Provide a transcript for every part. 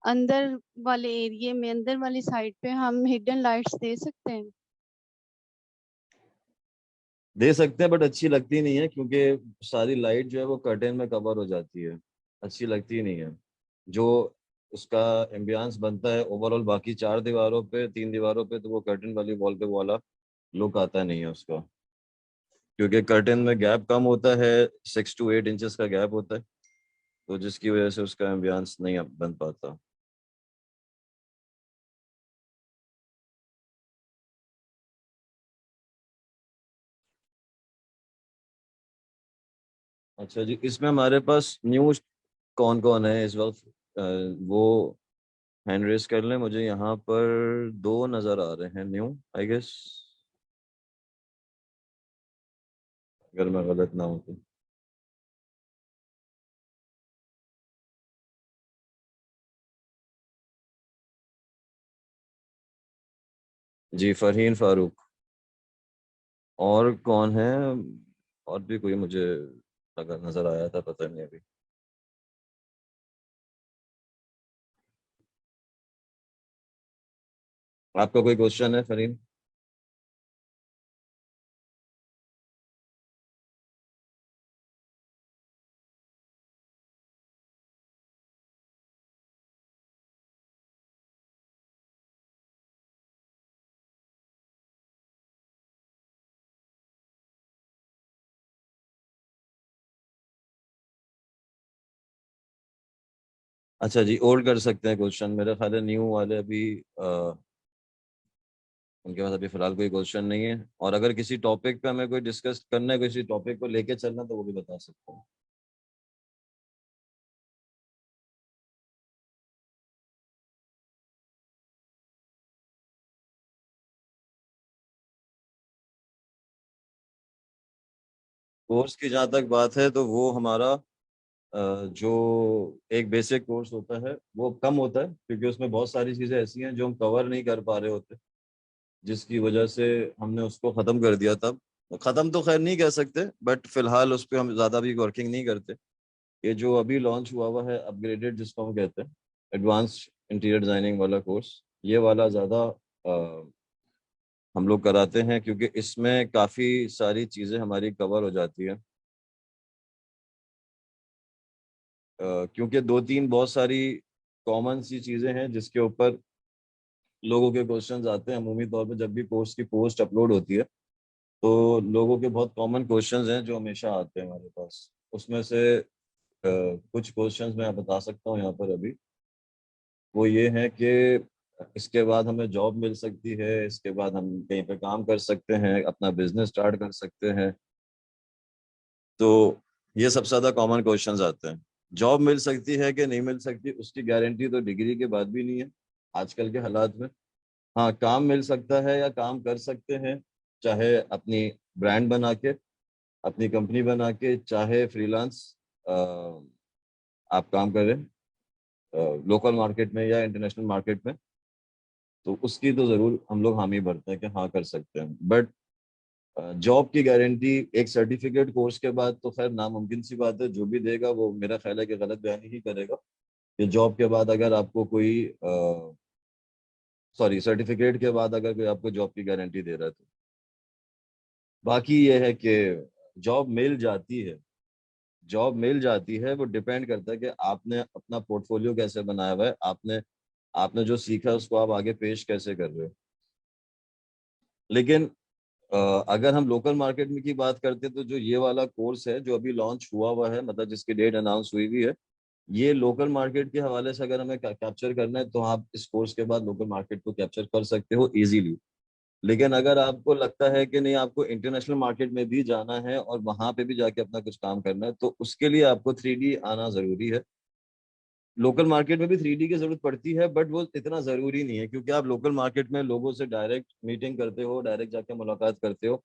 अंदर वाले एरिया में, अंदर वाली साइड पे हम हिडन लाइट्स दे सकते हैं? दे सकते हैं, बट अच्छी लगती नहीं है क्योंकि सारी लाइट जो है वो कर्टेन में कवर हो जाती है, अच्छी लगती नहीं है। जो उसका एम्बियंस बनता है ओवरऑल बाकी चार दीवारों पे, तीन दीवारों पे, तो वो कर्टेन वाली वॉल पे वो वाला लुक आता नहीं है उसका, क्योंकि कर्टेन में गैप कम होता है, 6 to 8 इंचेस का गैप होता है, तो जिसकी वजह से उसका एम्बियंस नहीं बन पाता। अच्छा जी, इसमें हमारे पास न्यू कौन कौन है इस वक्त? वो हैंड रेस कर लें, मुझे यहाँ पर दो नजर आ रहे हैं न्यू, आई गेस, अगर मैं गलत ना हूँ तो। जी, फरहीन फारूक। और कौन है? और भी कोई मुझे लगा नजर आया था, पता नहीं अभी। आपका कोई क्वेश्चन है फरहीन? अच्छा जी, ओल्ड कर सकते हैं क्वेश्चन, मेरे ख्याल है न्यू वाले अभी उनके पास अभी फिलहाल कोई क्वेश्चन नहीं है। और अगर किसी टॉपिक पे हमें कोई डिस्कस करना है, किसी टॉपिक को लेके चलना, तो वो भी बता सकते हैं। कोर्स की जहाँ तक बात है तो वो हमारा जो एक बेसिक कोर्स होता है वो कम होता है, क्योंकि उसमें बहुत सारी चीज़ें ऐसी हैं जो हम कवर नहीं कर पा रहे होते, जिसकी वजह से हमने उसको ख़त्म कर दिया था। ख़त्म तो खैर नहीं कह सकते, बट फिलहाल उस पर हम ज़्यादा भी वर्किंग नहीं करते। ये जो अभी लॉन्च हुआ हुआ है अपग्रेडेड, जिसको हम कहते हैं एडवांस्ड इंटीरियर डिजाइनिंग वाला कोर्स, ये वाला ज़्यादा हम लोग कराते हैं, क्योंकि इसमें काफ़ी सारी चीज़ें हमारी कवर हो जाती है। क्योंकि दो तीन बहुत सारी कॉमन सी चीज़ें हैं जिसके ऊपर लोगों के क्वेश्चंस आते हैं अमूमी तौर पे, जब भी कोर्स की पोस्ट अपलोड होती है तो लोगों के बहुत कॉमन क्वेश्चंस हैं जो हमेशा आते हैं हमारे पास। उसमें से कुछ क्वेश्चंस मैं बता सकता हूँ यहाँ पर अभी। वो ये है कि इसके बाद हमें जॉब मिल सकती है, इसके बाद हम कहीं पे काम कर सकते हैं, अपना बिजनेस स्टार्ट कर सकते हैं। तो ये सबसे ज्यादा कॉमन क्वेश्चंस आते हैं। जॉब मिल सकती है कि नहीं मिल सकती, उसकी गारंटी तो डिग्री के बाद भी नहीं है आजकल के हालात में। हाँ, काम मिल सकता है या काम कर सकते हैं, चाहे अपनी ब्रांड बना के, अपनी कंपनी बना के, चाहे फ्रीलांस आप काम करें लोकल मार्केट में या इंटरनेशनल मार्केट में, तो उसकी तो जरूर हम लोग हामी भरते हैं कि हाँ कर सकते हैं। बट जॉब की गारंटी एक सर्टिफिकेट कोर्स के बाद तो खैर नामुमकिन सी बात है, जो भी देगा वो मेरा ख्याल है कि गलत बयानी ही करेगा। कि जॉब के बाद अगर आपको कोई सॉरी, सर्टिफिकेट के बाद अगर कोई आपको जॉब की गारंटी दे रहा है तो। बाकी ये है कि जॉब मिल जाती है, जॉब मिल जाती है, वो डिपेंड करता है कि आपने अपना पोर्टफोलियो कैसे बनाया हुआ है, आपने आपने जो सीखा है उसको आप आगे पेश कैसे कर रहे हो। लेकिन अ, अगर हम लोकल मार्केट में की बात करते हैं तो जो ये वाला कोर्स है जो अभी लॉन्च हुआ हुआ है, मतलब जिसकी डेट अनाउंस हुई हुई है, ये लोकल मार्केट के हवाले से अगर हमें कैप्चर करना है तो आप इस कोर्स के बाद लोकल मार्केट को कैप्चर कर सकते हो इजीली। लेकिन अगर आपको लगता है कि नहीं, आपको इंटरनेशनल मार्केट में भी जाना है और वहां पे भी जाके अपना कुछ काम करना है, तो उसके लिए आपको 3D आना जरूरी है। लोकल मार्केट में भी 3D की जरूरत पड़ती है, बट वो इतना जरूरी नहीं है, क्योंकि आप लोकल मार्केट में लोगों से डायरेक्ट मीटिंग करते हो, डायरेक्ट जाके मुलाकात करते हो,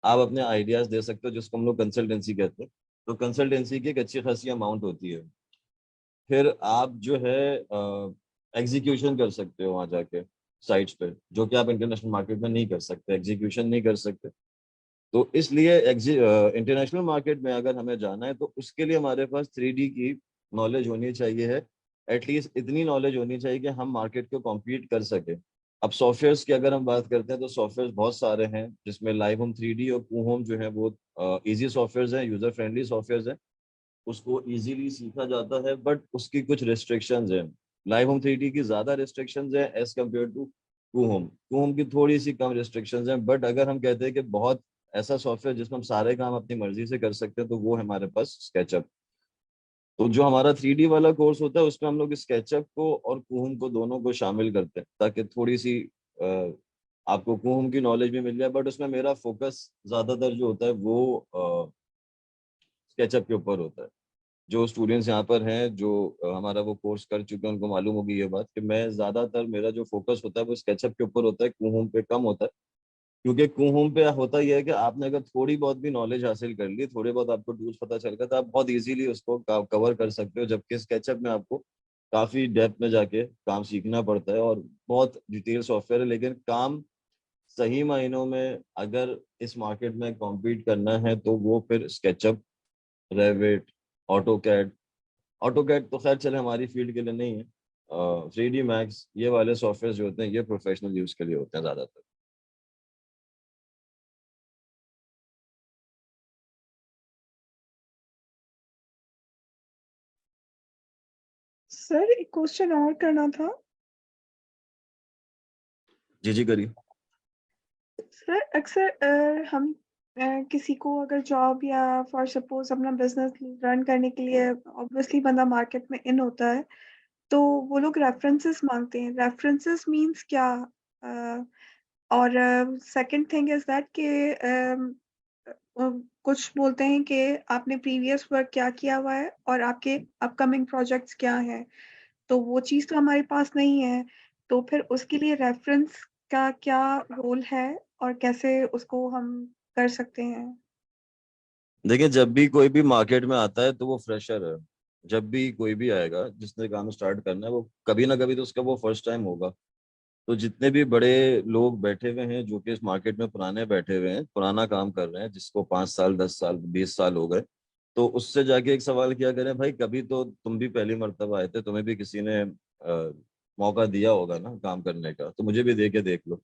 आप अपने आइडियाज दे सकते हो, जिसको हम लोग कंसल्टेंसी कहते हैं। तो कंसल्टेंसी की एक अच्छी खासी अमाउंट होती है। फिर आप जो है एग्जीक्यूशन कर सकते हो वहां जाके साइट्स पे, जो कि आप इंटरनेशनल मार्केट में नहीं कर सकते, एग्जीक्यूशन नहीं कर सकते। तो इसलिए इंटरनेशनल मार्केट में अगर हमें जाना है तो उसके लिए हमारे पास 3D की नॉलेज होनी चाहिए है। एटलीस्ट इतनी नॉलेज होनी चाहिए कि हम मार्केट को कॉम्पीट कर सके। अब सॉफ्टवेयर्स की अगर हम बात करते हैं तो सॉफ्टवेयर बहुत सारे हैं, जिसमें लाइव होम 3D और कू होम जो है वो इजी सॉफ्टवेयर हैं, यूजर फ्रेंडली सॉफ्टवेयर हैं, उसको इजीली सीखा जाता है, बट उसकी कुछ रिस्ट्रिक्शंस हैं। लाइव होम 3D की ज्यादा रिस्ट्रिक्शंस हैं एज कम्पेयर टू कू होम की थोड़ी सी कम रिस्ट्रिक्शंस हैं। बट अगर हम कहते हैं कि बहुत ऐसा सॉफ्टवेयर जिसमें हम सारे काम अपनी मर्जी से कर सकते हैं, तो वो है हमारे पास स्केचअप। तो जो हमारा 3D वाला कोर्स होता है उसमें हम लोग स्केचअप को और कुहुम को दोनों को शामिल करते हैं, ताकि थोड़ी सी अ, आपको कुहुम की नॉलेज भी मिल जाए। बट उसमें मेरा फोकस ज्यादातर जो होता है वो स्केचअप के ऊपर होता है। जो स्टूडेंट्स यहाँ पर हैं जो हमारा वो कोर्स कर चुके हैं, उनको मालूम होगी ये बात कि मैं ज्यादातर मेरा जो फोकस होता है वो स्केचअप के ऊपर होता है, कुहुम पे कम होता है। क्योंकि कुहुम पे होता यह है कि आपने अगर थोड़ी बहुत भी नॉलेज हासिल कर ली, थोड़े बहुत आपको टूल्स पता चल गया, तो आप बहुत इजीली उसको कवर कर सकते हो। जबकि स्केचअप में आपको काफी डेप्थ में जाके काम सीखना पड़ता है और बहुत डिटेल सॉफ्टवेयर है। लेकिन काम सही मायनों में अगर इस मार्केट में कॉम्पीट करना है तो वो फिर स्केचअप, रेविट, ऑटोकैड। ऑटोकैड तो खैर चले हमारी फील्ड के लिए नहीं है। 3D मैक्स, ये वाले सॉफ्टवेयर जो होते हैं ये प्रोफेशनल यूज के लिए होते हैं ज्यादातर। सर एक क्वेश्चन और करना था। जी जी करिए। सर अक्सर हम किसी को अगर जॉब या फॉर सपोज अपना बिजनेस रन करने के लिए ऑब्वियसली बंदा मार्केट में इन होता है, तो वो लोग रेफरेंसेस मांगते हैं। रेफरेंसेस मींस क्या? अ, और सेकंड थिंग इज दैट कि कुछ बोलते हैं कि आपने प्रीवियस वर्क क्या किया हुआ है और आपके अपकमिंग प्रोजेक्ट्स क्या हैं। तो वो चीज़ तो हमारे पास नहीं है। तो फिर उसके लिए रेफरेंस का क्या रोल है और कैसे उसको हम कर सकते हैं? देखिए, जब भी कोई भी मार्केट में आता है तो वो फ्रेशर है। जब भी कोई भी आएगा जिसने काम स्टार्ट करना है, वो कभी ना कभी तो उसका वो फर्स्ट टाइम होगा। तो जितने भी बड़े लोग बैठे हुए हैं जो कि इस मार्केट में पुराने बैठे हुए हैं, पुराना काम कर रहे हैं, जिसको 5 साल 10 साल 20 साल हो गए, तो उससे जाके एक सवाल किया करें, भाई कभी तो तुम भी पहली मर्तबा आए थे, तुम्हें भी किसी ने मौका दिया होगा ना काम करने का, तो मुझे भी दे के देख लो।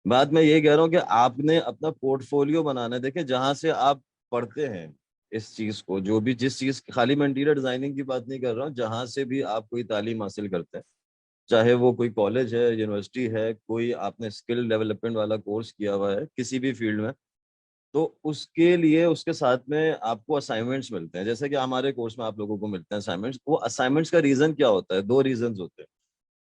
बात मैं ये कह रहा हूँ कि आपने अपना पोर्टफोलियो बनाना है। देखिए, जहां से आप पढ़ते हैं इस चीज को, जो भी जिस चीज, खाली मैं इंटीरियर डिजाइनिंग की बात नहीं कर रहा हूँ, जहां से भी आप कोई तालीम हासिल करते हैं, चाहे वो कोई कॉलेज है, यूनिवर्सिटी है, कोई आपने स्किल डेवलपमेंट वाला कोर्स किया हुआ है किसी भी फील्ड में, तो उसके लिए उसके साथ में आपको असाइनमेंट्स मिलते हैं। जैसे कि हमारे कोर्स में आप लोगों को मिलते हैं असाइनमेंट्स। वो असाइनमेंट्स का रीजन क्या होता है? दो रीजन होते हैं।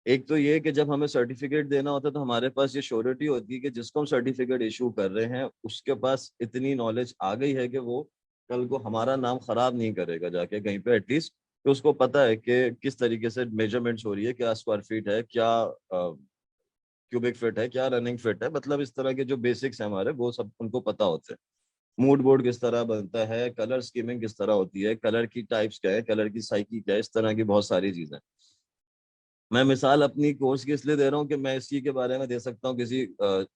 एक तो ये कि जब हमें सर्टिफिकेट देना होता है तो हमारे पास ये श्योरिटी होती है कि जिसको हम सर्टिफिकेट इशू कर रहे हैं उसके पास इतनी नॉलेज आ गई है कि वो कल को हमारा नाम खराब नहीं करेगा जाके कहीं पे, एटलीस्ट। तो उसको पता है कि किस तरीके से मेजरमेंट्स हो रही है, क्या स्क्वायर फीट है, क्या क्यूबिक फिट है, क्या रनिंग फिट है, मतलब इस तरह के जो बेसिक्स हैं हमारे, वो सब उनको पता होते हैं। मूड बोर्ड किस तरह बनता है, कलर स्कीमिंग किस तरह होती है, कलर की टाइप्स क्या है, कलर की साइकी क्या है, इस तरह की बहुत सारी चीजें। मैं मिसाल अपनी कोर्स की इसलिए दे रहा हूँ कि मैं इसी के बारे में दे सकता हूँ, किसी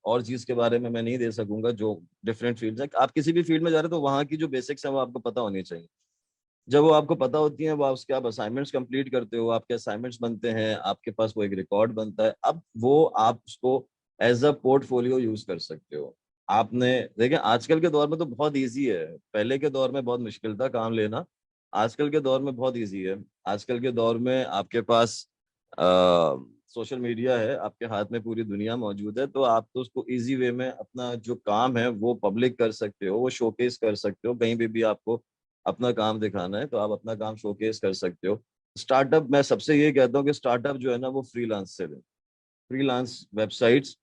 और चीज के बारे में मैं नहीं दे सकूंगा। जो डिफरेंट फील्ड है, आप किसी भी फील्ड में जा रहे हो तो वहाँ की जो बेसिक्स है वो आपको पता होनी चाहिए। जब वो आपको पता होती है, वो उसके आप असाइनमेंट्स कंप्लीट करते हो, आपके असाइनमेंट्स बनते हैं, आपके पास वो एक रिकॉर्ड बनता है, अब वो आप उसको एज अ पोर्टफोलियो यूज कर सकते हो। आपने देखिए, आजकल के दौर में तो बहुत इजी है। पहले के दौर में बहुत मुश्किल था काम लेना, आजकल के दौर में बहुत इजी है। आजकल के दौर में आपके पास सोशल मीडिया है, आपके हाथ में पूरी दुनिया मौजूद है, तो आप तो उसको इजी वे में अपना जो काम है वो पब्लिक कर सकते हो, वो शोकेस कर सकते हो। कहीं भी आपको अपना काम दिखाना है तो आप अपना काम शोकेस कर सकते हो। स्टार्टअप, मैं सबसे ये कहता हूँ कि स्टार्टअप जो है ना वो फ्रीलांस से लें। फ्रीलांस वेबसाइट्स,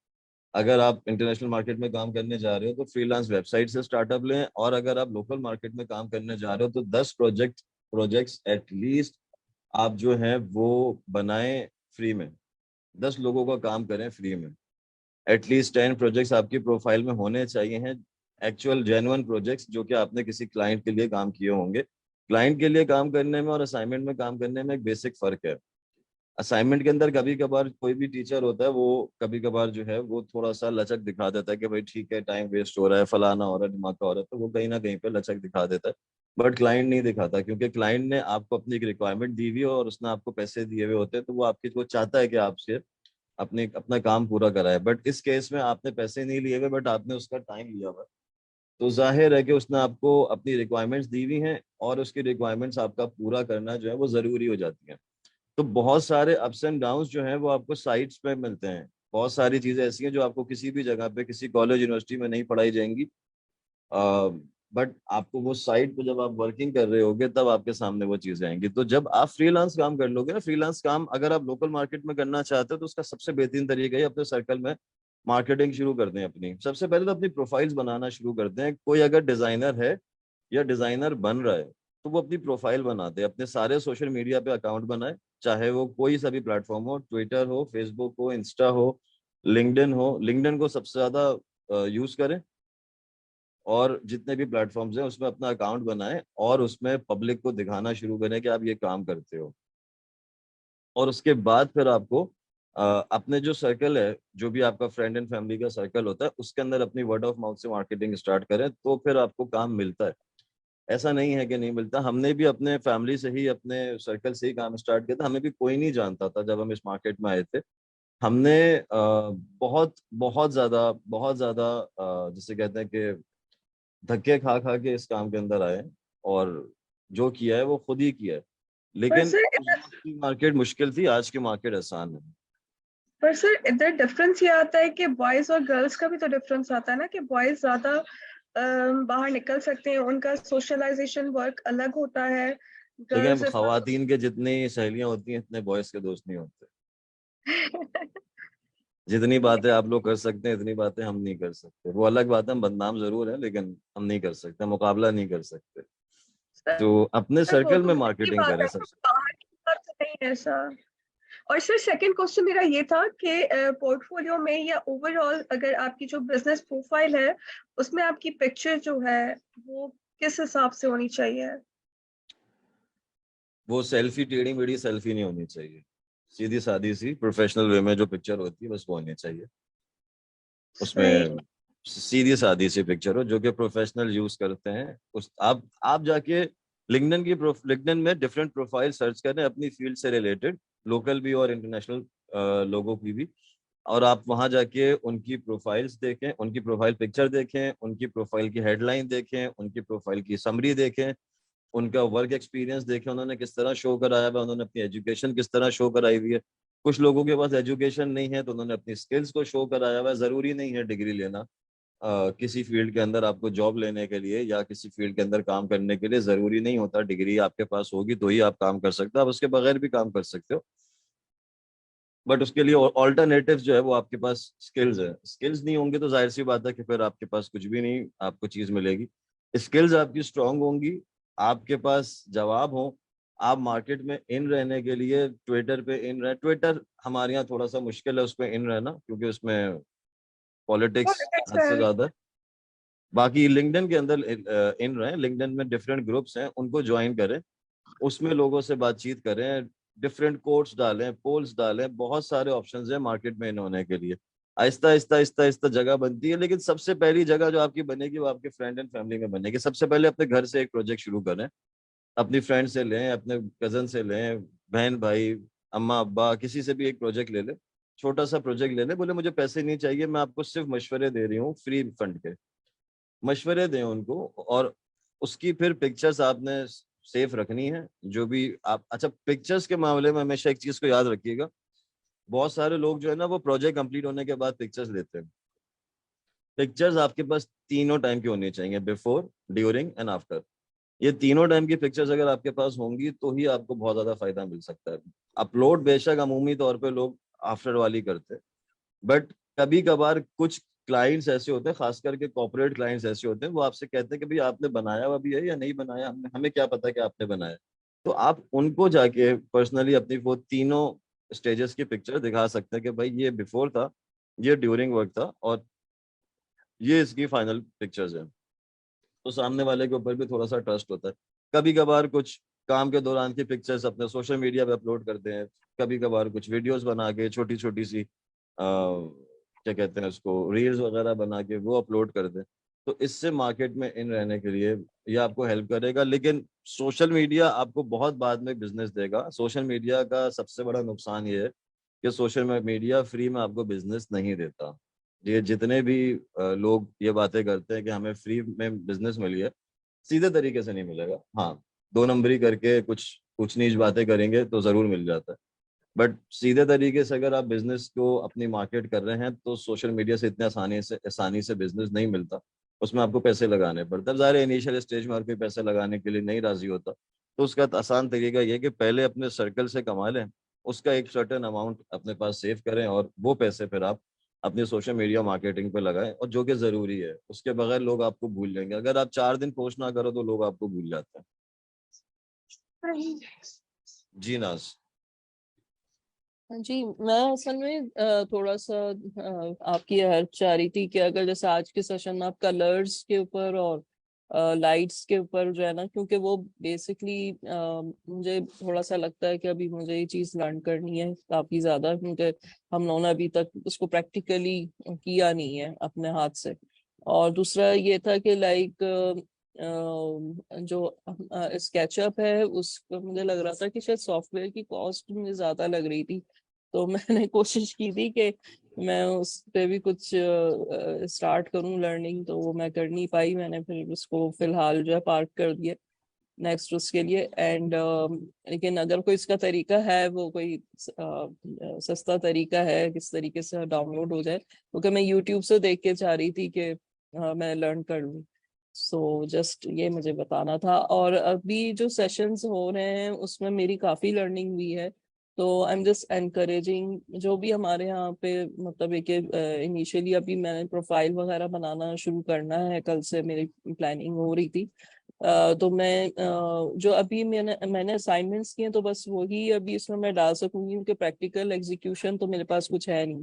अगर आप इंटरनेशनल मार्केट में काम करने जा रहे हो तो फ्रीलांस वेबसाइट से स्टार्टअप लें। और अगर आप लोकल मार्केट में काम करने जा रहे हो तो 10 प्रोजेक्ट्स एटलीस्ट आप जो है वो बनाएं फ्री में। 10 लोगों का काम करें फ्री में। एटलीस्ट 10 प्रोजेक्ट्स आपकी प्रोफाइल में होने चाहिए हैं, एक्चुअल जेन्युइन प्रोजेक्ट्स जो कि आपने किसी क्लाइंट के लिए काम किए होंगे। क्लाइंट के लिए काम करने में और असाइनमेंट में काम करने में एक बेसिक फर्क है। असाइनमेंट के अंदर कभी कभार कोई भी टीचर होता है, वो कभी कभार जो है वो थोड़ा सा लचक दिखा देता है कि भाई ठीक है, टाइम वेस्ट हो रहा है, फलाना हो रहा है, धमाका हो रहा है, तो वो कहीं ना कहीं पे लचक दिखा देता है। बट क्लाइंट नहीं दिखाता, क्योंकि क्लाइंट ने आपको अपनी एक रिक्वायरमेंट दी हुई है और उसने आपको पैसे दिए हुए होते हैं, तो वो चाहता है कि आपसे अपने अपना काम पूरा कराए। बट इस केस में आपने पैसे नहीं लिए हुए, बट आपने उसका टाइम लिया हुआ है, तो जाहिर है कि उसने आपको अपनी रिक्वायरमेंट्स दी हुई हैं और उसकी रिक्वायरमेंट्स आपका पूरा करना जो है वो जरूरी हो जाती है। तो बहुत सारे अप्स एंड डाउन्स जो हैं वो आपको साइट्स पे मिलते हैं। बहुत सारी चीजें ऐसी हैं जो आपको किसी भी जगह पे, किसी कॉलेज यूनिवर्सिटी में नहीं पढ़ाई जाएंगी, बट आपको वो साइट पे जब आप वर्किंग कर रहे होगे तब आपके सामने वो चीजें आएंगी। तो जब आप फ्रीलांस काम कर लोगे ना, फ्रीलांस काम अगर आप लोकल मार्केट में करना चाहते हो तो उसका सबसे बेहतरीन तरीका है अपने सर्कल में मार्केटिंग शुरू कर दें अपनी। सबसे पहले तो अपनी प्रोफाइल्स बनाना शुरू कर दें। कोई अगर डिजाइनर है या डिजाइनर बन रहा है तो वो अपनी प्रोफाइल बना दे, अपने सारे सोशल मीडिया पे अकाउंट बनाए, चाहे वो कोई सा भी प्लेटफॉर्म हो, ट्विटर हो, फेसबुक हो, इंस्टा हो, लिंक्डइन हो। लिंक्डइन को सबसे ज्यादा यूज करें और जितने भी प्लेटफॉर्म्स हैं उसमें अपना अकाउंट बनाएं और उसमें पब्लिक को दिखाना शुरू करें कि आप ये काम करते हो। और उसके बाद फिर आपको अपने जो सर्कल है, जो भी आपका फ्रेंड एंड फैमिली का सर्कल होता है, उसके अंदर अपनी वर्ड ऑफ माउथ से मार्केटिंग स्टार्ट करें, तो फिर आपको काम मिलता है। ऐसा नहीं है कि नहीं मिलता। हमने भी अपने फैमिली से ही, अपने सर्कल से ही काम स्टार्ट किया था। हमें भी कोई नहीं जानता था जब हम इस मार्केट में आए थे। हमने बहुत ज्यादा जिसे कहते हैं कि धक्के खा खा के इस काम के अंदर आए हैं, और जो किया है वो खुद ही किया है। पर लेकिन सर उस वक्त की मार्केट मुश्किल थी, आज की मार्केट आसान है। इधर डिफरेंस ये आता है कि बॉयज और गर्ल्स का भी तो डिफरेंस आता है ना, कि बॉयज ज्यादा बाहर निकल सकते हैं, उनका सोशलाइजेशन वर्क अलग होता है, लेकिन गर्ल्स इतना खवातीन के जितनी सहेलियां होती हैं इतने बॉयज के दोस्त नहीं होते। जितनी बातें आप लोग कर सकते हैं इतनी बातें हम नहीं कर सकते। वो अलग बात है, हम बदनाम जरूर है लेकिन हम नहीं कर सकते, मुकाबला नहीं कर सकते। तो अपने सर वो सर्कल तो में अलग ही मार्केटिंग बात करें है ना, सबसे। बाहर की बात तो नहीं है ऐसा। और सर सेकंड क्वेश्चन मेरा ये था कि पोर्टफोलियो में या ओवरऑल अगर आपकी जो बिजनेस प्रोफाइल है उसमें आपकी पिक्चर जो है वो किस हिसाब से होनी चाहिए? वो सेल्फी, टेढ़ी मेढ़ी सेल्फी नहीं होनी चाहिए। सीधी सादी सी प्रोफेशनल वे में जो पिक्चर होती है बस वो होनी चाहिए। सही। उसमें सीधी सादी सी पिक्चर हो जो कि प्रोफेशनल यूज करते हैं। उस आप जाके लिंक्डइन में डिफरेंट प्रोफाइल सर्च करें अपनी फील्ड से रिलेटेड, लोकल भी और इंटरनेशनल लोगों की भी। और आप वहां जाके उनकी प्रोफाइल्स देखें, उनकी प्रोफाइल पिक्चर देखें, उनकी प्रोफाइल की हेडलाइन देखें, उनकी प्रोफाइल की समरी देखें, उनका वर्क एक्सपीरियंस देखें, उन्होंने किस तरह शो कराया हुआ, उन्होंने अपनी एजुकेशन किस तरह शो कराई हुई है। कुछ लोगों के पास एजुकेशन नहीं है तो उन्होंने अपनी स्किल्स को शो कराया हुआ है। जरूरी नहीं है डिग्री लेना। किसी फील्ड के अंदर आपको जॉब लेने के लिए या किसी फील्ड के अंदर काम करने के लिए जरूरी नहीं होता डिग्री आपके पास होगी तो ही आप काम कर सकते हो, आप उसके बगैर भी काम कर सकते हो। बट उसके लिए ऑल्टरनेटिव जो है वो आपके पास स्किल्स है। स्किल्स नहीं होंगे तो जाहिर सी बात है कि फिर आपके पास कुछ भी नहीं आपको चीज मिलेगी। स्किल्स आपकी स्ट्रांग होंगी, आपके पास जवाब हो, आप मार्केट में इन रहने के लिए ट्विटर पे इन रहे। ट्विटर हमारे यहाँ थोड़ा सा मुश्किल है उस पर इन रहना, क्योंकि उसमें पॉलिटिक्स पॉलिटिक्स हद से है। ज्यादा है। बाकी लिंक्डइन के अंदर इन रहे। लिंक्डइन में डिफरेंट ग्रुप्स हैं, उनको ज्वाइन करें, उसमें लोगों से बातचीत करें, डिफरेंट कोट्स डालें, पोल्स डालें। बहुत सारे ऑप्शंस हैं मार्केट में इन होने के लिए। आहिस्ता आहिस्ता आहिस्ता आहिस्ता जगह बनती है, लेकिन सबसे पहली जगह जो आपकी बनेगी वो आपके फ्रेंड एंड फैमिली में बनेगी। सबसे पहले अपने घर से एक प्रोजेक्ट शुरू करें, अपनी फ्रेंड से लें, अपने कजन से लें, बहन भाई, अम्मा अब्बा, किसी से भी एक प्रोजेक्ट ले लें। छोटा सा प्रोजेक्ट ले लें, बोले मुझे पैसे नहीं चाहिए, मैं आपको सिर्फ मशवरे दे रही हूँ, फ्री फंड के मशवरे दें उनको। और उसकी फिर पिक्चर्स आपने सेफ रखनी है जो भी आप। अच्छा, पिक्चर्स के मामले में हमेशा एक चीज को याद रखिएगा, बहुत सारे लोग जो है ना वो प्रोजेक्ट कंप्लीट होने के बाद पिक्चर्स लेते हैं। पिक्चर्स आपके पास तीनों टाइम की होनी चाहिए, बिफोर, ड्यूरिंग एंड आफ्टर। ये तीनों टाइम की पिक्चर्स अगर आपके पास होंगी तो ही आपको बहुत ज्यादा फायदा मिल सकता है। अपलोड बेशक अमूमी तौर पे लोग आफ्टर वाली करते हैं, बट कभी कभार कुछ क्लाइंट्स ऐसे होते हैं, खास करके कॉर्पोरेट क्लाइंट्स ऐसे होते हैं, वो आपसे कहते हैं कि भाई आपने बनाया हुआ भी है या नहीं बनाया, हमें क्या पता कि आपने बनाया। तो आप उनको जाके पर्सनली अपनी वो तीनों स्टेजेस की पिक्चर दिखा सकते हैं कि भाई ये बिफोर था, ये ड्यूरिंग वर्क था, और ये इसकी फाइनल पिक्चर्स हैं। तो सामने वाले के ऊपर भी थोड़ा सा ट्रस्ट होता है। कभी कभार कुछ काम के दौरान की पिक्चर्स अपने सोशल मीडिया पे अपलोड करते हैं, कभी कभार कुछ वीडियोस बना के छोटी छोटी सी क्या कहते हैं उसको, रील्स वगैरह बना के वो अपलोड कर दें। तो इससे मार्केट में इन रहने के लिए ये आपको हेल्प करेगा। लेकिन सोशल मीडिया आपको बहुत बाद में बिजनेस देगा। सोशल मीडिया का सबसे बड़ा नुकसान ये है कि सोशल मीडिया फ्री में आपको बिजनेस नहीं देता। ये जितने भी लोग ये बातें करते हैं कि हमें फ्री में बिजनेस मिली है, सीधे तरीके से नहीं मिलेगा। हाँ, दो नंबरी करके कुछ ऊंच नीच बातें करेंगे तो जरूर मिल जाता है, बट सीधे तरीके से अगर आप बिजनेस को अपनी मार्केट कर रहे हैं तो सोशल मीडिया से इतने आसानी से बिजनेस नहीं मिलता। उसमें आपको पैसे लगाने पड़ते हैं। ज़ाहिर इनिशियल स्टेज में हर कोई पैसे लगाने के लिए नहीं राजी होता, तो उसका आसान तरीका ये है कि पहले अपने सर्कल से कमा लें, उसका एक सर्टेन अमाउंट अपने पास सेव करें और वो पैसे फिर आप अपनी सोशल मीडिया मार्केटिंग पे लगाएं, और जो कि ज़रूरी है। उसके बगैर लोग आपको भूल जाएंगे। अगर आप 4 दिन पोस्ट ना करो तो लोग आपको भूल जाते हैं। जी नाज। जी, मैं असल में थोड़ा सा आपकी हेल्प चाह रही थी कि अगर जैसे आज के सेशन में आप कलर्स के ऊपर और लाइट्स के ऊपर जो है ना, क्योंकि वो बेसिकली मुझे थोड़ा सा लगता है कि अभी मुझे ये चीज़ लर्न करनी है काफ़ी ज़्यादा, क्योंकि हम लोगों ने अभी तक उसको प्रैक्टिकली किया नहीं है अपने हाथ से। और दूसरा ये था कि लाइक जो स्केचअप है उसको मुझे लग रहा था कि शायद सॉफ्टवेयर की कॉस्ट मुझे ज्यादा लग रही थी, तो मैंने कोशिश की थी कि मैं उस पे भी कुछ स्टार्ट करूं लर्निंग, तो वो मैं कर नहीं पाई। मैंने फिर उसको फिलहाल जो है पार्क कर दिया नेक्स्ट उसके लिए। एंड लेकिन अगर कोई इसका तरीका है, वो कोई सस्ता तरीका है किस तरीके से डाउनलोड हो जाए, क्योंकि मैं यूट्यूब से देख के चाह रही थी कि मैं लर्न कर लूँ। सो जस्ट ये मुझे बताना था। और अभी जो सेशंस हो रहे हैं उसमें मेरी काफ़ी लर्निंग हुई है, तो आई एम जस्ट एनकरेजिंग जो भी हमारे यहाँ पे, मतलब एक इनिशियली अभी मैंने प्रोफाइल वगैरह बनाना शुरू करना है, कल से मेरी प्लानिंग हो रही थी। तो मैं जो अभी मैंने असाइनमेंट्स किए तो बस वही अभी इसमें मैं डाल सकूंगी, क्योंकि प्रैक्टिकल एग्जीक्यूशन तो मेरे पास कुछ है नहीं।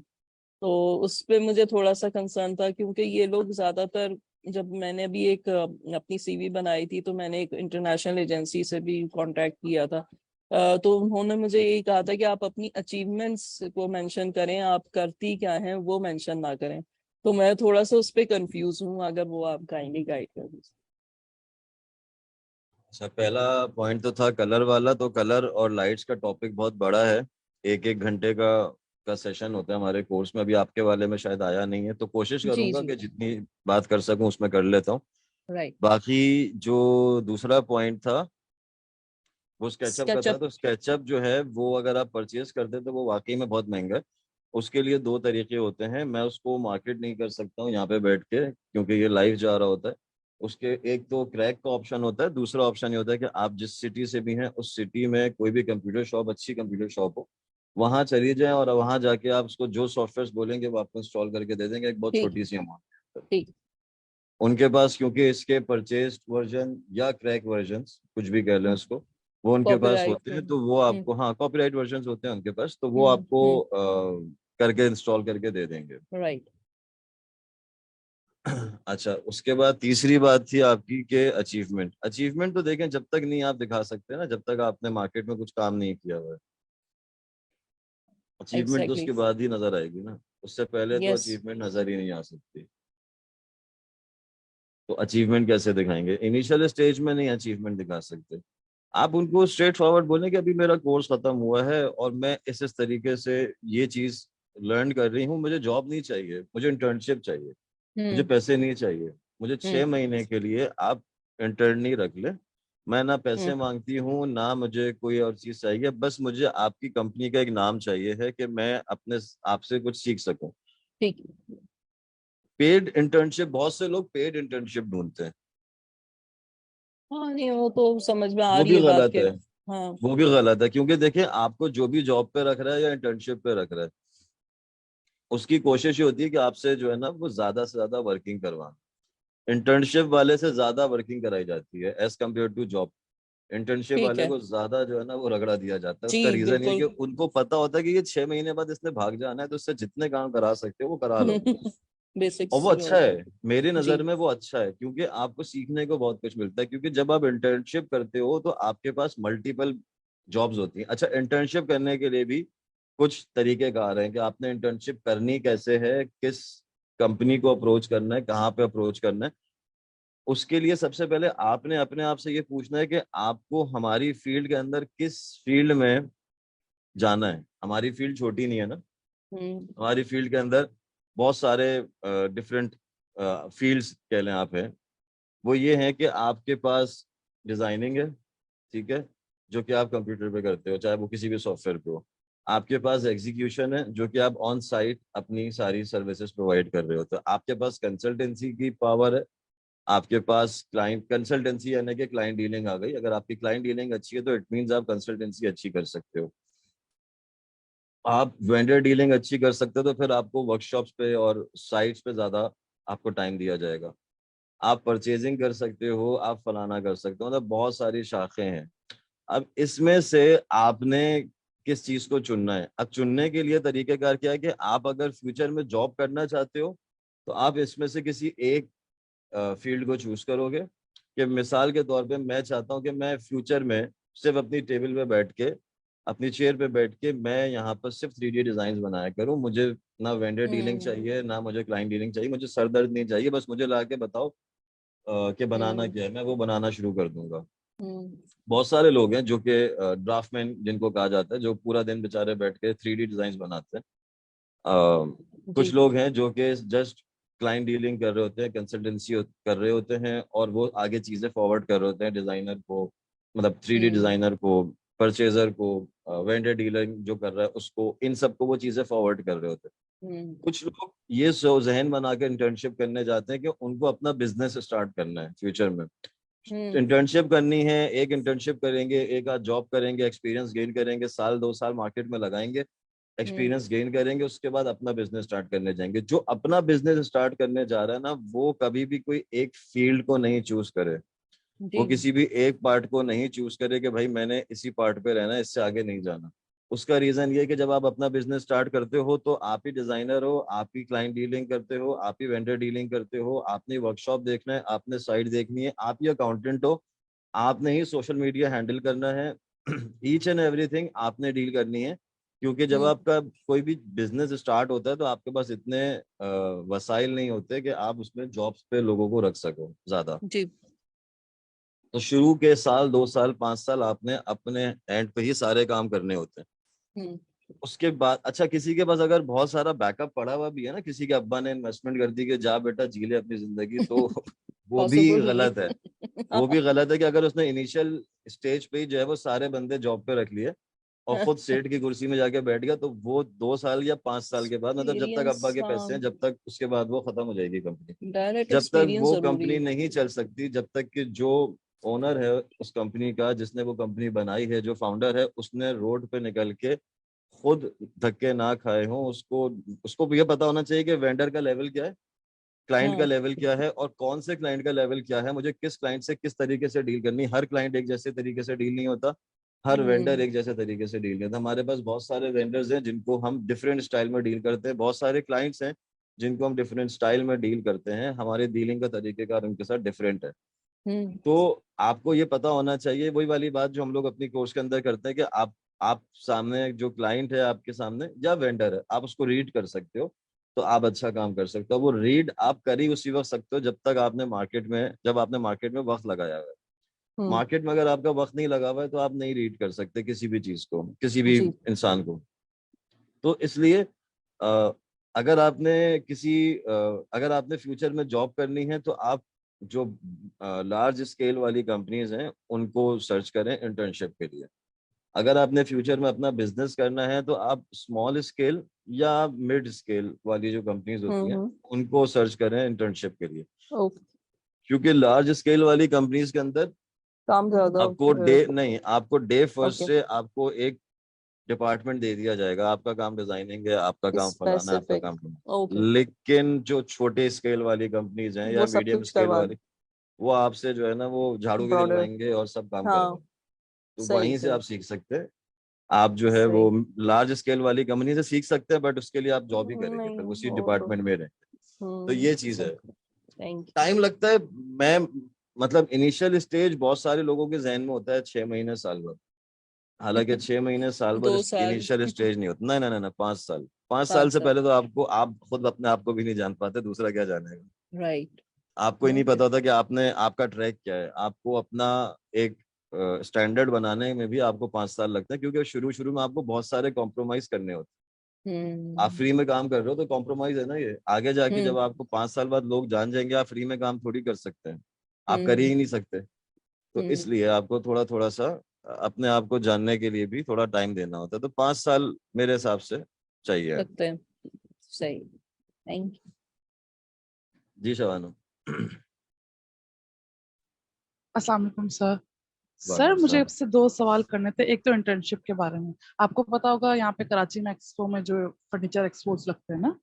तो उस पे मुझे थोड़ा सा कंसर्न था, क्योंकि ये लोग ज्यादातर, जब मैंने अभी एक अपनी सीवी बनाई थी तो मैंने एक इंटरनेशनल एजेंसी से भी कांटेक्ट किया था। तो उन्होंने मुझे यही कहा था कि आप अपनी अचीवमेंट्स को मेंशन करें, आप करती क्या हैं वो मेंशन ना करें। तो मैं थोड़ा सा उस पर कंफ्यूज हूँ, अगर वो आप काइंडली गाइड कर दीजिए। अच्छा, पहला पॉइंट तो था कलर वाला। तो कलर और लाइट्स का टॉपिक बहुत बड़ा है। 1-1 घंटे का सेशन होता है हमारे कोर्स में। अभी आपके वाले में शायद आया नहीं है, तो कोशिश जी करूंगा जी। कि जितनी बात कर सकूं उसमें कर लेता हूँ। राइट। बाकी जो दूसरा पॉइंट था वो स्केचअप का था। स्केचअप। तो स्केचअप जो है वो अगर आप परचेज करते हैं तो वो वाकई में बहुत महंगा है। उसके लिए 2 तरीके होते हैं। मैं उसको मार्केट नहीं कर सकता हूँ यहाँ पे बैठ के, क्योंकि ये लाइव जा रहा होता है। उसके एक तो क्रैक का ऑप्शन होता है, दूसरा ऑप्शन ये होता है कि आप जिस सिटी से भी हैं उस सिटी में कोई भी कंप्यूटर शॉप, अच्छी कंप्यूटर शॉप हो, वहां चली जाएं और वहां जाके आप उसको जो सॉफ्टवेयर बोलेंगे वो आपको इंस्टॉल करके दे देंगे, एक बहुत ठीक। छोटी सी अमाउंट। ठीक। उनके पास क्योंकि इसके परचेज वर्जन या क्रैक वर्जन, कुछ भी कह लें उसको, वो उनके पास कॉपीराइट। होते हैं। तो वो आपको, हाँ, कॉपीराइट वर्जन होते हैं उनके पास, तो वो आपको हम्म। करके इंस्टॉल करके दे देंगे। राइट। अच्छा, उसके बाद तीसरी बात थी आपकी कि अचीवमेंट। अचीवमेंट तो देखें, जब तक नहीं आप दिखा सकते ना, जब तक आपने मार्केट में कुछ काम नहीं किया हुआ है, अचीवमेंट तो एग्जैक्टली। उसके बाद ही नजर आएगी ना। उससे पहले तो यस। अचीवमेंट नजर ही नहीं आ सकती। तो अचीवमेंट कैसे दिखाएंगे? इनिशियल स्टेज में नहीं अचीवमेंट दिखा सकते। आप उनको स्ट्रेट फॉरवर्ड बोलें कि अभी मेरा कोर्स खत्म हुआ है और मैं इस तरीके से ये चीज लर्न कर रही हूँ, मुझे जॉब नहीं चाहिए, मुझे इंटर्नशिप चाहिए, मुझे हम्म। पैसे नहीं चाहिए, मुझे हम्म। 6 महीने के लिए आप इंटर्नी रख ले। मैं ना हम्म। पैसे मांगती हूँ ना मुझे कोई और चीज चाहिए, बस मुझे आपकी कंपनी का एक नाम चाहिए है कि मैं अपने आपसे कुछ सीख सकूं। ठीक। पेड इंटर्नशिप, बहुत से लोग पेड इंटर्नशिप ढूंढते हैं, हाँ नहीं, वो तो समझ में आ वो रही भी है बात गलत के। है। हाँ। वो भी गलत है, क्योंकि देखिए आपको जो भी जॉब पे रख रहा है या इंटर्नशिप पे रख रहा है, उसकी कोशिश ये होती है कि आपसे जो है ना वो ज्यादा से ज्यादा वर्किंग करवाना। इंटर्नशिप वाले से ज्यादा वर्किंग कराई जाती है as compare to job. Internship ठीक वाले है। को ज्यादा जो है ना वो रगड़ा दिया जाता है। जी उसका रीजन ये है बिल्कुल। कि उनको पता होता है कि ये 6 महीने बाद इसने भाग जाना है, तो उससे जितने काम करा सकते हो वो करा लो। और बेसिक्स वो जो अच्छा होते है, हैं। मेरी जी। नजर में वो अच्छा है, क्योंकि आपको सीखने को बहुत कुछ मिलता है। क्योंकि जब आप इंटर्नशिप करते हो तो आपके पास मल्टीपल जॉब्स होती हैं। अच्छा, इंटर्नशिप करने के लिए भी कुछ तरीके कार हैं कि आपने इंटर्नशिप करनी कैसे है, किस कंपनी को अप्रोच करना है, कहाँ पे अप्रोच करना है। उसके लिए सबसे पहले आपने अपने आप से ये पूछना है कि आपको हमारी फील्ड के अंदर किस फील्ड में जाना है। हमारी फील्ड छोटी नहीं है ना, हमारी फील्ड के अंदर बहुत सारे डिफरेंट फील्ड्स कह लें आप हैं। वो ये है कि आपके पास डिजाइनिंग है, ठीक है, जो कि आप कंप्यूटर पे करते हो, चाहे वो किसी भी सॉफ्टवेयर पे हो। आपके पास एग्जीक्यूशन है, जो कि आप ऑन साइट अपनी सारी सर्विसेज प्रोवाइड कर रहे हो। तो आपके पास कंसल्टेंसी की पावर है, आपके पास क्लाइंट कंसल्टेंसी यानी कि क्लाइंट डीलिंग आ गई। अगर आपकी क्लाइंट डीलिंग अच्छी है तो इट मींस आप कंसल्टेंसी अच्छी कर सकते हो। आप वेंडर डीलिंग अच्छी कर सकते हो तो फिर आपको वर्कशॉप्स पे और साइट्स पे ज़्यादा आपको टाइम दिया जाएगा। आप परचेजिंग कर सकते हो, आप फलाना कर सकते हो, मतलब बहुत सारी शाखें हैं। अब इसमें से आपने किस चीज़ को चुनना है। अब चुनने के लिए तरीक़ेकार क्या है कि आप अगर फ्यूचर में जॉब करना चाहते हो तो आप इसमें से किसी एक फील्ड को चूज करोगे। कि मिसाल के तौर पे मैं चाहता हूँ कि मैं फ्यूचर में सिर्फ अपनी टेबल पे बैठ के, अपनी चेयर पे बैठ के मैं यहाँ पर सिर्फ 3D डिजाइन बनाया करूँ। मुझे ना वेंडर डीलिंग चाहिए, ना मुझे क्लाइंट डीलिंग चाहिए, मुझे सर दर्द नहीं चाहिए, बस मुझे ला के बताओ कि बनाना क्या है, मैं वो बनाना शुरू कर दूंगा। बहुत सारे लोग हैं जो कि ड्राफ्टमैन जिनको कहा जाता है, जो पूरा दिन बेचारे बैठ के 3D डिजाइन बनाते हैं। कुछ लोग हैं जो कि जस्ट क्लाइंट डीलिंग कर रहे होते हैं, कंसल्टेंसी कर रहे होते हैं, और वो आगे चीजें फॉरवर्ड कर रहे होते हैं डिजाइनर को, मतलब 3D डिजाइनर को, परचेजर को, वेंडर डीलिंग जो कर रहा है उसको, इन सबको वो चीजें फॉरवर्ड कर रहे होते हैं। कुछ लोग ये जहन बना के इंटर्नशिप करने जाते हैं कि उनको अपना बिजनेस स्टार्ट करना है फ्यूचर में। इंटर्नशिप करनी है, एक इंटर्नशिप करेंगे, एक आध जॉब करेंगे, एक्सपीरियंस गेन करेंगे, साल 2 साल मार्केट में लगाएंगे, एक्सपीरियंस गेन करेंगे, उसके बाद अपना बिजनेस स्टार्ट करने जाएंगे। जो अपना बिजनेस स्टार्ट करने जा रहा है ना, वो कभी भी कोई एक फील्ड को नहीं चूज करे, वो किसी भी एक पार्ट को नहीं चूज करे कि भाई मैंने इसी पार्ट पे रहना है, इससे आगे नहीं जाना। उसका रीजन ये कि जब आप अपना बिजनेस स्टार्ट करते हो तो आप ही डिजाइनर हो, आप ही क्लाइंट डीलिंग करते हो, आप ही वेंडर डीलिंग करते हो, आपने वर्कशॉप देखना है, आपने साइट देखनी है, आप ही अकाउंटेंट हो, आपने ही सोशल मीडिया हैंडल करना है। ईच एंड एवरीथिंग आपने डील करनी है। क्योंकि जब आपका कोई भी बिजनेस स्टार्ट होता है तो आपके पास इतने वसाइल नहीं होते कि आप उसमें जॉब्स पे लोगों को रख सको ज्यादा। तो शुरू के साल 2 साल 5 साल आपने अपने एंड पे ही सारे काम करने होते हैं। उसके बाद अच्छा, किसी के पास अगर बहुत सारा बैकअप पड़ा हुआ भी है ना, किसी के अब्बा ने इन्वेस्टमेंट कर दी कि जा बेटा जी ले अपनी जिंदगी, तो वो भी गलत है। वो भी गलत है कि अगर उसने इनिशियल स्टेज पे ही जो है वो सारे बंदे जॉब पे रख लिए और खुद सेठ की कुर्सी में जाके बैठ गया, तो वो 2 साल या 5 साल के बाद, मतलब जब तक अब्बा के पैसे हैं जब तक, उसके बाद वो खत्म हो जाएगी कंपनी। जब तक वो कंपनी नहीं चल सकती, जब तक कि जो ओनर है उस कंपनी का, जिसने वो कंपनी बनाई है, जो फाउंडर है, उसने रोड पे निकल के खुद धक्के ना खाए हों, उसको उसको ये पता होना चाहिए कि वेंडर का लेवल क्या है, क्लाइंट का लेवल क्या है, और कौन से क्लाइंट का लेवल क्या है, मुझे किस क्लाइंट से किस तरीके से डील करनी। हर क्लाइंट एक जैसे तरीके से डील नहीं होता, हर वेंडर एक जैसे तरीके से डील नहीं होता। हमारे पास बहुत सारे वेंडर्स हैं जिनको हम डिफरेंट स्टाइल में डील करते हैं, बहुत सारे क्लाइंट्स हैं जिनको हम डिफरेंट स्टाइल में डील करते हैं। हमारे डीलिंग का तरीकेकार उनके साथ डिफरेंट है। तो आपको ये पता होना चाहिए, वही वाली बात जो हम लोग अपनी कोर्स के अंदर करते हैं, कि आप सामने जो क्लाइंट है आपके सामने या वेंडर है, आप उसको रीड कर सकते हो तो आप अच्छा काम कर सकते हो। वो रीड आप कर ही उसी वक्त सकते हो जब तक आपने मार्केट में, जब आपने मार्केट में वक्त लगाया हुआ है। मार्केट में अगर आपका वक्त नहीं लगा हुआ है तो आप नहीं रीड कर सकते किसी भी चीज को, किसी भी इंसान को। तो इसलिए अगर आपने फ्यूचर में जॉब करनी है तो आप जो लार्ज स्केल वाली कंपनीज हैं उनको सर्च करें इंटर्नशिप के लिए। अगर आपने फ्यूचर में अपना बिजनेस करना है तो आप स्मॉल स्केल या मिड स्केल वाली जो कंपनीज होती हैं उनको सर्च करें इंटर्नशिप के लिए। क्योंकि लार्ज स्केल वाली कंपनीज के अंदर काम ज्यादा आपको डे फर्स्ट से आपको एक डिपार्टमेंट दे दिया जाएगा, आपका काम डिजाइनिंग है, आपका काम फलाना है, आपका काम लेकिन जो छोटे स्केल वाली कंपनीज हैं या मीडियम स्केल वाली, वो आपसे जो है ना वो झाड़ू भी दिलवाएंगे और सब काम करेंगे। तो वहीं से आप सीख सकते हैं। आप जो है वो लार्ज स्केल वाली कंपनी से सीख सकते हैं, बट उसके लिए आप जॉब ही करेंगे, फिर उसी डिपार्टमेंट में रहेंगे। तो ये चीज है, टाइम लगता है। मैं मतलब इनिशियल स्टेज बहुत सारे लोगों के जहन में होता है 6 महीने साल भर, हालांकि 6 महीने साल भर इनिशियल स्टेज नहीं होता। नहीं 5 साल, 5 साल से पहले तो आप खुद अपने आप को भी नहीं जान पाते, दूसरा क्या जानेगा। राइट। आपको ही नहीं पता होता कि आपने आपका ट्रैक क्या है। आपको अपना एक स्टैंडर्ड बनाने में भी आपको 5 साल लगते हैं, क्योंकि शुरू शुरू में आपको बहुत सारे कॉम्प्रोमाइज करने होते हैं। आप फ्री में काम कर रहे हो तो कॉम्प्रोमाइज है ना ये। आगे जाके जब आपको 5 साल बाद लोग जान जाएंगे आप फ्री में काम थोड़ी कर सकते हैं, आप कर ही नहीं सकते। तो इसलिए आपको थोड़ा थोड़ा सा अपने आप को जानने के लिए भी थोड़ा टाइम देना होता है। तो 5 साल मेरे हिसाब से चाहिए। लगते हैं। सही, थैंक यू। जी शबाना। अस्सलाम वालेकुम सर। सर वालेकुम मुझे सलाम। आपसे 2 सवाल करने थे। एक तो इंटर्नशिप के बारे में, आपको पता होगा यहाँ पे कराची में एक्सपो में जो फर्नीचर एक्सपोज लगते हैं ना,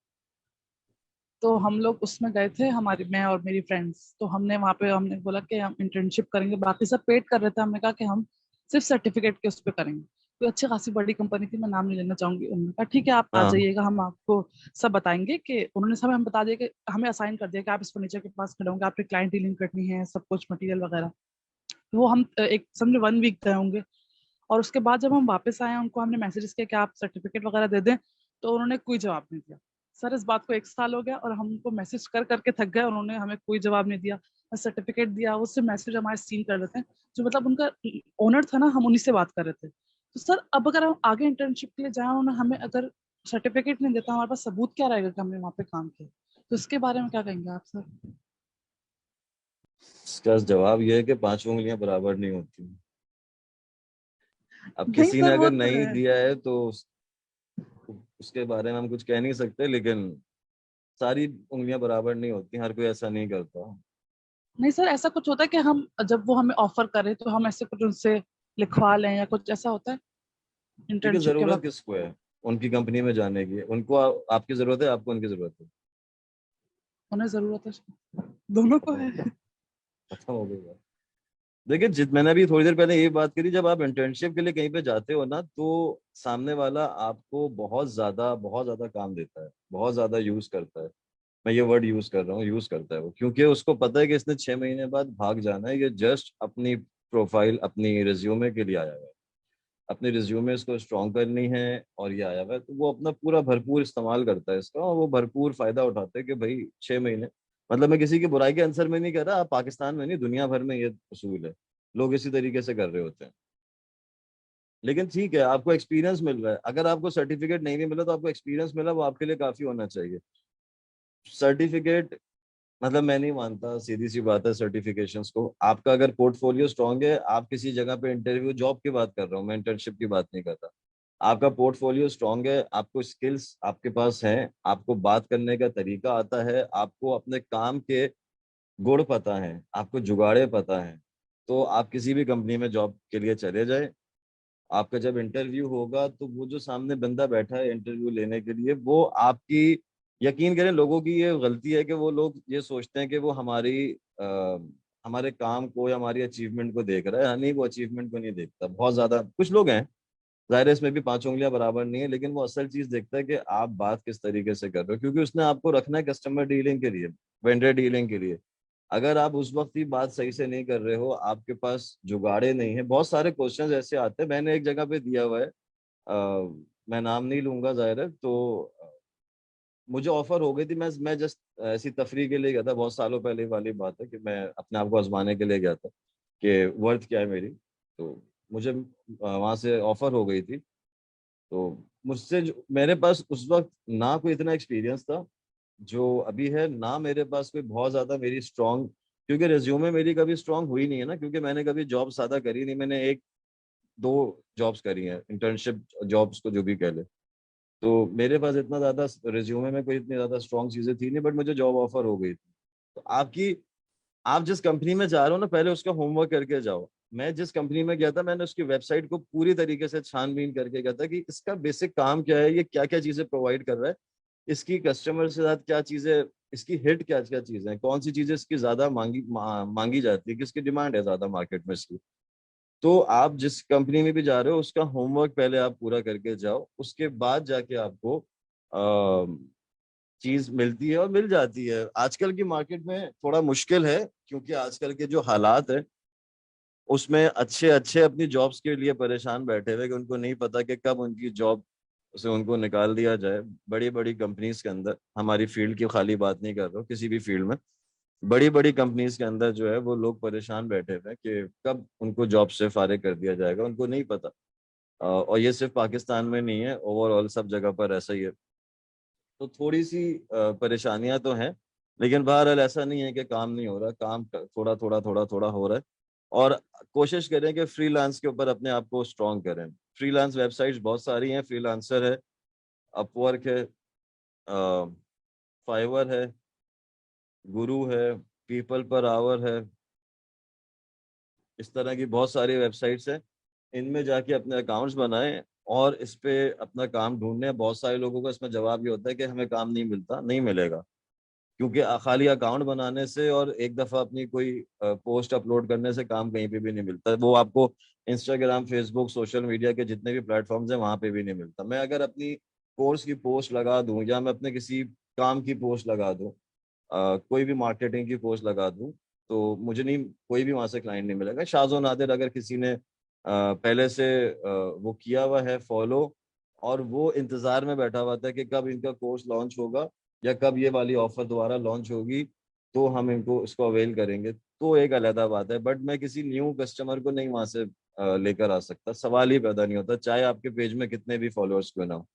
तो हम लोग उसमें गए थे, हमारी मैं और मेरी फ्रेंड्स। तो हमने वहाँ पे हमने बोला कि हम इंटर्नशिप करेंगे, बाकी सब पेड कर रहे थे। हमने कहा कि हम सिर्फ सर्टिफिकेट के उस पर करेंगे। कोई अच्छी खासी बड़ी कंपनी थी, मैं नाम नहीं लेना चाहूंगी। उन्होंने कहा ठीक है आप आ हाँ जाइएगा, हम आपको सब बताएंगे। कि उन्होंने सब हमें बता दिया कि हमें असाइन कर दिया कि आप इस फर्नीचर के पास खड़े होंगे, आपकी क्लाइंट डीलिंग करनी है, सब कुछ मटीरियल वगैरह। वो हम एक समझे 1 वीक गए होंगे। और उसके बाद जब हम वापस आए, उनको हमने मैसेजेस किया कि आप सर्टिफिकेट वगैरह दे दें, तो उन्होंने कोई जवाब नहीं दिया। सर इस बात को 1 साल हो गया और हम उनको मैसेज कर करके थक गए, उन्होंने हमें कोई जवाब नहीं दिया। सर्टिफिकेट दिया, वो सिर्फ मैसेज हमारे सीन कर देते हैं। जो मतलब उनका ओनर था ना, हम उन्हीं से बात कर रहे थे। तो सर अब अगर हम आगे इंटर्नशिप के लिए जाए, उन्होंने हमें अगर सर्टिफिकेट नहीं देता, हमारे पास सबूत क्या रहेगा कि हमने वहाँ पे काम किया? तो इसके बारे में क्या कहेंगे आप सर? इसका जवाब ये है कि 5 उंगलियां बराबर नहीं होती। अब नहीं किसी ने सर, वो अगर तो नहीं है। दिया है तो उसके बारे में हम कुछ कह नहीं सकते, लेकिन सारी उंगलियां बराबर नहीं होती, हर कोई ऐसा नहीं करता। नहीं सर, ऐसा कुछ होता है कि हम जब वो हमें ऑफर करे तो हम ऐसे कुछ उनसे लिखवा लें, या कुछ ऐसा होता है क्योंकि इंटर्नशिप के जरूरत वक्त? किसको है उनकी कंपनी में जाने की? उनको आपकी जरूरत है, आपको उनकी जरूरत है। उन्हें जरूरत है, दोनों को खत्म हो है। गया, खत्म हो गई बात। देखिए जित मैंने अभी थोड़ी देर पहले ये बात करी, जब आप इंटर्नशिप के लिए कहीं पे जाते हो ना, तो सामने वाला आपको बहुत ज्यादा काम देता है, बहुत ज्यादा यूज करता है। मैं ये वर्ड यूज कर रहा हूँ, यूज करता है वो, क्योंकि उसको पता है कि इसने 6 महीने बाद भाग जाना है। ये जस्ट अपनी प्रोफाइल, अपनी रिज्यूमे के लिए आया हुआ है, अपने रिज्यूमे इसको स्ट्रॉन्ग करनी है, और ये आया हुआ है। तो वो अपना पूरा भरपूर इस्तेमाल करता है इसका, और वो भरपूर फायदा उठाते हैं कि भाई 6 महीने। मतलब मैं किसी की बुराई के आंसर में नहीं कह रहा, आप पाकिस्तान में नहीं दुनिया भर में ये उसूल है, लोग इसी तरीके से कर रहे होते हैं। लेकिन ठीक है, आपको एक्सपीरियंस मिल रहा है। अगर आपको सर्टिफिकेट नहीं मिला तो आपको एक्सपीरियंस मिला, वो आपके लिए काफी होना चाहिए। सर्टिफिकेट मतलब मैं नहीं मानता, सीधी सी बात है, सर्टिफिकेशंस को। आपका अगर पोर्टफोलियो स्ट्रांग है, आप किसी जगह पे इंटरव्यू, जॉब की बात कर रहा हूँ मैं, इंटर्नशिप की बात नहीं करता। आपका पोर्टफोलियो स्ट्रांग है, आपको स्किल्स आपके पास हैं, आपको बात करने का तरीका आता है, आपको अपने काम के गुण पता है, आपको जुगाड़े पता है, तो आप किसी भी कंपनी में जॉब के लिए चले जाए। आपका जब इंटरव्यू होगा तो वो जो सामने बंदा बैठा है इंटरव्यू लेने के लिए, वो आपकी, यकीन करें लोगों की ये गलती है कि वो लोग ये सोचते हैं कि वो हमारे काम को या हमारी अचीवमेंट को देख रहा है। नहीं, वो अचीवमेंट को नहीं देखता। बहुत ज्यादा कुछ लोग हैं, जाहिर है इसमें भी 5 उंगलियां बराबर नहीं है, लेकिन वो असल चीज देखता है कि आप बात किस तरीके से कर रहे हो, क्योंकि उसने आपको रखना है कस्टमर डीलिंग के लिए, वेंडर डीलिंग के लिए। अगर आप उस वक्त ही बात सही से नहीं कर रहे हो, आपके पास जुगाड़े नहीं है, बहुत सारे क्वेश्चंस ऐसे आते हैं। मैंने एक जगह पे दिया हुआ है, मैं नाम नहीं लूंगा जाहिर है, तो मुझे ऑफर हो गई थी। मैं जस्ट ऐसी तफरीह के लिए गया था, बहुत सालों पहले वाली बात है, कि मैं अपने आप को आजमाने के लिए गया था कि वर्थ क्या है मेरी। तो मुझे वहां से ऑफर हो गई थी। तो मेरे पास उस वक्त ना कोई इतना एक्सपीरियंस था जो अभी है, ना मेरे पास कोई बहुत ज्यादा मेरी स्ट्रांग, क्योंकि रिज्यूमे मेरी कभी स्ट्रांग हुई नहीं है ना, क्योंकि मैंने कभी जॉब ज्यादा करी नहीं। मैंने एक दो जॉब्स करी हैं, इंटर्नशिप जॉब्स को जो भी कह ले। तो मेरे पास इतना ज्यादा रिज्यूमे में कोई इतनी ज्यादा स्ट्रांग चीजें थी नहीं, बट मुझे जॉब ऑफर हो गई थी। तो आप जिस कंपनी में जा रहे हो ना, पहले उसका होमवर्क करके जाओ। मैं जिस कंपनी में गया था, मैंने उसकी वेबसाइट को पूरी तरीके से छानबीन करके गया था कि इसका बेसिक काम क्या है, ये क्या क्या चीजें प्रोवाइड कर रहा है, इसकी कस्टमर के साथ क्या चीजें, इसकी हिट क्या क्या चीजें हैं, कौन सी चीजें इसकी ज्यादा मांगी जाती है, किसकी डिमांड है ज्यादा मार्केट में इसकी। तो आप जिस कंपनी में भी जा रहे हो, उसका होमवर्क पहले आप पूरा करके जाओ, उसके बाद जाके आपको चीज मिलती है और मिल जाती है। आजकल की मार्केट में थोड़ा मुश्किल है, क्योंकि आजकल के जो हालात है उसमें अच्छे अच्छे अपनी जॉब्स के लिए परेशान बैठे हुए, कि उनको नहीं पता कि कब उनकी जॉब से उनको निकाल दिया जाए। बड़ी बड़ी कंपनीज के अंदर, हमारी फील्ड की खाली बात नहीं कर रहा हूँ, किसी भी फील्ड में बड़ी बड़ी कंपनीज के अंदर जो है वो लोग परेशान बैठे हुए हैं कि कब उनको जॉब से फारिग कर दिया जाएगा, उनको नहीं पता। और ये सिर्फ पाकिस्तान में नहीं है, ओवरऑल सब जगह पर ऐसा ही है। तो थोड़ी सी परेशानियां तो हैं, लेकिन बहरहाल ऐसा नहीं है कि काम नहीं हो रहा, काम थोड़ा थोड़ा थोड़ा थोड़ा हो रहा है। और कोशिश करें कि फ्रीलांस के ऊपर अपने आप को स्ट्रॉन्ग करें। फ्रीलांस वेबसाइट्स बहुत सारी हैं, फ्रीलांसर है, अपवर्क है, फाइवर है, गुरु है, पीपल पर आवर है, इस तरह की बहुत सारी वेबसाइट्स हैं। इनमें जाके अपने अकाउंट्स बनाएं और इस पे अपना काम ढूंढने। बहुत सारे लोगों का इसमें जवाब ये होता है कि हमें काम नहीं मिलता, नहीं मिलेगा, क्योंकि खाली अकाउंट बनाने से और एक दफा अपनी कोई पोस्ट अपलोड करने से काम कहीं पे भी नहीं मिलता। वो आपको इंस्टाग्राम, फेसबुक, सोशल मीडिया के जितने भी प्लेटफॉर्म्स हैं वहां पे भी नहीं मिलता। मैं अगर अपनी कोर्स की पोस्ट लगा दूं या मैं अपने किसी काम की पोस्ट लगा दूं, कोई भी मार्केटिंग की पोस्ट लगा दूं, तो मुझे नहीं, कोई भी वहां से क्लाइंट नहीं मिलेगा। शाज़ो नादिर अगर किसी ने पहले से वो किया हुआ है फॉलो, और वो इंतजार में बैठा हुआ था कि कब इनका कोर्स लॉन्च होगा या कब ये वाली ऑफर दोबारा लॉन्च होगी, तो हम इनको इसको अवेल करेंगे, तो एक अलग बात है। बट मैं किसी न्यू कस्टमर को नहीं वहां से लेकर आ सकता, सवाल ही पैदा नहीं होता, चाहे आपके पेज में कितने भी फॉलोअर्स क्यों ना हो।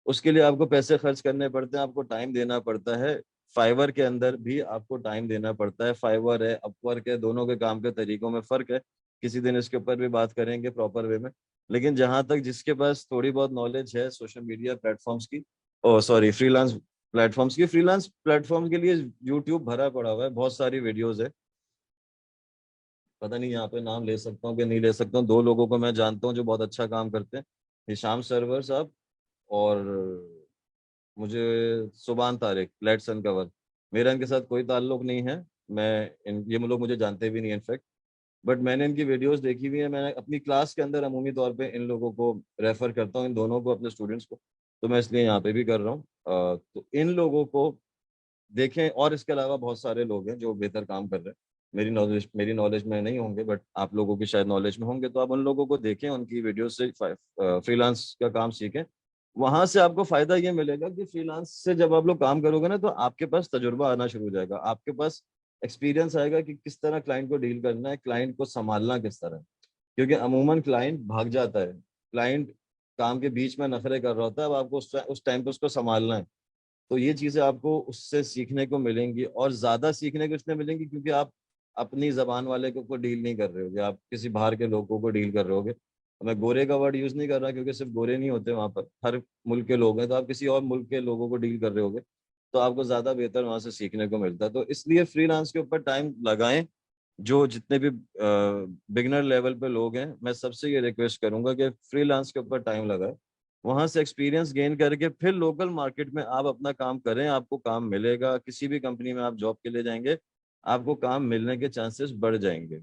उसके लिए आपको पैसे खर्च करने पड़ते हैं, आपको टाइम देना पड़ता है। फाइवर के अंदर भी आपको टाइम देना पड़ता है। फाइवर है, अपवर्क है, दोनों के काम के तरीकों में फर्क है। किसी दिन इसके ऊपर भी बात करेंगे प्रॉपर वे में। लेकिन जहां तक जिसके पास थोड़ी बहुत नॉलेज है सोशल मीडिया प्लेटफॉर्म्स की, ओ सॉरी फ्रीलांस प्लेटफॉर्म्स की, फ्रीलांस प्लेटफॉर्म के लिए यूट्यूब भरा पड़ा हुआ है, बहुत सारी वीडियोज है। पता नहीं यहाँ पे नाम ले सकता हूँ कि नहीं ले सकता हूँ, दो लोगों को मैं जानता हूँ जो बहुत अच्छा काम करते हैं, हिशाम सरवर साहब और मुझे सुबान तारिक, लेट्स अनकवर। मेरा इनके साथ कोई ताल्लुक नहीं है, मैं ये लोग मुझे जानते भी नहीं इनफैक्ट। बट मैंने इनकी वीडियोस देखी हुई है, मैंने अपनी क्लास के अंदर अमूमी तौर पे इन लोगों को रेफर करता हूँ, इन दोनों को, अपने स्टूडेंट्स को। तो मैं इसलिए यहाँ पे भी कर रहा हूँ। तो इन लोगों को देखें, और इसके अलावा बहुत सारे लोग हैं जो बेहतर काम कर रहे हैं। मेरी नॉलेज में नहीं होंगे, बट आप लोगों की शायद नॉलेज में होंगे, तो आप उन लोगों को देखें, उनकी वीडियो से फ्रीलांस का काम सीखें। वहां से आपको फायदा ये मिलेगा कि फ्रीलांस से जब आप लोग काम करोगे ना, तो आपके पास तजुर्बा आना शुरू हो जाएगा, आपके पास एक्सपीरियंस आएगा कि किस तरह क्लाइंट को डील करना है, क्लाइंट को संभालना किस तरह है। क्योंकि अमूमन क्लाइंट भाग जाता है, क्लाइंट काम के बीच में नखरे कर रहा होता है, अब आपको उस टाइम पे उसको संभालना है। तो ये चीजें आपको उससे सीखने को मिलेंगी, और ज्यादा सीखने को इसलिए मिलेंगी क्योंकि आप अपनी जबान वाले को डील नहीं कर रहे होगे, आप किसी बाहर के लोगों को डील कर रहे होगे। मैं गोरे का वर्ड यूज नहीं कर रहा, क्योंकि सिर्फ गोरे नहीं होते वहां पर, हर मुल्क के लोग हैं, तो आप किसी और मुल्क के लोगों को डील कर रहे होगे, तो आपको ज्यादा बेहतर वहां से सीखने को मिलता है। तो इसलिए फ्रीलांस के ऊपर टाइम लगाएं। जो जितने भी बिगनर लेवल पे लोग हैं, मैं सबसे ये रिक्वेस्ट करूंगा कि फ्रीलांस के ऊपर टाइम लगाएं, वहां से एक्सपीरियंस गेन करके फिर लोकल मार्केट में आप अपना काम करें, आपको काम मिलेगा। किसी भी कंपनी में आप जॉब के लिए जाएंगे, आपको काम मिलने के चांसेस बढ़ जाएंगे।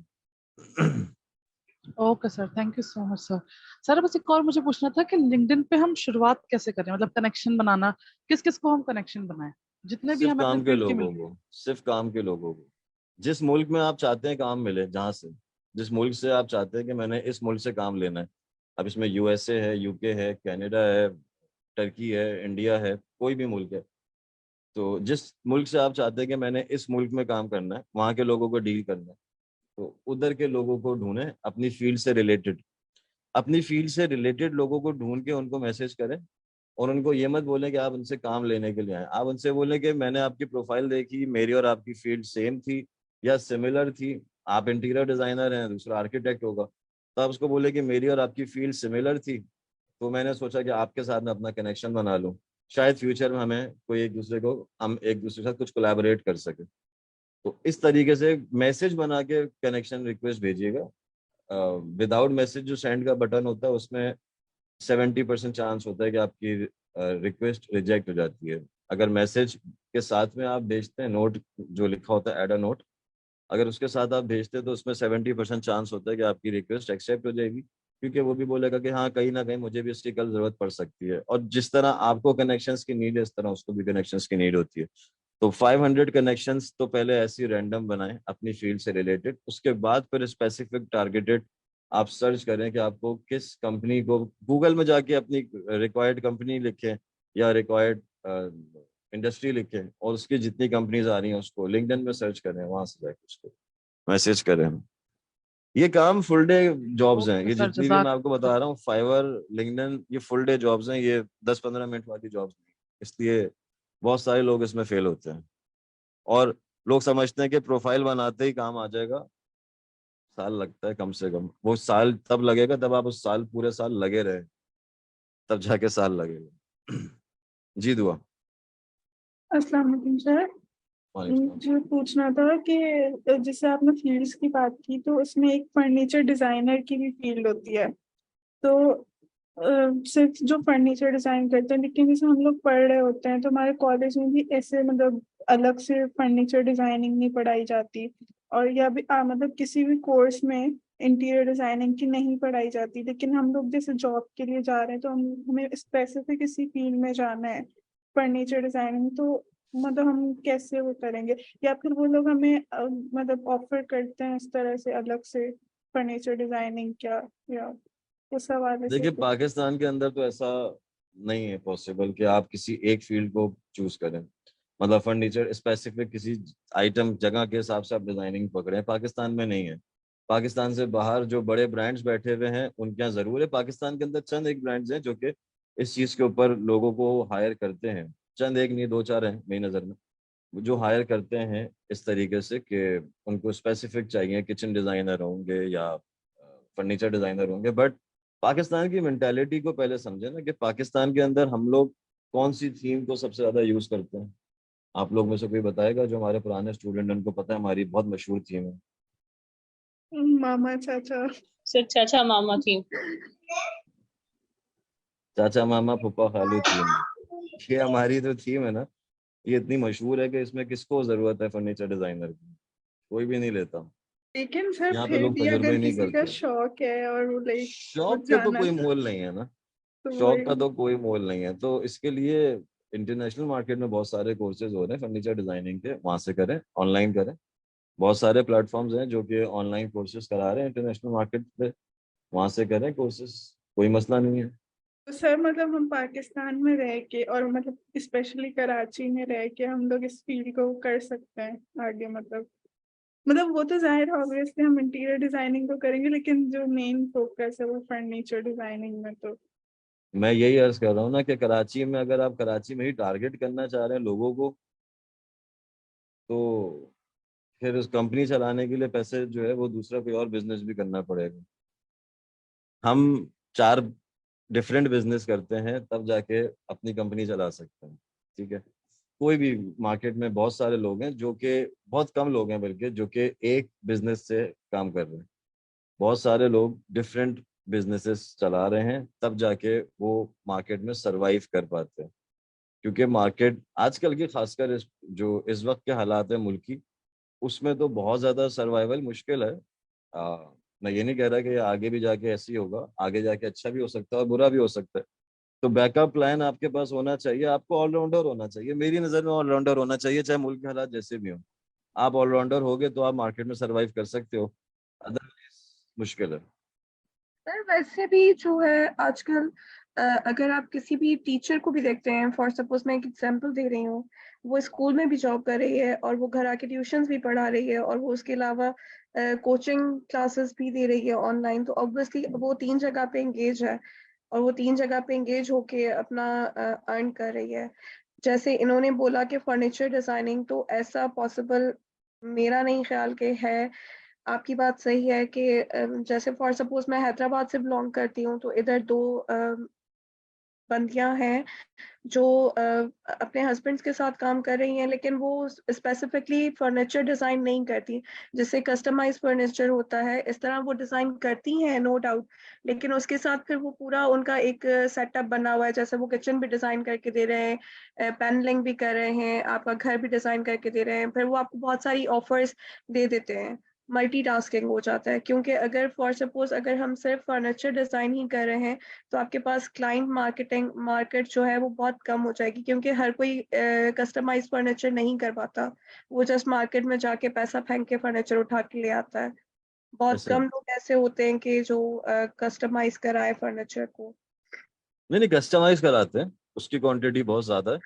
Okay sir, thank you so much sir. Sir बस एक और मुझे पूछना था कि लिंक्डइन पे हम शुरुआत कैसे करें, मतलब कनेक्शन बनाना, किस किस को हम कनेक्शन बनाएं, जितने भी सिर्फ हमें अपने काम के फील्ड के लोगों मिलेंगे। को, सिर्फ काम के लोगों को। जिस मुल्क में आप चाहते हैं काम मिले, जहां से, जिस मुल्क से आप चाहते हैं कि मैंने इस मुल्क से काम लेना है, अब इसमें यूएसए है, यूके है, कनाडा है, टर्की है, इंडिया है, कोई भी मुल्क है, तो जिस मुल्क से आप चाहते हैं कि मैंने इस मुल्क में काम करना है, वहाँ के लोगों को डील करना है, तो उधर के लोगों को ढूंढें, अपनी फील्ड से रिलेटेड, अपनी फील्ड से रिलेटेड लोगों को ढूंढ के उनको मैसेज करें। और उनको ये मत बोलें कि आप उनसे काम लेने के लिए आए, आप उनसे बोलें कि मैंने आपकी प्रोफाइल देखी, मेरी और आपकी फील्ड सेम थी या सिमिलर थी। आप इंटीरियर डिजाइनर हैं, दूसरा आर्किटेक्ट होगा, तो आप उसको बोले कि मेरी और आपकी फील्ड सिमिलर थी, तो मैंने सोचा कि आपके साथ में अपना कनेक्शन बना लूँ, शायद फ्यूचर में हमें कोई एक दूसरे को, हम एक दूसरे के साथ कुछ कोलैबोरेट कर सके। तो इस तरीके से मैसेज बना के कनेक्शन रिक्वेस्ट भेजिएगा। विदाउट मैसेज जो सेंड का बटन होता है, उसमें 70% चांस होता है कि आपकी रिक्वेस्ट रिजेक्ट हो जाती है। अगर मैसेज के साथ में आप भेजते हैं नोट, जो लिखा होता है ऐड अ नोट, अगर उसके साथ आप भेजते हैं तो उसमें 70% चांस होता है कि आपकी रिक्वेस्ट एक्सेप्ट हो जाएगी, क्योंकि वो भी बोलेगा कि हाँ कहीं ना कहीं मुझे भी इसकी कल जरूरत पड़ सकती है। और जिस तरह आपको कनेक्शंस की नीड है, इस तरह उसको भी कनेक्शंस की नीड होती है। तो 500 कनेक्शंस तो पहले ऐसी रैंडम बनाएं अपनी फील्ड से रिलेटेड, उसके बाद फिर स्पेसिफिक टारगेटेड आप सर्च करें कि आपको किस कंपनी को, गूगल में जाके अपनी रिक्वायर्ड कंपनी लिखें या रिक्वायर्ड इंडस्ट्री लिखें और उसकी जितनी कंपनीज आ रही हैं उसको लिंक्डइन में सर्च करें, वहां से जाके उसको मैसेज करें। ये काम फुल डे जॉब्स हैं, ओके ये सर, जितनी भी मैं आपको बता रहा हूँ, फाइवर, लिंक्डइन, ये फुल डे जॉब्स हैं, ये 10-15 मिनट वाली जॉब्स नहीं। इसलिए बहुत सारे लोग इसमें फेल होते हैं और लोग समझते हैं कि प्रोफाइल बनाते ही काम आ जाएगा। साल लगता है कम से कम, वो साल तब लगेगा तब आप उस साल पूरे साल लगे रहे, तब जाके साल लगेगा। जी दुआ। अस्सलाम वालेकुम सर। वालेकुम। मुझे पूछना था कि जैसे आपने फील्ड्स की बात की, तो उसमें एक फर्नीचर डिजाइनर की भी फील्ड होती है। तो सिर्फ जो फर्नीचर डिजाइन करते हैं, लेकिन जैसे हम लोग पढ़ रहे होते हैं तो हमारे कॉलेज में भी ऐसे मतलब अलग से फर्नीचर डिजाइनिंग नहीं पढ़ाई जाती, और या भी मतलब किसी भी कोर्स में इंटीरियर डिजाइनिंग की नहीं पढ़ाई जाती। लेकिन हम लोग जैसे जॉब के लिए जा रहे हैं तो हमें स्पेसिफिक किसी फील्ड में जाना है, फर्नीचर डिजाइनिंग, तो मतलब हम कैसे वो करेंगे, या फिर वो लोग हमें मतलब ऑफर करते हैं इस तरह से अलग से फर्नीचर डिजाइनिंग क्या, या उस हवाले से देखिए कुछ? पाकिस्तान के अंदर तो ऐसा नहीं है पॉसिबल कि आप किसी एक फील्ड को चूज करें, मतलब फर्नीचर स्पेसिफिक किसी आइटम जगह के हिसाब से आप डिजाइनिंग पकड़े, पाकिस्तान में नहीं है। पाकिस्तान से बाहर जो बड़े ब्रांड्स बैठे हुए हैं उनके यहाँ जरूर है, पाकिस्तान के अंदर चंद एक ब्रांड्स हैं जो कि इस चीज के ऊपर लोगों को हायर करते हैं, चंद एक नहीं, 2-4 हैं मेरी नज़र में, जो हायर करते हैं इस तरीके से कि उनको स्पेसिफिक चाहिए, किचन डिजाइनर होंगे या फर्नीचर डिजाइनर होंगे। बट पाकिस्तान की मेंटालिटी को पहले समझे ना, कि पाकिस्तान के अंदर हम लोग कौन सी थीम को सबसे ज्यादा यूज करते हैं। आप लोग में से कोई बताएगा? जो हमारे पुराने स्टूडेंट हैं उनको पता है हमारी बहुत मशहूर थीम है। मामा चाचा। सर चाचा मामा थी। चाचा मामा फूफा खालू थीम, ये हमारी जो थीम है ना, ये इतनी मशहूर है कि इसमें किसको जरूरत है फर्नीचर डिजाइनर की, कोई भी नहीं लेता। लेकिन सर यहाँ पे फिर लोग भी तजुर्बे अगर ही नहीं किसी का करते। शौक है और वो लाइक वो शौक के तो जाना, कोई मोल नहीं है ना, तो शौक का वही। तो कोई मोल नहीं है, तो इसके लिए इंटरनेशनल मार्केट में बहुत सारे कोर्सेज हो रहे हैं फर्नीचर डिजाइनिंग के, वहां से करें, ऑनलाइन करें। बहुत सारे प्लेटफॉर्म्स हैं जो कि ऑनलाइन कोर्सेज करा रहे हैं इंटरनेशनल मार्केट पे, वहां से करें कोर्सेज, कोई मसला नहीं है। तो सर मतलब हम पाकिस्तान में रह के और मतलब स्पेशली कराची में रह के हम लोग इस फील्ड को कर सकते हैं आगे, मतलब वो तो जाहिर है ऑब्वियसली हम इंटीरियर डिजाइनिंग तो करेंगे, लेकिन जो मेन फोकस है वो फर्नीचर डिजाइनिंग में, तो मैं यही अर्ज कर रहा हूँ ना कि कराची में, अगर आप कराची में ही टारगेट करना चाह रहे हैं लोगों को, तो फिर उस कंपनी चलाने के लिए पैसे जो है वो दूसरा कोई और बिजनेस भी करना पड़ेगा। हम 4 डिफरेंट बिजनेस करते हैं तब जाके अपनी कंपनी चला सकते हैं, ठीक है। कोई भी मार्केट में बहुत सारे लोग हैं जो कि, बहुत कम लोग हैं बल्कि, जो कि एक बिजनेस से काम कर रहे हैं। बहुत सारे लोग डिफरेंट बिजनेसेस चला रहे हैं तब जाके वो मार्केट में सरवाइव कर पाते हैं, क्योंकि मार्केट आजकल की, खासकर जो इस वक्त के हालात है मुल्क की, उसमें तो बहुत ज़्यादा सर्वाइवल मुश्किल है। मैं ये नहीं कह रहा कि आगे भी जाके ऐसे ही होगा, आगे जाके अच्छा भी हो सकता है और बुरा भी हो सकता है। तो बैकअप प्लान आपके पास होना चाहिए, आपको ऑलराउंडर होना चाहिए, मेरी नज़र में ऑलराउंडर होना चाहिए, चाहे मुल्क के हालात जैसे भी हों। आप ऑलराउंडर होगे तो आप मार्केट में सर्वाइव कर सकते हो, अदरवाइज मुश्किल है। सर वैसे भी जो है आजकल, अगर आप किसी भी टीचर को भी देखते हैं, फॉर सपोज मैं एक एग्जांपल दे रही हूँ, वो स्कूल में भी जॉब कर रही है और वो घर आके ट्यूशंस भी पढ़ा रही है और वो उसके अलावा कोचिंग क्लासेस भी दे रही है ऑनलाइन, तो ऑब्वियसली वो 3 जगह पे एंगेज है और वो 3 जगह पे एंगेज होके अपना अर्न कर रही है। जैसे इन्होंने बोला कि फर्नीचर डिजाइनिंग, तो ऐसा पॉसिबल मेरा नहीं ख्याल के है। आपकी बात सही है कि जैसे फॉर सपोज मैं हैदराबाद से बिलोंग करती हूँ, तो इधर 2 बंदियां हैं जो अपने हस्बैंड्स के साथ काम कर रही हैं, लेकिन वो स्पेसिफिकली फर्नीचर डिजाइन नहीं करती। जैसे कस्टमाइज फर्नीचर होता है इस तरह वो डिजाइन करती हैं, नो डाउट, लेकिन उसके साथ फिर वो पूरा उनका एक सेटअप बना हुआ है, जैसे वो किचन भी डिजाइन करके दे रहे हैं, पैनलिंग भी कर रहे हैं, आपका घर भी डिजाइन करके दे रहे हैं, फिर वो आपको बहुत सारी ऑफर्स दे देते हैं। मल्टीटास्किंग हो जाता है, क्योंकि अगर फॉर सपोज अगर हम सिर्फ फर्नीचर डिजाइन ही कर रहे हैं तो आपके पास क्लाइंट मार्केट जो है वो बहुत कम हो जाएगी, क्योंकि हर कोई कस्टमाइज फर्नीचर नहीं कर पाता। वो जस्ट मार्केट में जाके पैसा फेंक के फर्नीचर उठा के ले आता है। बहुत ऐसा कम लोग ऐसे होते हैं कि जो कस्टमाइज कराए फर्नीचर को। नहीं, नहीं, कस्टमाइज कराते हैं, उसकी क्वांटिटी बहुत ज्यादा है।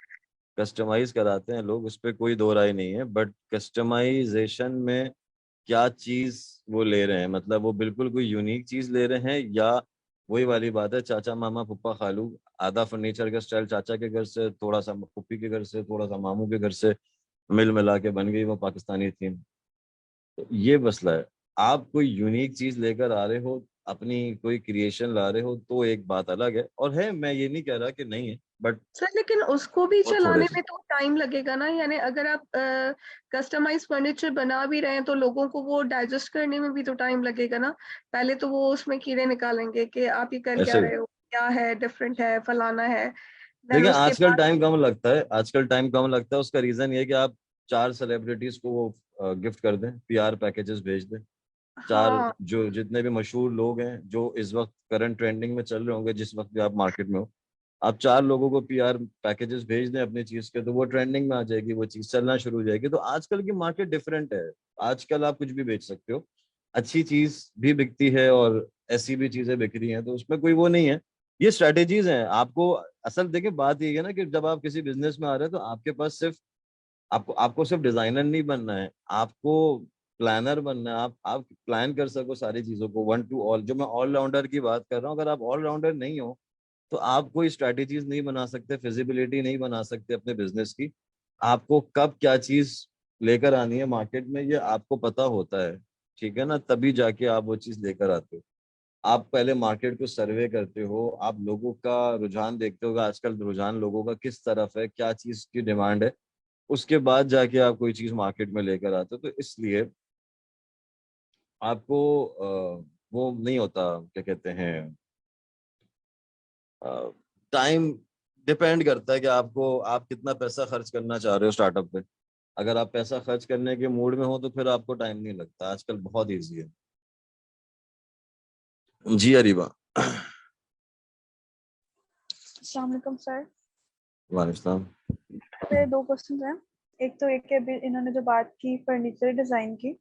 कस्टमाइज कराते हैं लोग, उस पर कोई दो राय नहीं है, बट कस्टमाइजेशन में क्या चीज वो ले रहे हैं, मतलब वो बिल्कुल कोई यूनिक चीज ले रहे हैं, या वही वाली बात है चाचा मामा फुप्पा खालू, आधा फर्नीचर का स्टाइल चाचा के घर से, थोड़ा सा फुप्पी के घर से, थोड़ा सा मामू के घर से मिल मिला के बन गई वो पाकिस्तानी थीम। तो ये मसला है। आप कोई यूनिक चीज लेकर आ रहे हो, अपनी कोई क्रिएशन ला रहे हो, तो एक बात अलग है, और है, मैं ये नहीं कह रहा कि नहीं है, बट सर लेकिन उसको भी वो थोड़े चलाने से में तो टाइम लगेगा ना, यानी अगर आप कस्टमाइज फर्नीचर बना भी रहे हैं तो लोगों को वो डाइजेस्ट करने में भी तो टाइम लगेगा ना। पहले तो वो उसमें कीड़े निकालेंगे कि आप ये कर क्या ऐसे। रहे हो, क्या है, डिफरेंट है, फलाना है, देन देखिए उसके आजकल बाद। टाइम कम लगता है, आजकल टाइम कम लगता है, उसका रीजन ये है कि आप 4 सेलिब्रिटीज को वो गिफ्ट कर दें, पीआर पैकेजेस भेज दें। चार हाँ जो जितने भी मशहूर लोग हैं जो इस वक्त करंट ट्रेंडिंग में चल रहे होंगे, जिस वक्त भी आप मार्केट में हो, आप 4 लोगों को पीआर पैकेजेस भेज दें अपनी चीज के, तो वो ट्रेंडिंग में आ जाएगी, वो चीज चलना शुरू हो जाएगी। तो आजकल की मार्केट डिफरेंट है। आजकल आप कुछ भी बेच सकते हो, अच्छी चीज भी बिकती है और ऐसी भी चीजें बिक रही हैं, तो उसमें कोई वो नहीं है। ये स्ट्रेटेजीज हैं आपको। असल देखिए बात ये है ना कि जब आप किसी बिजनेस में आ रहे हैं तो आपके पास सिर्फ आपको सिर्फ डिजाइनर नहीं बनना है, आपको प्लानर बनना है। आप प्लान कर सको सारी चीजों को, वन टू ऑल, जो मैं ऑलराउंडर की बात कर रहा हूँ। अगर आप ऑलराउंडर नहीं हो तो आप कोई स्ट्रैटेजीज नहीं बना सकते, फिजिबिलिटी नहीं बना सकते अपने बिजनेस की। आपको कब क्या चीज लेकर आनी है मार्केट में, ये आपको पता होता है, ठीक है ना, तभी जाके आप वो चीज लेकर आते हो। आप पहले मार्केट को सर्वे करते हो, आप लोगों का रुझान देखते हो कि आजकल रुझान लोगों का किस तरफ है, क्या चीज की डिमांड है, उसके बाद जाके आप कोई चीज मार्केट में लेकर आते हो। तो इसलिए आपको वो नहीं होता, क्या कहते हैं, टाइम डिपेंड करता है कि आप कितना पैसा खर्च करना चाह रहे हो स्टार्टअप पे। अगर आप पैसा खर्च करने के मूड में हो तो फिर आपको टाइम नहीं लगता, आजकल बहुत इजी है। जी अरीबा। अस्सलाम वालेकुम सर। वालेकुम। मेरे 2 क्वेश्चंस हैं। एक तो एक है, अभी इन्होंने जो बात की फर्नीचर डिज़ाइन की,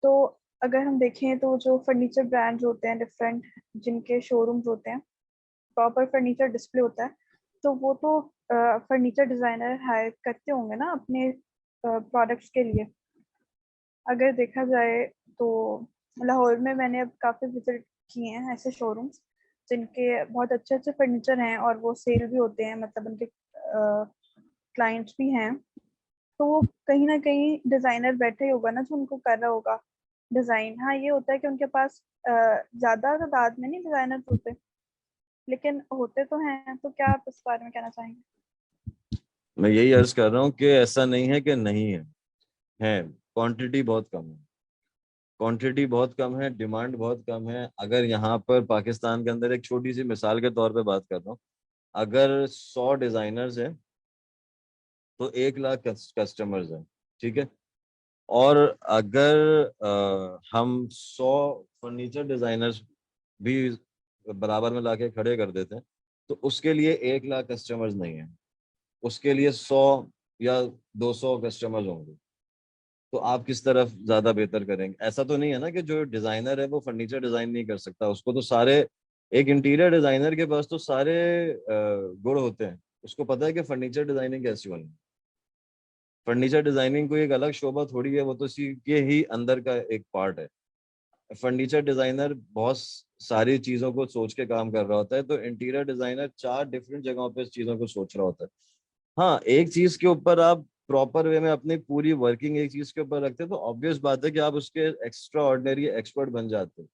तो अगर हम देखें तो जो फर्नीचर ब्रांड्स होते हैं डिफरेंट, जिनके शोरूम्स होते हैं, प्रॉपर फर्नीचर डिस्प्ले होता है, तो वो तो फर्नीचर डिज़ाइनर हायर करते होंगे ना अपने प्रोडक्ट्स के लिए। अगर देखा जाए तो लाहौर में मैंने अब काफ़ी विजिट किए हैं ऐसे शोरूम्स जिनके बहुत अच्छे अच्छे फर्नीचर हैं और वो सेल भी होते हैं, मतलब उनके क्लाइंट्स भी हैं। तो वो कहीं ना कहीं डिज़ाइनर बैठे ही होगा ना जो उनको कर रहा होगा डिज़ाइन। हाँ ये होता है कि उनके पास ज़्यादा तादाद में नहीं डिज़ाइनर होते, लेकिन होते तो हैं। तो क्या आप इस बारे में कहना चाहेंगे? मैं यही अर्ज कर रहा हूँ कि ऐसा नहीं है कि नहीं है क्वांटिटी बहुत कम है, क्वांटिटी बहुत कम है, डिमांड बहुत कम है। अगर यहाँ पर पाकिस्तान के अंदर, एक छोटी सी मिसाल के तौर पे बात कर रहा हूँ, अगर 100 डिजाइनर्स हैं तो 1 लाख कस्टमर्स हैं, ठीक है। और अगर हम 100 फर्नीचर डिजाइनर्स भी बराबर में लाके खड़े कर देते हैं तो उसके लिए 1 लाख कस्टमर्स नहीं है, उसके लिए 100 या 200 कस्टमर्स होंगे। तो आप किस तरफ ज्यादा बेहतर करेंगे? ऐसा तो नहीं है ना कि जो डिजाइनर है वो फर्नीचर डिजाइन नहीं कर सकता, उसको तो सारे, एक इंटीरियर डिजाइनर के पास तो सारे गुण होते हैं, उसको पता है कि फर्नीचर डिजाइनिंग कैसी होनी है। फर्नीचर डिजाइनिंग कोई एक अलग शोबा थोड़ी है, वो तो उसी के ही अंदर का एक पार्ट है। फर्नीचर डिजाइनर बहुत सारी चीजों को सोच के काम कर रहा होता है, तो इंटीरियर डिजाइनर 4 डिफरेंट जगहों पे इस चीजों को सोच रहा होता है। हाँ, एक चीज के ऊपर आप प्रॉपर वे में अपनी पूरी वर्किंग एक चीज के ऊपर रखते हैं तो ऑब्वियस बात है कि आप उसके एक्स्ट्रा ऑर्डिनरी एक्सपर्ट बन जाते हैं,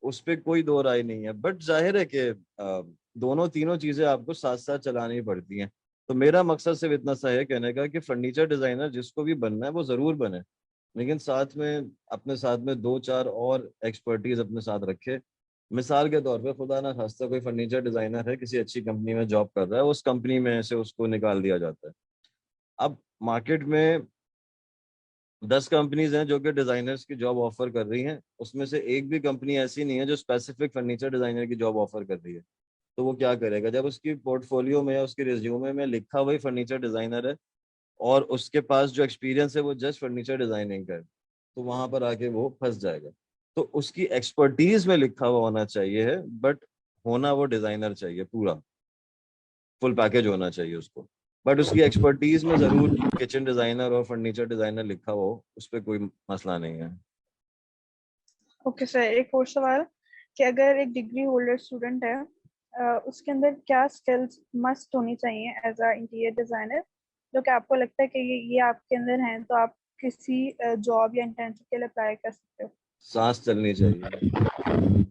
उस पर कोई दो राय नहीं है। बट जाहिर है कि दोनों तीनों चीजें आपको साथ साथ चलानी पड़ती हैं। तो मेरा मकसद सिर्फ इतना सा है कहने का कि फर्नीचर डिजाइनर जिसको भी बनना है वो जरूर बने, लेकिन साथ में अपने साथ में 2-4 और एक्सपर्टीज अपने साथ रखे। मिसाल के तौर पे खुदा ना खास्ता कोई फर्नीचर डिजाइनर है, किसी अच्छी कंपनी में जॉब कर रहा है, उस कंपनी में से उसको निकाल दिया जाता है। अब मार्केट में 10 कंपनीज हैं जो कि डिजाइनर्स की जॉब ऑफर कर रही हैं, उसमें से एक भी कंपनी ऐसी नहीं है जो स्पेसिफिक फर्नीचर डिजाइनर की जॉब ऑफर कर रही है। तो वो क्या करेगा जब उसकी पोर्टफोलियो में या उसकी रिज्यूमे में लिखा हुआ ही फर्नीचर डिजाइनर है और उसके पास जो एक्सपीरियंस है वो जस्ट फर्नीचर डिजाइनिंग का है, तो वहां पर आके वो फंस जाएगा। तो उसकी एक्सपर्टीज में लिखा हुआ होना चाहिए है, बट होना वो डिजाइनर चाहिए, पूरा फुल पैकेज होना चाहिए उसको। बट उसकी एक्सपर्टीज में जरूर किचन डिजाइनर और फर्नीचर डिजाइनर लिखा हो, उस पर कोई मसला नहीं है। ओके सर, एक और सवाल कि अगर एक डिग्री होल्डर स्टूडेंट है, उसके अंदर क्या स्किल्स मस्ट होनी चाहिए एज अ इंटीरियर डिजाइनर, जो कि आपको लगता है कि ये आपके अंदर हैं तो आप किसी जॉब या इंटर्नशिप के लिए अप्लाई कर सकते हो? सांस चलनी चाहिए।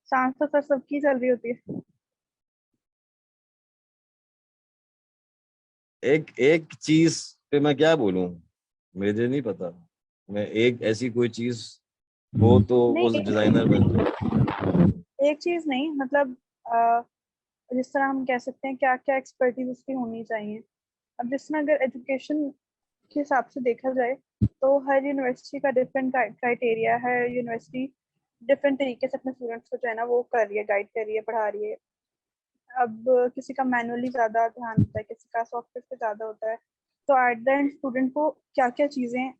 सांस तो सर सबकी चल रही होती है। एक एक चीज पे मैं क्या बोलूं, मुझे नहीं पता। मैं एक ऐसी कोई चीज हो तो वो नहीं, डिजाइनर बन जाए। एक चीज नहीं, मतलब अ, जिस तरह हम कह सकते हैं क्या क्या एक्सपर्टीज उसकी होनी चाहिए। अब जिसमें अगर एजुकेशन के हिसाब से देखा जाए तो हर यूनिवर्सिटी का डिफरेंट क्राइटेरिया है। यूनिवर्सिटी डिफरेंट तरीके से अपने स्टूडेंट्स को जो है ना वो कर रही है, गाइड कर रही है, पढ़ा रही है। अब किसी का मैनुअली ज़्यादा ध्यान होता है, किसी का सॉफ्टवेयर पे ज़्यादा होता है। तो एट द एंड स्टूडेंट को क्या क्या चीज़ें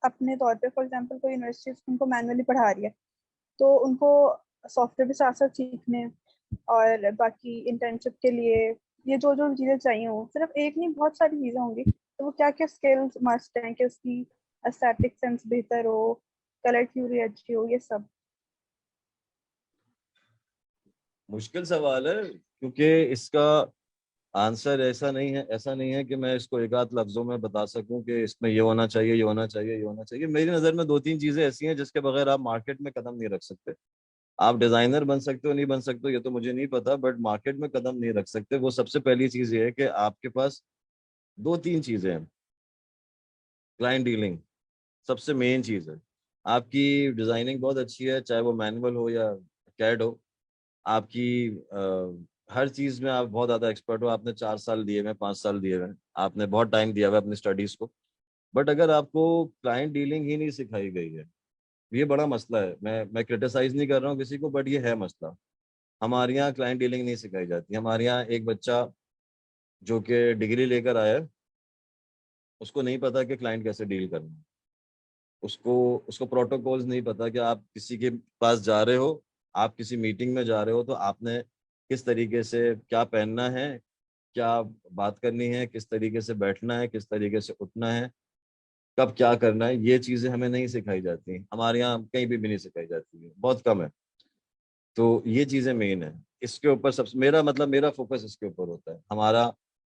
अपने तौर पे, फॉर एग्जांपल कोई यूनिवर्सिटी उनको मैनुअली पढ़ा रही है तो उनको सॉफ्टवेयर भी साथ साथ सीखने हैं। और बाकी इंटर्नशिप के लिए ये जो जो चीज़ें चाहिए हो, सिर्फ एक नहीं बहुत सारी चीज़ें होंगी, तो वो क्या क्या स्किल्स मस्ट हैं कि उसकी एस्थेटिक सेंस बेहतर हो, कलर थ्योरी अच्छी हो, ये सब। मुश्किल सवाल है, क्योंकि इसका आंसर ऐसा नहीं है कि मैं इसको एक आध लफ्जों में बता सकूं कि इसमें ये होना चाहिए, ये होना चाहिए, ये होना चाहिए। मेरी नज़र में दो तीन चीजें ऐसी हैं जिसके बगैर आप मार्केट में कदम नहीं रख सकते। आप डिजाइनर बन सकते हो नहीं बन सकते हो ये तो मुझे नहीं पता, बट मार्केट में कदम नहीं रख सकते। वो सबसे पहली चीज ये है कि आपके पास दो तीन चीजें हैं। क्लाइंट डीलिंग सबसे मेन चीज है। आपकी डिजाइनिंग बहुत अच्छी है, चाहे वो मैनुअल हो या कैड हो। आपकी हर चीज में आप बहुत ज्यादा एक्सपर्ट हो, आपने 4 साल दिए हुए, 5 साल दिए हुए, आपने बहुत टाइम दिया हुआ है अपनी स्टडीज को। बट अगर आपको क्लाइंट डीलिंग ही नहीं सिखाई गई है, ये बड़ा मसला है। मैं क्रिटिसाइज नहीं कर रहा हूँ किसी को, बट ये है मसला। हमारे यहाँ क्लाइंट डीलिंग नहीं सिखाई जाती। हमारे यहाँ एक बच्चा जो कि डिग्री लेकर आया है, उसको नहीं पता कि क्लाइंट कैसे डील करना है। उसको उसको प्रोटोकॉल्स नहीं पता कि आप किसी के पास जा रहे हो, आप किसी मीटिंग में जा रहे हो तो आपने किस तरीके से क्या पहनना है, क्या बात करनी है, किस तरीके से बैठना है, किस तरीके से उठना है, कब क्या करना है। ये चीजें हमें नहीं सिखाई जाती, हमारे यहाँ कहीं भी नहीं सिखाई जाती है, बहुत कम है। तो ये चीजें मेन है। इसके ऊपर सब मेरा फोकस इसके ऊपर होता है। हमारा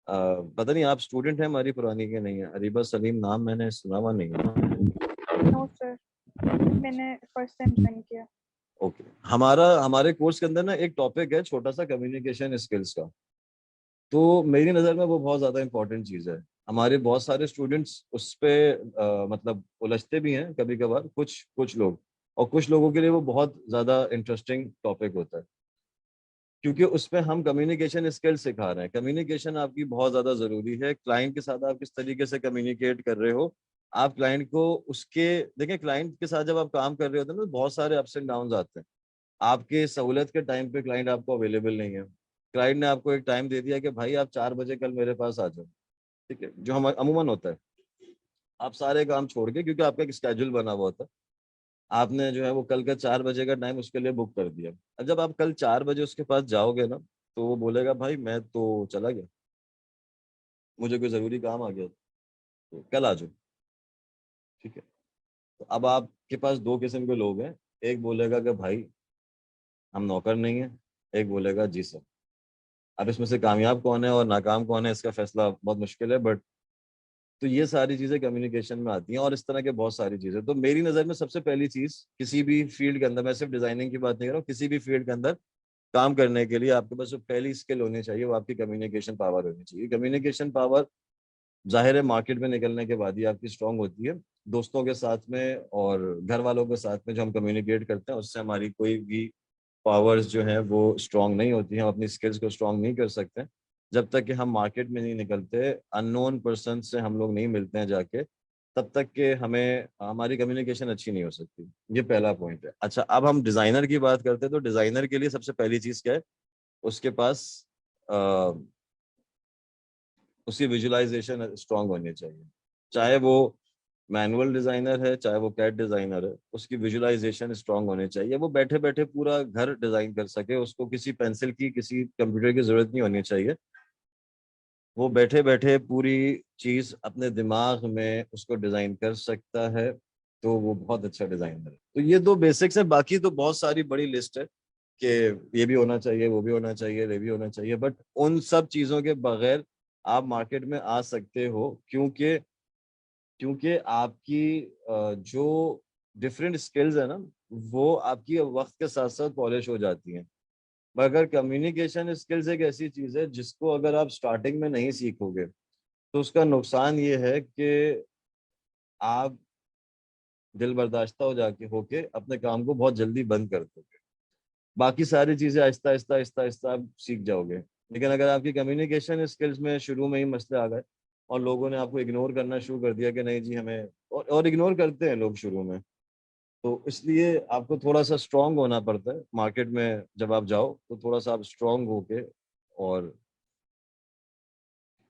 पता नहीं आप स्टूडेंट हैं हमारी पुरानी के नहीं है, अरीबा सलीम नाम मैंने सुना हुआ नहीं है। नो सर, मैंने फर्स्ट टाइम ज्वाइन किया। ओके, हमारे कोर्स के अंदर ना एक टॉपिक है छोटा सा, कम्युनिकेशन स्किल्स का। तो मेरी नज़र में वो बहुत ज़्यादा इंपॉर्टेंट चीज़ है। हमारे बहुत सारे स्टूडेंट्स उस पे मतलब उलझते भी हैं कभी कभार, कुछ कुछ लोग, और कुछ लोगों के लिए वो बहुत ज़्यादा इंटरेस्टिंग टॉपिक होता है, क्योंकि उसमें हम कम्युनिकेशन स्किल सिखा रहे हैं। कम्युनिकेशन आपकी बहुत ज़्यादा ज़रूरी है। क्लाइंट के साथ आप किस तरीके से कम्युनिकेट कर रहे हो, आप क्लाइंट को उसके, देखें क्लाइंट के साथ जब आप काम कर रहे होते हैं तो बहुत सारे अप्स एंड डाउन आते हैं। आपके सहूलत के टाइम पे क्लाइंट आपको अवेलेबल नहीं है। क्लाइंट ने आपको एक टाइम दे दिया कि भाई आप 4 बजे कल मेरे पास आ जाओ, ठीक है, जो हम अमूमन होता है। आप सारे काम छोड़ के, क्योंकि आपका एक स्केड्यूल बना हुआ होता है, आपने जो है वो कल का 4 बजे का टाइम उसके लिए बुक कर दिया। अब जब आप कल 4 बजे उसके पास जाओगे ना, तो वो बोलेगा भाई मैं तो चला गया, मुझे कोई जरूरी काम आ गया, तो कल आ जाओ, ठीक है। तो अब आपके पास दो किस्म के लोग हैं। एक बोलेगा कि भाई हम नौकर नहीं है, एक बोलेगा जी सर। अब इसमें से कामयाब कौन है और नाकाम कौन है इसका फैसला बहुत मुश्किल है, बट तो ये सारी चीजें कम्युनिकेशन में आती हैं, और इस तरह के बहुत सारी चीजें। तो मेरी नज़र में सबसे पहली चीज किसी भी फील्ड के अंदर, मैं सिर्फ डिजाइनिंग की बात नहीं कर रहा हूँ, किसी भी फील्ड के अंदर काम करने के लिए आपके पास जो पहली स्किल होनी चाहिए वो आपकी कम्युनिकेशन पावर होनी चाहिए। कम्युनिकेशन पावर जाहिर है मार्केट में निकलने के बाद ही आपकी स्ट्रांग होती है। दोस्तों के साथ में और घर वालों के साथ में जो हम कम्युनिकेट करते हैं, उससे हमारी कोई भी पावर्स जो हैं वो स्ट्रांग नहीं होती हैं। हम अपनी स्किल्स को स्ट्रांग नहीं कर सकते जब तक कि हम मार्केट में नहीं निकलते, अननोन पर्सन से हम लोग नहीं मिलते हैं जाके, तब तक के हमें हमारी कम्युनिकेशन अच्छी नहीं हो सकती। ये पहला पॉइंट है। अच्छा, अब हम डिजाइनर की बात करते हैं, तो डिजाइनर के लिए सबसे पहली चीज क्या है, उसके पास अ, उसकी विजुअलाइजेशन स्ट्रांग होनी चाहिए। चाहे वो मैनुअल डिजाइनर है, चाहे वो कैड डिजाइनर है, उसकी विजुअलाइजेशन स्ट्रांग होनी चाहिए। वो बैठे बैठे पूरा घर डिजाइन कर सके, उसको किसी पेंसिल की, किसी कंप्यूटर की जरूरत नहीं होनी चाहिए। वो बैठे बैठे पूरी चीज अपने दिमाग में उसको डिजाइन कर सकता है, तो वो बहुत अच्छा डिजाइनर है। तो ये दो बेसिक्स है, बाकी तो बहुत सारी बड़ी लिस्ट है कि ये भी होना चाहिए, वो भी होना चाहिए, ये भी होना चाहिए, बट उन सब चीजों के बगैर आप मार्केट में आ सकते हो, क्योंकि क्योंकि आपकी जो डिफरेंट स्किल्स है ना, वो आपकी वक्त के साथ साथ पॉलिश हो जाती हैं। मगर कम्युनिकेशन स्किल्स एक ऐसी चीज है जिसको अगर आप स्टार्टिंग में नहीं सीखोगे तो उसका नुकसान ये है कि आप दिल बर्दाश्ता हो जाके होके अपने काम को बहुत जल्दी बंद कर दोगे। बाकी सारी चीजें आहिस्ता आहिस्ता आहिस्ता आहिस्ता आप सीख जाओगे। लेकिन अगर आपकी कम्युनिकेशन स्किल्स में शुरू में ही मसले आ गए और लोगों ने आपको इग्नोर करना शुरू कर दिया कि नहीं जी हमें, और इग्नोर करते हैं लोग शुरू में, तो इसलिए आपको थोड़ा सा स्ट्रांग होना पड़ता है मार्केट में। जब आप जाओ तो थोड़ा सा आप स्ट्रांग होके और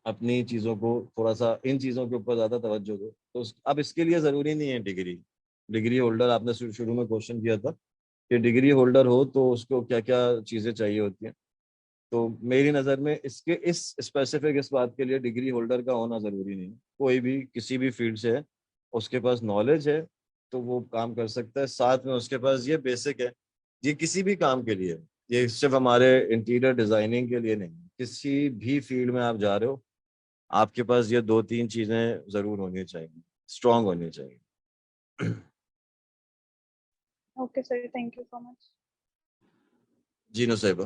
अपनी चीज़ों को थोड़ा सा, इन चीज़ों के ऊपर ज़्यादा तवज्जो दो। तो अब इसके लिए ज़रूरी नहीं है डिग्री। डिग्री होल्डर, आपने शुरू में क्वेश्चन किया था कि डिग्री होल्डर हो तो उसको क्या क्या चीज़ें चाहिए होती हैं। तो मेरी नज़र में इसके इस स्पेसिफिक इस बात के लिए डिग्री होल्डर का होना ज़रूरी नहीं है। कोई भी किसी भी फील्ड से है, उसके पास नॉलेज है तो वो काम कर सकता है। साथ में उसके पास ये बेसिक है, ये किसी भी काम के लिए, ये सिर्फ हमारे इंटीरियर डिज़ाइनिंग के लिए नहीं, किसी भी फील्ड में आप जा रहे हो आपके पास ये दो तीन चीजें जरूर होनी चाहिए, स्ट्रांग होनी चाहिए। Okay sir, thank you so much. जी नुसैबा।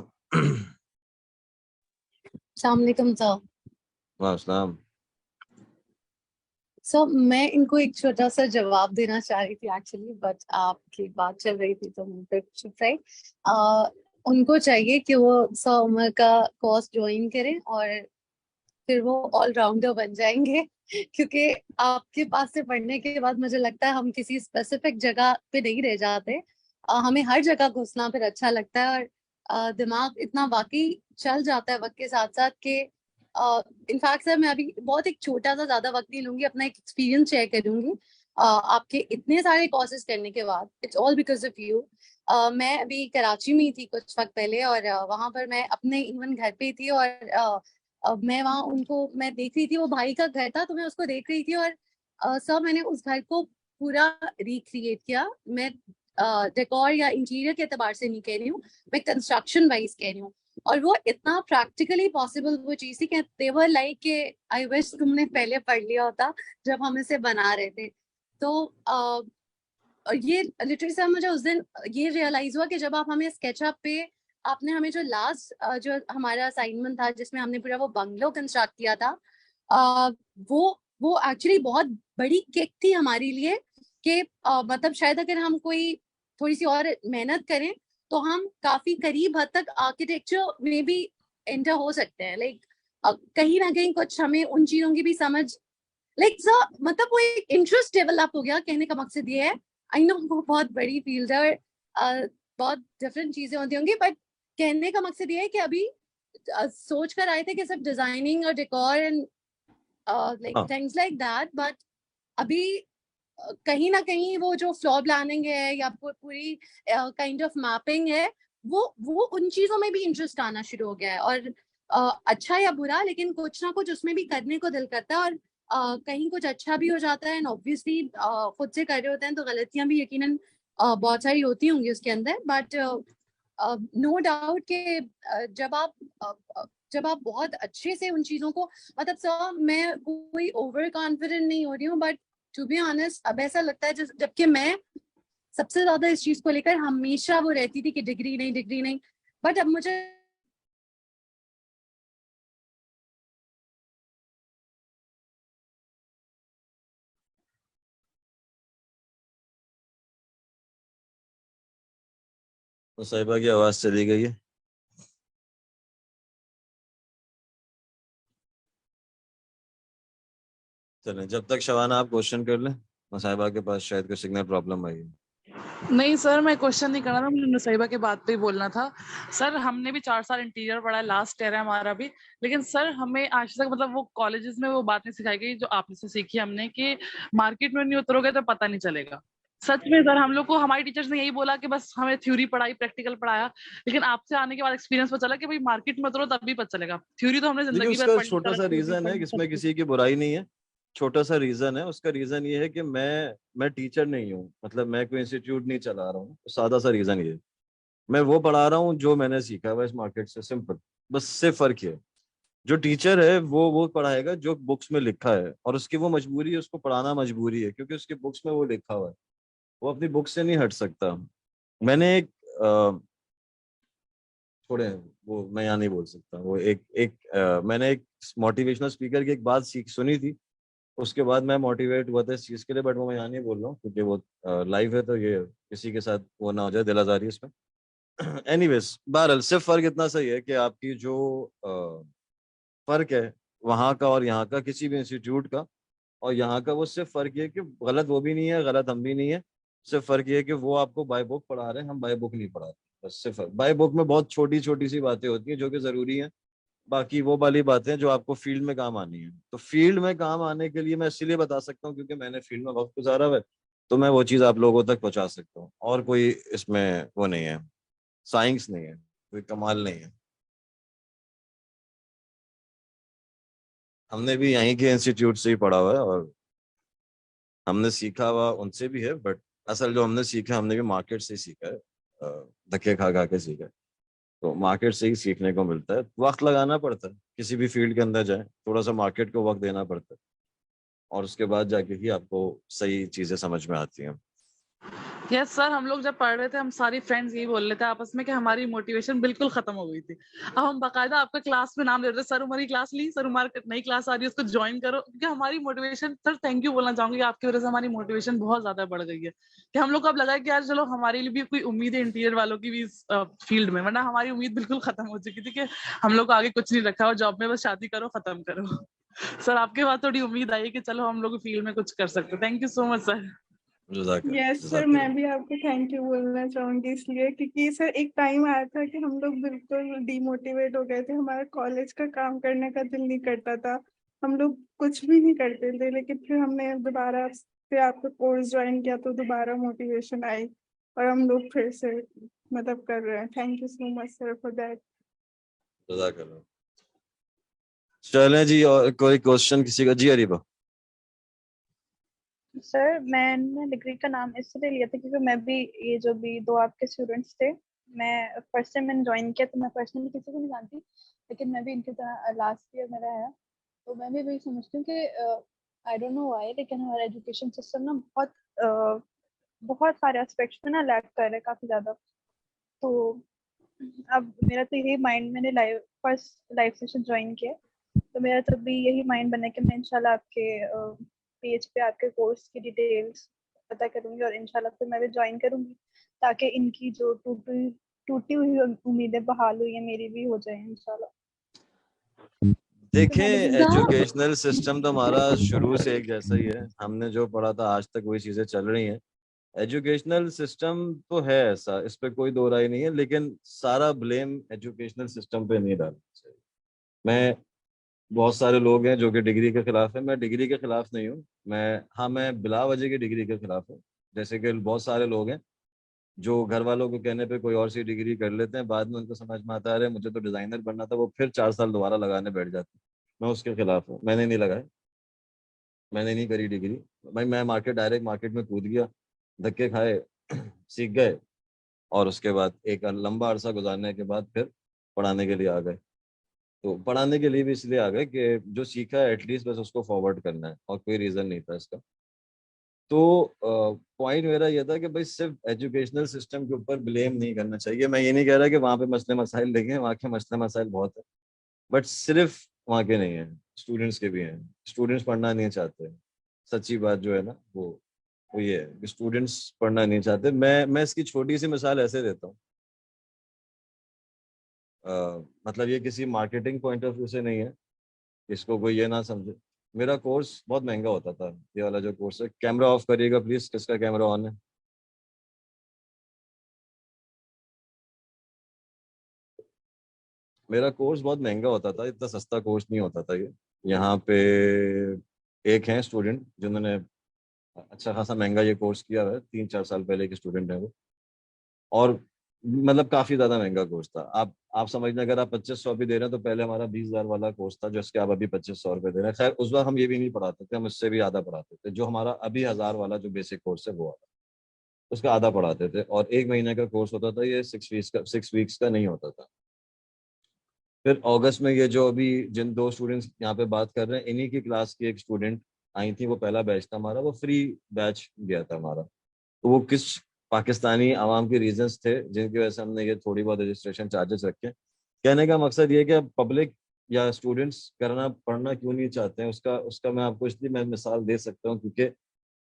अस्सलाम वालेकुम सर। वालेकुम। सर मैं इनको एक छोटा सा जवाब देना चाह रही थी एक्चुअली, बट आपकी बात चल रही थी तो मैं फिर चुप रही। उनको चाहिए कि वो 100 उम्र का कोर्स ज्वाइन करें और फिर वो ऑलराउंडर बन जाएंगे। क्योंकि आपके पास से पढ़ने के बाद मुझे लगता है हम किसी स्पेसिफिक जगह पे नहीं रह जाते। हमें हर जगह घुसना फिर अच्छा लगता है, और दिमाग इतना वाकई चल जाता है वक्त के साथ साथ कि इनफैक्ट सर मैं अभी बहुत एक छोटा सा, ज्यादा वक्त नहीं लूंगी, अपना एक एक्सपीरियंस शेयर करूंगी। आपके इतने सारे कोर्सेज करने के बाद, it's all because of you. मैं अभी कराची में थी कुछ वक्त पहले, और वहां पर मैं अपने इवन घर पे थी, और अब मैं वहां उनको मैं देख रही थी, वो भाई का घर था तो मैं उसको देख रही थी, और सर मैंने उस घर को पूरा रिक्रिएट किया। मैं डेकोर या इंटीरियर के एतबार से नहीं कह रही हूँ, मैं कंस्ट्रक्शन वाइज कह रही हूँ। और वो इतना प्रैक्टिकली पॉसिबल वो चीज थी कि दे वर लाइक के आई विश तुमने पहले पढ़ लिया होता जब हम इसे बना रहे थे। तो ये लिटरली सर मुझे उस दिन ये रियलाइज हुआ कि जब आप हमें स्केचअप पे, आपने हमें जो लास्ट जो हमारा असाइनमेंट था जिसमें हमने पूरा वो बंगलो कंस्ट्रक्ट किया था, वो एक्चुअली बहुत बड़ी किक थी हमारे लिए कि मतलब शायद अगर हम कोई थोड़ी सी और मेहनत करें तो हम काफी करीब हद तक आर्किटेक्चर में भी एंटर हो सकते हैं। लाइक कहीं ना कहीं कुछ हमें उन चीजों की भी समझ, लाइक सर मतलब वो एक इंटरेस्ट डेवलप हो गया। कहने का मकसद ये है, आई नो वो बहुत बड़ी फील्ड है और बहुत डिफरेंट चीजें होती होंगी, बट कहने का मकसद ये है कि अभी सोच कर आए थे कि सब डिजाइनिंग और decor and like things like that, but अभी कहीं ना कहीं वो जो फ्लोर प्लानिंग है या पूरी काइंड ऑफ मैपिंग है, वो उन चीजों में भी इंटरेस्ट आना शुरू हो गया है। और अच्छा या बुरा, लेकिन कुछ ना कुछ उसमें भी करने को दिल करता है, और कहीं कुछ अच्छा भी हो जाता है। एंड ऑब्वियसली खुद से कर रहे होते हैं तो गलतियां भी यकीनन बहुत सारी होती होंगी उसके अंदर, बट नो डाउट के जब आप बहुत अच्छे से उन चीजों को, मतलब सर मैं कोई ओवर कॉन्फिडेंट नहीं हो रही हूँ, बट टू बी ऑनेस्ट अब ऐसा लगता है जबकि मैं सबसे ज्यादा इस चीज को लेकर हमेशा वो रहती थी कि डिग्री नहीं, बट अब मुझे नुसैबा की आवाज चली गई है। चलें, जब तक शवाना आप क्वेश्चन कर लें, नुसैबा के पास शायद कोई सिग्नल प्रॉब्लम आई है। नहीं सर, मैं क्वेश्चन नहीं करना था, मुझे नुसैबा के बात पे ही बोलना था। सर हमने भी 4 साल इंटीरियर पढ़ा है, लास्ट ईयर है हमारा भी, लेकिन सर हमें आज तक मतलब वो कॉलेजेस में वो बात नहीं सिखाई गई जो आपने से सीखी हमने, कि मार्केट में नहीं उतरोगे तो पता नहीं चलेगा। सच में सर, हम लोग को हमारे टीचर्स ने यही बोला कि बस हमें थ्योरी पढ़ाई, प्रैक्टिकल पढ़ाया, लेकिन आपसे आने के बाद एक्सपीरियंस पता चला कि भाई मार्केट में उतरो तभी पता चलेगा। थ्योरी तो हमने देखिए जिंदगी भर उसका पढ़ी, छोटा सारा सा थ्योरी रीजन है, पढ़ी, सब इसमें कुछ। किसी की बुराई नहीं है। छोटा सा रीजन है, उसका रीजन ये है कि मैं टीचर नहीं हूँ, मतलब मैं कोई इंस्टीट्यूट नहीं चला रहा हूँ। तो सादा सा रीजन ये है, मैं वो पढ़ा रहा हूँ जो मैंने सीखा है बस मार्केट से, सिंपल। बस सिर्फ फर्क है, जो टीचर है वो पढ़ाएगा जो बुक्स में लिखा है, और उसकी वो मजबूरी है, उसको पढ़ाना मजबूरी है, क्योंकि उसके बुक्स में वो लिखा हुआ है, वो अपनी बुक से नहीं हट सकता। मैंने एक थोड़े, वो मैं यहाँ नहीं बोल सकता, वो मैंने एक मोटिवेशनल स्पीकर की एक बात सीख सुनी थी, उसके बाद मैं मोटिवेट हुआ था इस चीज के लिए, बट वो मैं यहाँ नहीं बोल रहा हूँ क्योंकि वो लाइव है, तो ये किसी के साथ वो ना हो जाए दिलाजारी इसमें। एनीवेज, बहरहाल सिर्फ फर्क इतना सही है कि आपकी जो फर्क है वहाँ का और यहाँ का, किसी भी इंस्टीट्यूट का और यहाँ का, वो सिर्फ फर्क ये है कि गलत वो भी नहीं है, गलत हम भी नहीं है। सिर्फ फर्क ये है कि वो आपको बाय बुक पढ़ा रहे हैं, हम बाय बुक नहीं पढ़ा रहे। बस सिर्फ बाय बुक में बहुत छोटी छोटी सी बातें होती हैं जो कि जरूरी है, बाकी वो वाली बातें जो आपको फील्ड में काम आनी है। तो फील्ड में काम आने के लिए मैं इसीलिए बता सकता हूँ क्योंकि मैंने फील्ड में वक्त गुजारा हुआ है, तो मैं वो चीज़ आप लोगों तक पहुंचा सकता हूँ। और कोई इसमें वो नहीं है, साइंस नहीं है, कोई कमाल नहीं है। हमने भी यहीं के इंस्टीट्यूट से ही पढ़ा हुआ है और हमने सीखा हुआ उनसे भी है, बट असल जो हमने सीखा हमने भी मार्केट से ही सीखा है, धक्के खा खा के सीखा है। तो मार्केट से ही सीखने को मिलता है, वक्त लगाना पड़ता है, किसी भी फील्ड के अंदर जाए थोड़ा सा मार्केट को वक्त देना पड़ता है, और उसके बाद जाके ही आपको सही चीजें समझ में आती हैं। यस सर, हम लोग जब पढ़ रहे थे हम सारी फ्रेंड्स यही बोल रहे थे आपस में कि हमारी मोटिवेशन बिल्कुल खत्म हो गई थी। अब हम बाकायदा आपका क्लास में नाम ले रहे थे, सर हमारी क्लास ली, सर हमारी नई क्लास आ रही है उसको ज्वाइन करो, क्योंकि हमारी मोटिवेशन, सर थैंक यू बोलना चाहूंगी, आपकी वजह से हमारी मोटिवेशन बहुत ज्यादा बढ़ गई है कि हम लोग को अब लगा है कि यार चलो हमारे लिए भी कोई उम्मीद है इंटीरियर वालों की भी इस फील्ड में, वरना हमारी उम्मीद बिल्कुल खत्म हो चुकी थी कि हम लोग को आगे कुछ नहीं रखा और जॉब में बस शादी करो, खत्म करो। सर आपके बाद थोड़ी उम्मीद आई कि चलो हम लोग फील्ड में कुछ कर सकते। Thank you so much sir. Yes sir, मैं भी आपको थैंक यू बोलना चाहूंगी इसलिए क्योंकि सर एक टाइम आया था कि हम लोग बिल्कुल डीमोटिवेट हो गए थे, हमारा कॉलेज का काम करने का दिल नहीं करता था, हम लोग कुछ भी नहीं करते थे, लेकिन फिर हमने दोबारा से आपका कोर्स ज्वाइन किया तो दोबारा मोटिवेशन आई और हम लोग फिर से मतलब कर रहे हैं। Thank you so much sir for that. जज़ाकल्लाह। चलें जी, और कोई क्वेश्चन किसी का? जी अरीबा। सर मैंने डिग्री का नाम इसलिए लिया था क्योंकि मैं भी, ये जो भी दो आपके स्टूडेंट्स थे, मैं फर्स्ट टाइम मैंने ज्वाइन किया तो मैं पर्सनली किसी को नहीं जानती, लेकिन मैं भी इनकी तरह लास्ट ईयर मेरा है, तो मैं भी वही समझती हूँ कि आई डोंट नो व्हाई लेकिन हमारा एजुकेशन सिस्टम ना बहुत सारे एस्पेक्ट्स में ना लैक कर रहा है काफी ज्यादा। तो अब मेरा तो यही माइंड, मैंने फर्स्ट लाइव सेशन ज्वाइन किया, तो मेरा तब भी यही माइंड बना कि मैं इंशाल्लाह आपके पेज पे आपके कोर्स की डिटेल्स पता करूंगी और इंशाल्लाह फिर मैं भी ज्वाइन करूंगी ताकि इनकी जो टूटी टूटी हुई उम्मीदें बहाल हुई है मेरी भी हो जाए इंशाल्लाह। देखें, मैंने भी एजुकेशनल सिस्टम तो हमारा शुरू से एक जैसा ही है, हमने जो पढ़ा था आज तक वही चीजें चल रही हैं। एजुकेशनल सिस्टम तो है ऐसा, इस पे कोई दो राय नहीं है, लेकिन सारा ब्लेम एजुकेशनल सिस्टम पे नहीं डालना चाहिए। मैं, बहुत सारे लोग हैं जो कि डिग्री के खिलाफ है, मैं डिग्री के खिलाफ नहीं हूँ। मैं बिला वजह की डिग्री के खिलाफ हूँ। जैसे कि बहुत सारे लोग हैं जो घर वालों को कहने पे कोई और सी डिग्री कर लेते हैं, बाद में उनको समझ में आता है अरे मुझे तो डिजाइनर बनना था, वो फिर 4 साल दोबारा लगाने बैठ जाते हैं। मैं उसके खिलाफ हूँ, मैंने नहीं लगाया, मैंने नहीं करी डिग्री। भाई मैं डायरेक्ट मार्केट में कूद गया, धक्के खाए, सीख गए, और उसके बाद एक लंबा अरसा गुजारने के बाद फिर पढ़ाने के लिए आ गए। तो पढ़ाने के लिए भी इसलिए आ गए कि जो सीखा है एटलीस्ट बस उसको फॉरवर्ड करना है, और कोई रीजन नहीं था इसका। तो पॉइंट मेरा ये था कि भाई सिर्फ एजुकेशनल सिस्टम के ऊपर ब्लेम नहीं करना चाहिए। मैं ये नहीं कह रहा कि वहाँ पे मसले मसाइल नहीं हैं, वहाँ के मसले मसाइल बहुत है, बट सिर्फ वहाँ के नहीं है, स्टूडेंट्स के भी हैं। स्टूडेंट्स पढ़ना नहीं चाहते, सच्ची बात जो है ना वो ये है कि स्टूडेंट्स पढ़ना नहीं चाहते। मैं इसकी छोटी सी मिसाल ऐसे देता हूँ, मतलब ये किसी मार्केटिंग पॉइंट ऑफ व्यू से नहीं है, इसको कोई ये ना समझे। मेरा कोर्स बहुत महंगा होता था, ये वाला जो कोर्स है। कैमरा ऑफ करिएगा प्लीज, किसका कैमरा ऑन है? मेरा कोर्स बहुत महंगा होता था, इतना सस्ता कोर्स नहीं होता था ये। यहाँ पे एक हैं स्टूडेंट जिन्होंने अच्छा खासा महंगा ये कोर्स किया हुआ है, 3-4 साल पहले के स्टूडेंट है वो, और मतलब काफी ज्यादा महंगा कोर्स था। आप समझना, अगर आप 2500 भी दे रहे हैं तो पहले हमारा 20,000 वाला कोर्स था, जो इसके आप अभी 2500 रुपये दे रहे हैं। खैर उस बार हम ये भी नहीं पढ़ाते थे, हम इससे भी आधा पढ़ाते थे। जो हमारा अभी 1000 वाला जो बेसिक कोर्स है वो आता, उसका आधा पढ़ाते थे, और 1 महीने का कोर्स होता था ये, 6 वीक्स का नहीं होता था। फिर अगस्त में ये जो अभी जिन 2 स्टूडेंट्स यहाँ पे बात कर रहे हैं, इन्हीं की क्लास की एक स्टूडेंट आई थी, वो पहला बैच था हमारा, वो फ्री बैच गया था हमारा। तो वो किस पाकिस्तानी आवाम के रीजंस थे जिनकी वजह से हमने ये थोड़ी बहुत रजिस्ट्रेशन चार्जेस रखे। कहने का मकसद ये है कि अब पब्लिक या स्टूडेंट्स करना पढ़ना क्यों नहीं चाहते हैं, उसका उसका मैं आपको इसलिए मैं मिसाल दे सकता हूँ, क्योंकि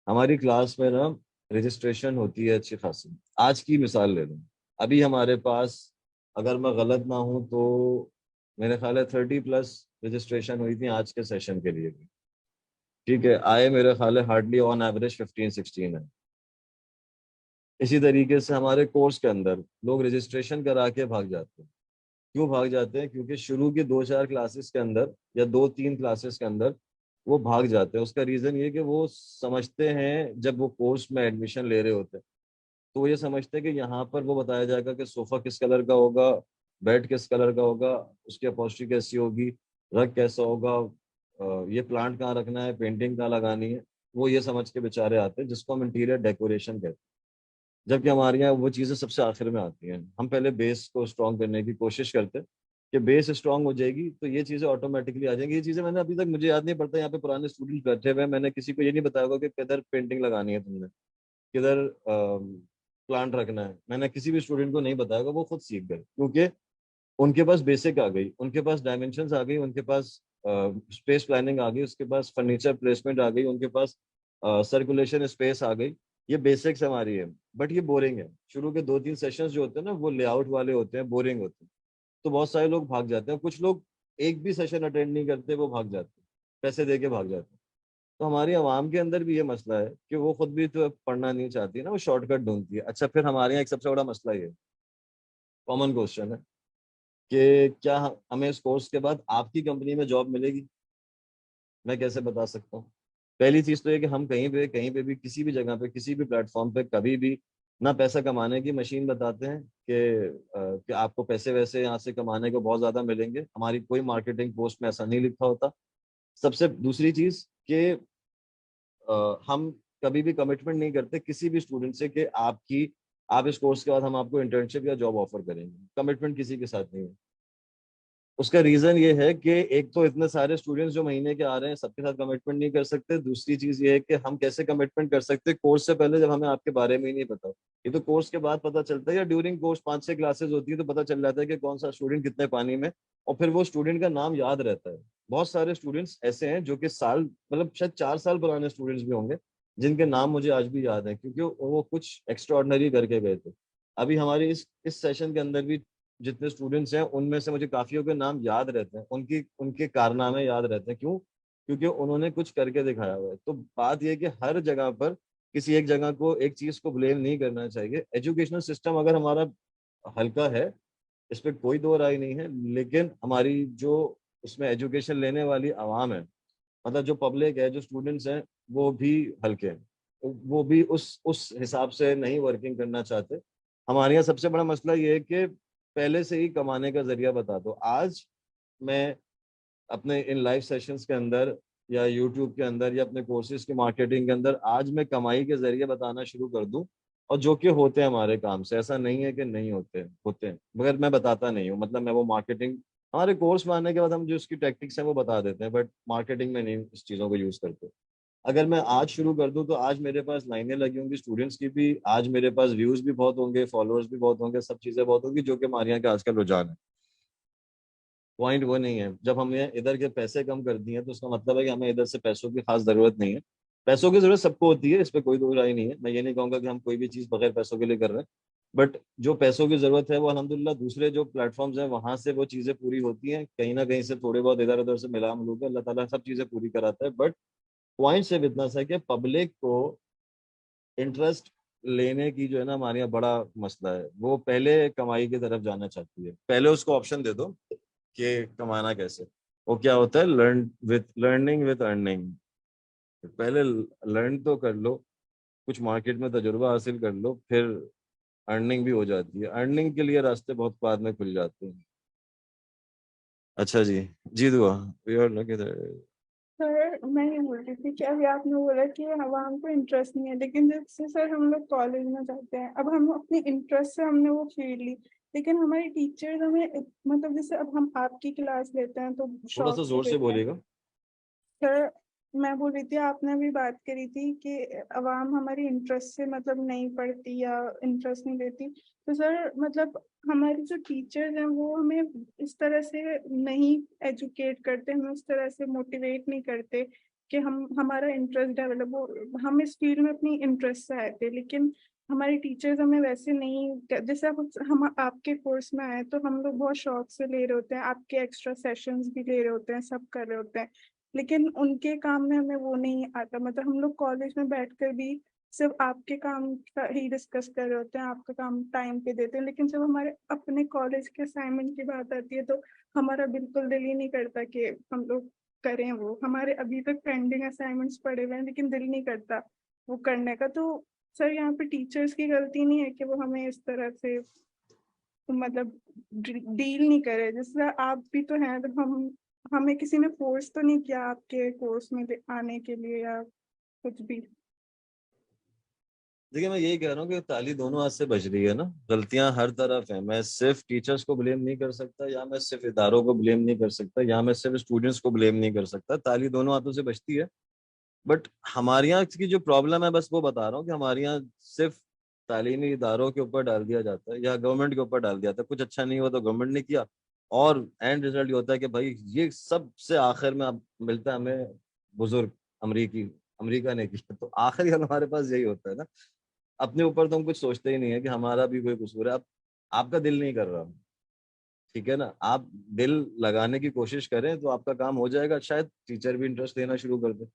हमारी क्लास में ना रजिस्ट्रेशन होती है अच्छी खासी। आज की मिसाल ले लूँ, अभी हमारे पास, अगर मैं गलत ना हूँ तो मेरे ख्याल है 30+ रजिस्ट्रेशन हुई थी आज के सेशन के लिए भी। ठीक है, आए मेरे ख्याल है हार्डली ऑन एवरेज 15-16 है। इसी तरीके से हमारे कोर्स के अंदर लोग रजिस्ट्रेशन करा के भाग जाते हैं। क्यों भाग जाते हैं? क्योंकि शुरू की 2-4 क्लासेस के अंदर या 2-3 क्लासेस के अंदर वो भाग जाते हैं। उसका रीजन ये कि वो समझते हैं, जब वो कोर्स में एडमिशन ले रहे होते हैं तो वो ये समझते हैं कि यहाँ पर वो बताया जाएगा कि सोफा किस कलर का होगा, बेड किस कलर का होगा, उसकी अपॉस्ट्री कैसी होगी, रग कैसा होगा, ये प्लांट कहाँ रखना है, पेंटिंग कहाँ लगानी है। वो ये समझ के बेचारे आते हैं, जिसको हम इंटीरियर डेकोरेशन कहते हैं। जबकि हमारे यहाँ वो चीज़ें सबसे आखिर में आती हैं। हम पहले बेस को स्ट्रॉन्ग करने की कोशिश करते हैं कि बेस स्ट्रॉन्ग हो जाएगी तो ये चीज़ें ऑटोमेटिकली आ जाएंगी। ये चीज़ें मैंने अभी तक, मुझे याद नहीं पड़ता, यहाँ पे पुराने स्टूडेंट बैठे हुए हैं, मैंने किसी को ये नहीं बताया होगा कि किधर पेंटिंग लगानी है तुमने, किधर प्लांट रखना है। मैंने किसी भी स्टूडेंट को नहीं बताया होगा, वो खुद सीख गए, क्योंकि उनके पास बेसिक आ गई, उनके पास डायमेंशंस आ गई, उनके पास स्पेस प्लानिंग आ गई, उसके पास फर्नीचर प्लेसमेंट आ गई, उनके पास सर्कुलेशन स्पेस आ गई। ये बेसिक्स हमारी है, बट ये बोरिंग है। शुरू के 2-3 सेशंस जो होते हैं ना, वो लेआउट वाले होते हैं, बोरिंग होते हैं, तो बहुत सारे लोग भाग जाते हैं। कुछ लोग एक भी सेशन अटेंड नहीं करते, वो भाग जाते हैं, पैसे दे के भाग जाते हैं। तो हमारी आवाम के अंदर भी ये मसला है कि वो खुद भी तो पढ़ना नहीं चाहती ना, वो शॉर्टकट ढूंढती है। अच्छा, फिर हमारे यहाँ एक सबसे बड़ा मसला ये, कॉमन क्वेश्चन है कि क्या हमें इस कोर्स के बाद आपकी कंपनी में जॉब मिलेगी? मैं कैसे बता सकता हूँ? पहली चीज तो ये कि हम कहीं पे भी किसी भी जगह पे किसी भी प्लेटफॉर्म पे कभी भी ना पैसा कमाने की मशीन बताते हैं कि आपको पैसे वैसे यहाँ से कमाने को बहुत ज्यादा मिलेंगे। हमारी कोई मार्केटिंग पोस्ट में ऐसा नहीं लिखा होता। सबसे दूसरी चीज कि हम कभी भी कमिटमेंट नहीं करते किसी भी स्टूडेंट से कि आप इस कोर्स के बाद हम आपको इंटर्नशिप या जॉब ऑफर करेंगे। कमिटमेंट किसी के साथ नहीं है। उसका रीजन ये है कि एक तो इतने सारे स्टूडेंट्स जो महीने के आ रहे हैं, सबके साथ कमिटमेंट नहीं कर सकते। दूसरी चीज ये है कि हम कैसे कमिटमेंट कर सकते कोर्स से पहले, जब हमें आपके बारे में ही नहीं पता। ये तो कोर्स के बाद पता चलता है, या ड्यूरिंग कोर्स 5-6 क्लासेस होती है तो पता चल जाता है कि कौन सा स्टूडेंट कितने पानी में, और फिर वो स्टूडेंट का नाम याद रहता है। बहुत सारे स्टूडेंट्स ऐसे हैं जो कि साल, मतलब शायद 4 साल पुराने स्टूडेंट्स भी होंगे, जिनके नाम मुझे आज भी याद है, क्योंकि वो कुछ एक्स्ट्रा ऑर्डिनरी करके गए थे। अभी हमारे इस सेशन के अंदर भी जितने स्टूडेंट्स हैं, उनमें से मुझे काफियों के नाम याद रहते हैं, उनके कारनामे याद रहते हैं। क्यों? क्योंकि उन्होंने कुछ करके दिखाया हुआ है। तो बात यह है कि हर जगह पर किसी एक जगह को, एक चीज को ब्लेम नहीं करना चाहिए। एजुकेशनल सिस्टम अगर हमारा हल्का है, इस पर कोई दो राय नहीं है, लेकिन हमारी जो उसमें एजुकेशन लेने वाली आवाम है, मतलब जो पब्लिक है, जो स्टूडेंट्स हैं, वो भी हल्के हैं। वो भी उस हिसाब से नहीं वर्किंग करना चाहते। हमारे यहाँ सबसे बड़ा मसला ये है कि पहले से ही कमाने का जरिया बता दो। आज मैं अपने इन लाइव सेशंस के अंदर या यूट्यूब के अंदर या अपने कोर्सेज की मार्केटिंग के अंदर आज मैं कमाई के जरिए बताना शुरू कर दूं, और जो कि होते हैं हमारे काम से, ऐसा नहीं है कि नहीं होते, होते हैं, मगर मैं बताता नहीं हूँ। मतलब मैं वो मार्केटिंग, हमारे कोर्स में आने के बाद हम जो उसकी टेक्टिक्स हैं वो बता देते हैं, बट मार्केटिंग में नहीं इस चीज़ों को यूज़ करते। अगर मैं आज शुरू कर दूं तो आज मेरे पास लाइनें लगी होंगी स्टूडेंट्स की भी, आज मेरे पास व्यूज भी बहुत होंगे, फॉलोअर्स भी बहुत होंगे, सब चीजें बहुत होंगी, जो कि हमारे यहाँ के आजकल रुझान है। पॉइंट वो नहीं है। जब हमने इधर के पैसे कम कर दिए तो उसका मतलब है कि हमें इधर से पैसों की खास जरूरत नहीं है। पैसों की जरूरत सबको होती है, इस पर कोई दो राय नहीं है। मैं ये नहीं कहूंगा कि हम कोई भी चीज बगैर पैसों के लिए कर रहे हैं, बट जो पैसों की जरूरत है वो अल्हम्दुलिल्लाह दूसरे जो प्लेटफॉर्म्स हैं वहां से वो चीजें पूरी होती हैं। कहीं ना कहीं से थोड़े बहुत इधर उधर से मिला मिलू के अल्लाह ताला सब चीजें पूरी कराता है। बट पॉइंट सिर्फ इतना सा है कि पब्लिक को इंटरेस्ट लेने की जो है ना, हमारे यहाँ बड़ा मसला है। वो पहले कमाई की तरफ जाना चाहती है। पहले उसको ऑप्शन दे दो कि कमाना कैसे। वो क्या होता है, लर्निंग विद अर्निंग। पहले लर्न तो कर लो, कुछ मार्केट में तजुर्बा हासिल कर लो, फिर अर्निंग भी हो जाती है। अर्निंग के लिए रास्ते बहुत बाद में खुल जाते हैं। अच्छा जी, जी दुआ we are lucky that. Sir मैं ये बोल रही थी कि अभी आपने बोला कि आवाम को इंटरेस्ट नहीं है, लेकिन जैसे सर हम लोग कॉलेज में जाते हैं, अब हम अपने इंटरेस्ट से हमने वो फील्ड ली, लेकिन हमारे टीचर्स हमें मतलब जैसे अब हम आपकी क्लास लेते हैं तो थोड़ा सा शौक से जोर से लेते हैं। बोलिएगा। सर मैं बोल रही थी, आपने भी बात करी थी कि अवाम हमारी इंटरेस्ट से मतलब नहीं पढ़ती या इंटरेस्ट नहीं लेती, तो सर मतलब हमारे जो टीचर्स हैं वो हमें इस तरह से नहीं एजुकेट करते, हमें उस तरह से मोटिवेट नहीं करते कि हम हमारा इंटरेस्ट डेवलप हो, हम इस फील्ड में अपनी इंटरेस्ट से आए थे, लेकिन हमारे टीचर्स हमें वैसे नहीं, जैसे अब हम आपके कोर्स में आए तो हम लोग बहुत शौक से ले रहे होते हैं, आपके एक्स्ट्रा सेशंस भी ले रहे होते हैं, सब कर रहे होते हैं, लेकिन उनके काम में हमें वो नहीं आता, मतलब हम लोग कॉलेज में बैठकर भी सिर्फ आपके काम का ही डिस्कस कर रहे होते हैं, आपका काम टाइम पे देते हैं, लेकिन जब हमारे अपने कॉलेज के असाइनमेंट की बात आती है तो हमारा बिल्कुल दिल ही नहीं करता कि हम लोग करें वो, हमारे अभी तक पेंडिंग असाइनमेंट्स पड़े हुए हैं लेकिन दिल नहीं करता वो करने का। तो सर यहाँ पे टीचर्स की गलती नहीं है कि वो हमें इस तरह से मतलब डील नहीं करे, जैसे आप भी तो हैं, तो हम हमें किसी ने फोर्स तो नहीं किया आपके कोर्स में आने के लिए या कुछ भी। देखिए मैं यही कह रहा हूँ कि ताली दोनों हाथ से बज रही है ना, गलतियां हर तरफ हैं। मैं सिर्फ टीचर्स को ब्लेम नहीं कर सकता, या मैं सिर्फ इदारों को ब्लेम नहीं कर सकता, या मैं सिर्फ स्टूडेंट्स को ब्लेम नहीं कर सकता। ताली दोनों हाथों से बजती है। बट हमारे यहाँ की जो प्रॉब्लम है, बस वो बता रहा हूँ कि हमारे यहाँ सिर्फ तालीमी इदारों के ऊपर डाल दिया जाता है या गवर्नमेंट के ऊपर डाल दिया जाता है। कुछ अच्छा नहीं हुआ तो गवर्नमेंट ने किया, और एंड रिजल्ट ये होता है कि भाई ये सबसे आखिर में अब मिलता है हमें बुजुर्ग अमेरिका ने किया। तो आखिर हमारे पास यही होता है ना, अपने ऊपर तो हम कुछ सोचते ही नहीं है कि हमारा भी कोई कसूर है। आपका दिल नहीं कर रहा, ठीक है ना, आप दिल लगाने की कोशिश करें तो आपका काम हो जाएगा। शायद टीचर भी इंटरेस्ट लेना शुरू कर दे।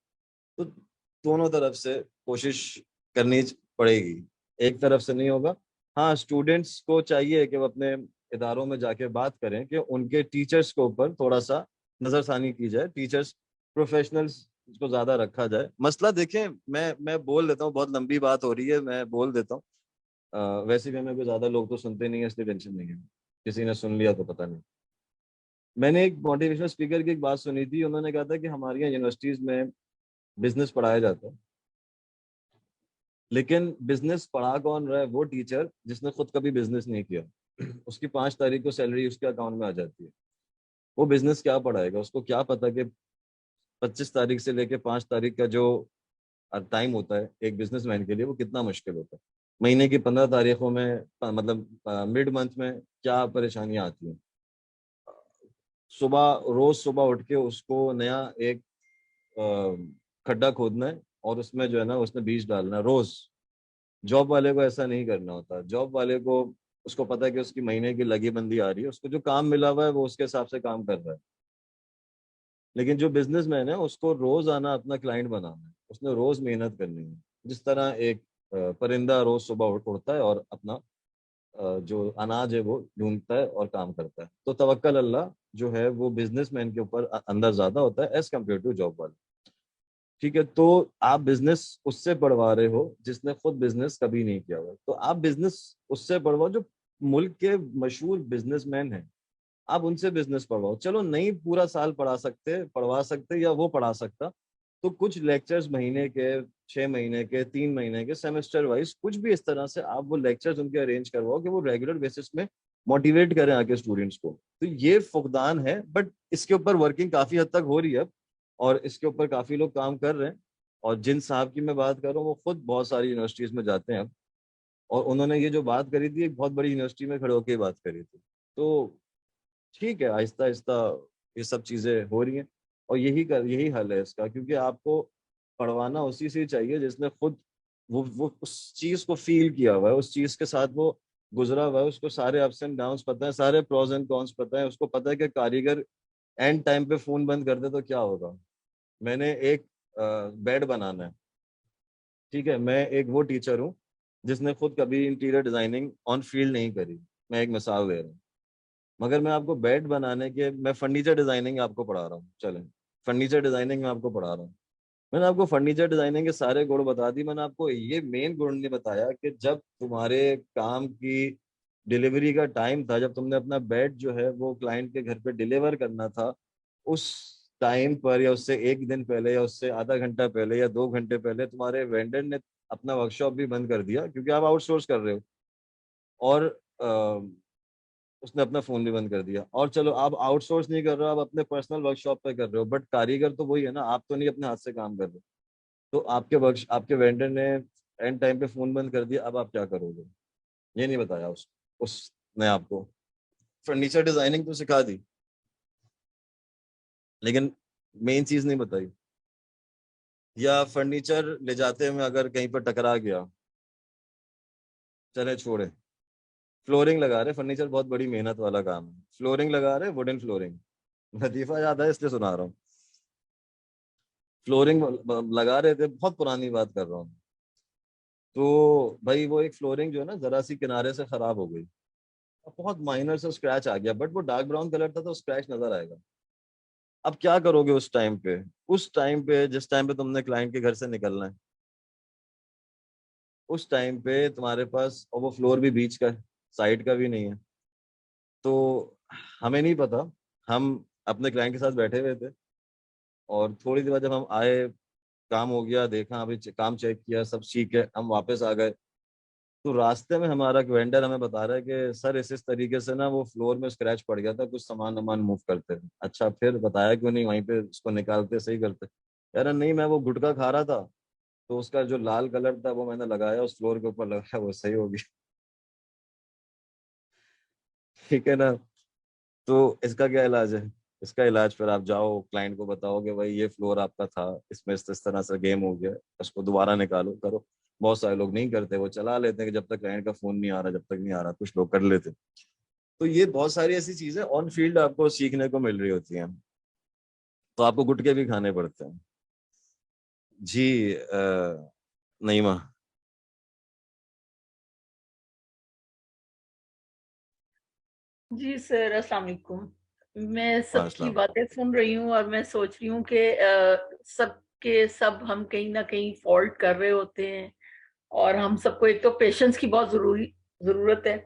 तो दोनों तरफ से कोशिश करनी पड़ेगी, एक तरफ से नहीं होगा। हाँ, स्टूडेंट्स को चाहिए कि वो अपने इदारों में जाके बात करें कि उनके टीचर्स के ऊपर थोड़ा सा नजरसानी की जाए, टीचर्स प्रोफेशनल्स को ज्यादा रखा जाए। मसला देखें, मैं बोल देता हूँ, बहुत लंबी बात हो रही है, मैं बोल देता हूँ। वैसे भी हमें कोई ज्यादा लोग तो सुनते नहीं है, इसलिए टेंशन नहीं है, किसी ने सुन लिया तो पता नहीं। मैंने एक मोटिवेशनल स्पीकर की एक बात सुनी थी, उन्होंने कहा था कि हमारी यहाँ यूनिवर्सिटीज में बिजनेस पढ़ाया जाता है, लेकिन बिजनेस पढ़ा कौन रहा है? वो टीचर जिसने खुद कभी बिजनेस नहीं किया। उसकी 5 तारीख को सैलरी उसके अकाउंट में आ जाती है। वो बिजनेस क्या पढ़ाएगा? उसको क्या पता कि 25 तारीख से लेके 5 तारीख का जो टाइम होता है एक बिजनेसमैन के लिए, वो कितना मुश्किल होता है। महीने की 15 तारीखों में, मतलब मिड मंथ में क्या परेशानियां आती हैं। रोज सुबह उठ के उसको नया एक खड्डा खोदना है, और उसमें जो है ना उसने बीज डालना है रोज। जॉब वाले को ऐसा नहीं करना होता। जॉब वाले को, उसको पता है कि उसकी महीने की लगी बंदी आ रही है, उसको जो काम मिला हुआ है वो उसके हिसाब से काम कर रहा है। लेकिन जो बिजनेसमैन है उसको रोज आना, अपना क्लाइंट बनाना है, उसने रोज मेहनत करनी है। जिस तरह एक परिंदा रोज सुबह उड़ता है और अपना जो अनाज है वो ढूंढता है और काम करता है। तो तवक्कल अल्लाह जो है वो बिजनेसमैन के ऊपर अंदर ज्यादा होता है एज कम्पेयर टू जॉब वाले। ठीक है, तो आप बिजनेस उससे पढ़वा रहे हो जिसने खुद बिजनेस कभी नहीं किया हुआ, तो आप बिजनेस उससे पढ़वाओ जो मुल्क के मशहूर बिजनेसमैन हैं। आप उनसे बिजनेस पढ़वाओ। चलो नहीं पूरा साल पढ़वा सकते या वो पढ़ा सकता, तो कुछ लेक्चर्स महीने के, 6 महीने के, 3 महीने के, सेमेस्टर वाइज कुछ भी इस तरह से आप वो लेक्चर्स उनके अरेंज करवाओ कि वो रेगुलर बेसिस में मोटिवेट करें आके स्टूडेंट्स को। तो ये फुकदान है, बट इसके ऊपर वर्किंग काफी हद तक हो रही है अब, और इसके ऊपर काफी लोग काम कर रहे हैं। और जिन साहब की मैं बात कर रहा हूँ वो खुद बहुत सारी यूनिवर्सिटीज में जाते हैं अब, और उन्होंने ये जो बात करी थी एक बहुत बड़ी यूनिवर्सिटी में खड़े होकर बात करी थी। तो ठीक है, आहिस्ता आहिस्ता ये सब चीजें हो रही हैं, और यही हल है इसका, क्योंकि आपको पढ़वाना उसी से चाहिए जिसने खुद वो उस चीज को फील किया हुआ है, उस चीज के साथ वो गुजरा हुआ है, उसको सारे अप्स एंड डाउन्स पता है, सारे प्रोज एंड कॉन्स पता है। उसको पता है कि कारीगर एंड टाइम पे फोन बंद कर दे तो क्या होगा। मैंने एक बेड बनाना है, ठीक है, मैं एक वो टीचर हूँ जिसने खुद कभी इंटीरियर डिजाइनिंग ऑन फील्ड नहीं करी, मैं एक मिसाल दे रहा हूँ। मगर मैं आपको बेड बनाने के, मैं फर्नीचर डिजाइनिंग आपको पढ़ा रहा हूँ, चलें फर्नीचर डिजाइनिंग में आपको पढ़ा रहा हूँ। मैंने आपको फर्नीचर डिजाइनिंग के सारे गुण बता दी, मैंने आपको ये मेन गुण नहीं बताया कि जब तुम्हारे काम की डिलीवरी का टाइम था, जब तुमने अपना बेड जो है वो क्लाइंट के घर पे डिलीवर करना था, उस टाइम पर या उससे एक दिन पहले या उससे आधा घंटा पहले या 2 घंटे पहले तुम्हारे वेंडर ने अपना वर्कशॉप भी बंद कर दिया, क्योंकि आप आउटसोर्स कर रहे हो, और उसने अपना फोन भी बंद कर दिया। और चलो आप आउटसोर्स नहीं कर रहे हो, आप अपने पर्सनल वर्कशॉप पे कर रहे हो, बट कारीगर तो वही है ना, आप तो नहीं अपने हाथ से काम कर रहे हो। तो आपके वेंडर ने एंड टाइम पे फोन बंद कर दिया, अब आप क्या करोगे? ये नहीं बताया उसने आपको। फर्नीचर डिजाइनिंग तो सिखा दी, लेकिन मेन चीज नहीं बताई। या फर्नीचर ले जाते हुए अगर कहीं पर टकरा गया, चले छोड़े, फ्लोरिंग लगा रहे, फर्नीचर बहुत बड़ी मेहनत वाला काम है, फ्लोरिंग लगा रहे, वुडन फ्लोरिंग, लतीफा याद है इसलिए सुना रहा हूँ। फ्लोरिंग लगा रहे थे, बहुत पुरानी बात कर रहा हूँ, तो भाई वो एक फ्लोरिंग जो है ना, जरा सी किनारे से खराब हो गई, बहुत माइनर से स्क्रैच आ गया, बट वो डार्क ब्राउन कलर था तो स्क्रैच नजर आएगा। अब क्या करोगे उस टाइम पे? उस टाइम पे जिस टाइम पे तुमने क्लाइंट के घर से निकलना है, उस टाइम पे तुम्हारे पास, और वो फ्लोर भी बीच का है, साइड का भी नहीं है, तो हमें नहीं पता, हम अपने क्लाइंट के साथ बैठे हुए थे, और थोड़ी देर बाद जब हम आए, काम हो गया, देखा अभी काम चेक किया, सब ठीक है, हम वापस आ गए, तो रास्ते में हमारा वेंडर हमें बता रहा है कि सर इस तरीके से ना वो फ्लोर में स्क्रैच पड़ गया था, कुछ सामान वामान मूव करते थे। अच्छा, फिर बताया क्यों नहीं, वहीं पे उसको निकालते, सही करते। यार नहीं, मैं वो गुटखा खा रहा था, तो उसका जो लाल कलर था वो मैंने लगाया, उस फ्लोर के ऊपर लगाया, वो सही हो गया। ठीक है ना? तो इसका क्या इलाज है? इसका इलाज फिर आप जाओ क्लाइंट को बताओगे भाई ये फ्लोर आपका था, इसमें इस तरह से गेम हो गया, उसको दोबारा निकालो, करो। बहुत सारे लोग नहीं करते, वो चला लेते हैं कि जब तक क्लाइंट का फोन नहीं आ रहा, जब तक नहीं आ रहा, कुछ लोग कर लेते। तो ये बहुत सारी ऐसी चीजें ऑन फील्ड आपको सीखने को मिल रही होती हैं, तो आपको गुटके भी खाने पड़ते हैं। जी नईमा। जी सर, अस्सलाम वालेकुम। मैं सबकी अस्सलाम। बातें सुन रही हूँ और मैं सोच रही हूँ कि सबके सब हम कहीं ना कहीं फॉल्ट कर रहे होते हैं, और हम सबको एक तो पेशेंस की बहुत जरूरत है,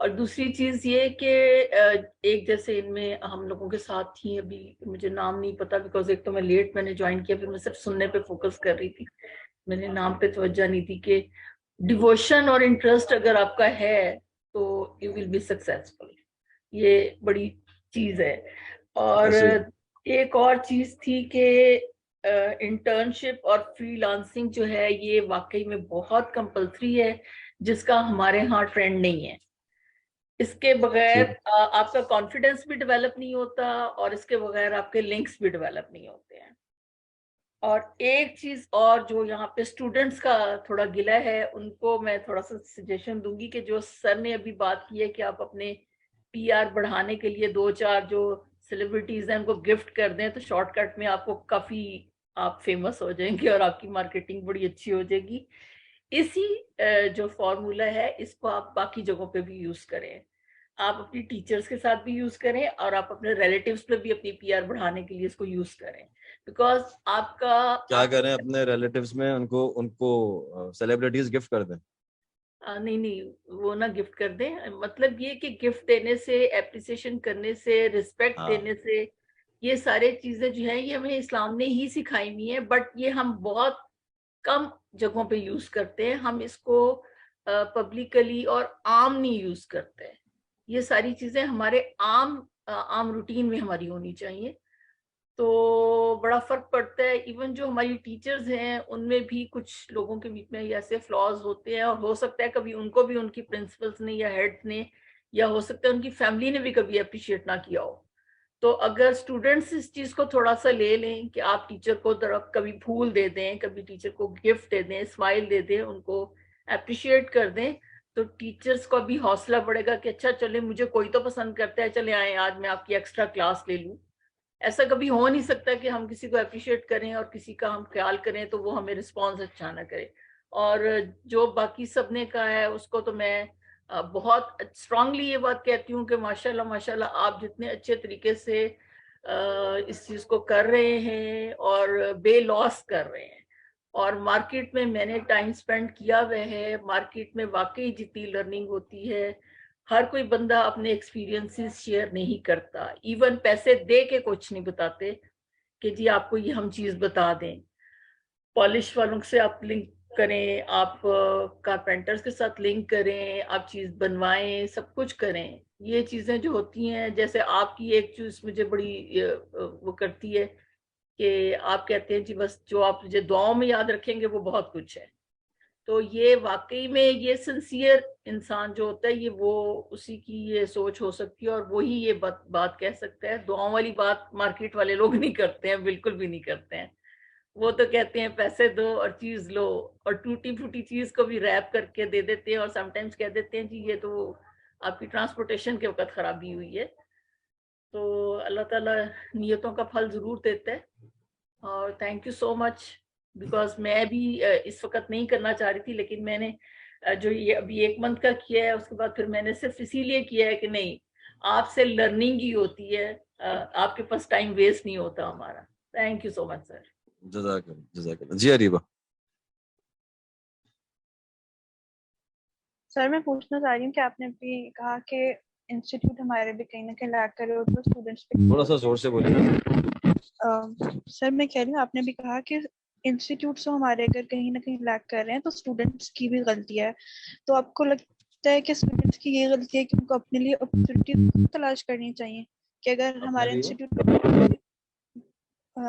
और दूसरी चीज ये कि एक जैसे इनमें हम लोगों के साथ ही, अभी मुझे नाम नहीं पता बिकॉज एक तो मैं लेट मैंने ज्वाइन किया, फिर मैं सिर्फ सुनने पे फोकस कर रही थी, मैंने नाम पे तवज्जो नहीं थी, कि डिवोशन और इंटरेस्ट अगर आपका है तो यू विल बी सक्सेसफुल। ये बड़ी चीज है। और ऐसे एक और चीज थी कि इंटर्नशिप और फ्रीलांसिंग जो है ये वाकई में बहुत कंपल्सरी है, जिसका हमारे यहाँ ट्रेंड नहीं है। इसके बगैर ठीक। आपका कॉन्फिडेंस भी डेवलप नहीं होता, और इसके बगैर आपके लिंक्स भी डेवलप नहीं होते हैं। और एक चीज और जो यहाँ पे स्टूडेंट्स का थोड़ा गिला है, उनको मैं थोड़ा सा सजेशन दूंगी कि जो सर ने अभी बात की है कि आप अपने पीआर बढ़ाने के लिए 2-4 जो सेलिब्रिटीज हैं उनको गिफ्ट कर दें, तो शॉर्टकट में आपको काफी आप फेमस हो जाएंगे और आपकी मार्केटिंग बड़ी अच्छी हो जाएगी। इसी जो फॉर्मूला है इसको आप बाकी जगहों पे भी यूज करें, आप अपनी टीचर्स के साथ भी यूज करें, और आप अपने रिलेटिव्स पे भी अपनी पीआर बढ़ाने के लिए इसको यूज करें, बिकॉज आपका क्या करें अपने रिलेटिव्स में? उनको उनको सेलिब्रिटीज गिफ्ट कर दें? नहीं नहीं, वो ना गिफ्ट कर दें, मतलब ये कि गिफ्ट देने से, एप्रिसिएशन करने से, रिस्पेक्ट हाँ। देने से, ये सारे चीजें जो है ये हमें इस्लाम ने ही सिखाई हुई है, बट ये हम बहुत कम जगहों पे यूज करते हैं, हम इसको पब्लिकली और आम नहीं यूज करते हैं। ये सारी चीजें हमारे आम रूटीन में हमारी होनी चाहिए, तो बड़ा फर्क पड़ता है। इवन जो हमारी टीचर्स हैं उनमें भी कुछ लोगों के बीच में ऐसे फ्लॉज होते हैं, और हो सकता है कभी उनको भी उनकी प्रिंसिपल्स ने या हेड्स ने या हो सकता है उनकी फैमिली ने भी कभी अप्रिशिएट ना किया हो। तो अगर स्टूडेंट्स इस चीज को थोड़ा सा ले लें कि आप टीचर को कभी फूल दे दें, कभी टीचर को गिफ्ट दे दें, स्माइल दे दें, उनको अप्रिशिएट कर दें, तो टीचर्स को भी हौसला बढ़ेगा कि अच्छा चले मुझे कोई तो पसंद करता है, चले आए आज मैं आपकी एक्स्ट्रा क्लास ले लूं। ऐसा कभी हो नहीं सकता कि हम किसी को अप्रिशिएट करें और किसी का हम ख्याल करें तो वो हमें रिस्पॉन्स अच्छा ना करे। और जो बाकी सबने कहा है उसको तो मैं बहुत स्ट्रांगली ये बात कहती हूँ कि माशाल्लाह माशाल्लाह आप जितने अच्छे तरीके से इस चीज को कर रहे हैं और बे लॉस कर रहे हैं। और मार्केट में मैंने टाइम स्पेंड किया हुआ है, मार्केट में वाकई जितनी लर्निंग होती है, हर कोई बंदा अपने एक्सपीरियंसेस शेयर नहीं करता, इवन पैसे दे के कुछ नहीं बताते कि जी आपको ये हम चीज बता दें। पॉलिश वालों से आप लिंक करें, आप कारपेंटर्स के साथ लिंक करें, आप चीज बनवाएं, सब कुछ करें। ये चीजें जो होती हैं, जैसे आपकी एक चीज मुझे बड़ी वो करती है कि आप कहते हैं जी बस जो आप मुझे दुआओं में याद रखेंगे वो बहुत कुछ है। तो ये वाकई में ये सिंसियर इंसान जो होता है, ये वो उसी की ये सोच हो सकती है और वही ये बात कह सकता है। दुआओं वाली बात मार्केट वाले लोग नहीं करते हैं, बिल्कुल भी नहीं करते हैं। वो तो कहते हैं पैसे दो और चीज लो, और टूटी फूटी चीज को भी रैप करके दे देते हैं और समटाइम्स कह देते हैं जी ये तो आपकी ट्रांसपोर्टेशन के वक्त खराबी हुई है। तो अल्लाह ताला नियतों का फल जरूर देता है। और thank you so much, because मैं भी इस वक्त नहीं करना चाह रही थी, लेकिन मैंने जो ये अभी 1 मंथ का किया है, उसके बाद फिर मैंने सिर्फ इसीलिए किया है कि नहीं, आपसे लर्निंग ही होती है, आपके पास टाइम वेस्ट नहीं होता हमारा। Thank you so much sir. जज़ाकल्लाह जी। अरीबा, सर मैं पूछना चाह रही हूँ कि आपने भी कहा कि इंस्टीट्यूट हमारे भी कहीं ना कहीं लैग कर रहे हो, तो स्टूडेंट्स पे थोड़ा सा जोर से बोलिए ना। सर मैं कह रही हूँ, आपने भी कहा कि इंस्टीट्यूट्स हमारे अगर कहीं ना कहीं लैग कर रहे हैं तो स्टूडेंट्स की भी गलती है। तो आपको लगता है कि स्टूडेंट्स की ये गलती है कि उनको अपने लिए अपॉर्चुनिटी तलाश करनी चाहिए, कि अगर हमारे इंस्टीट्यूट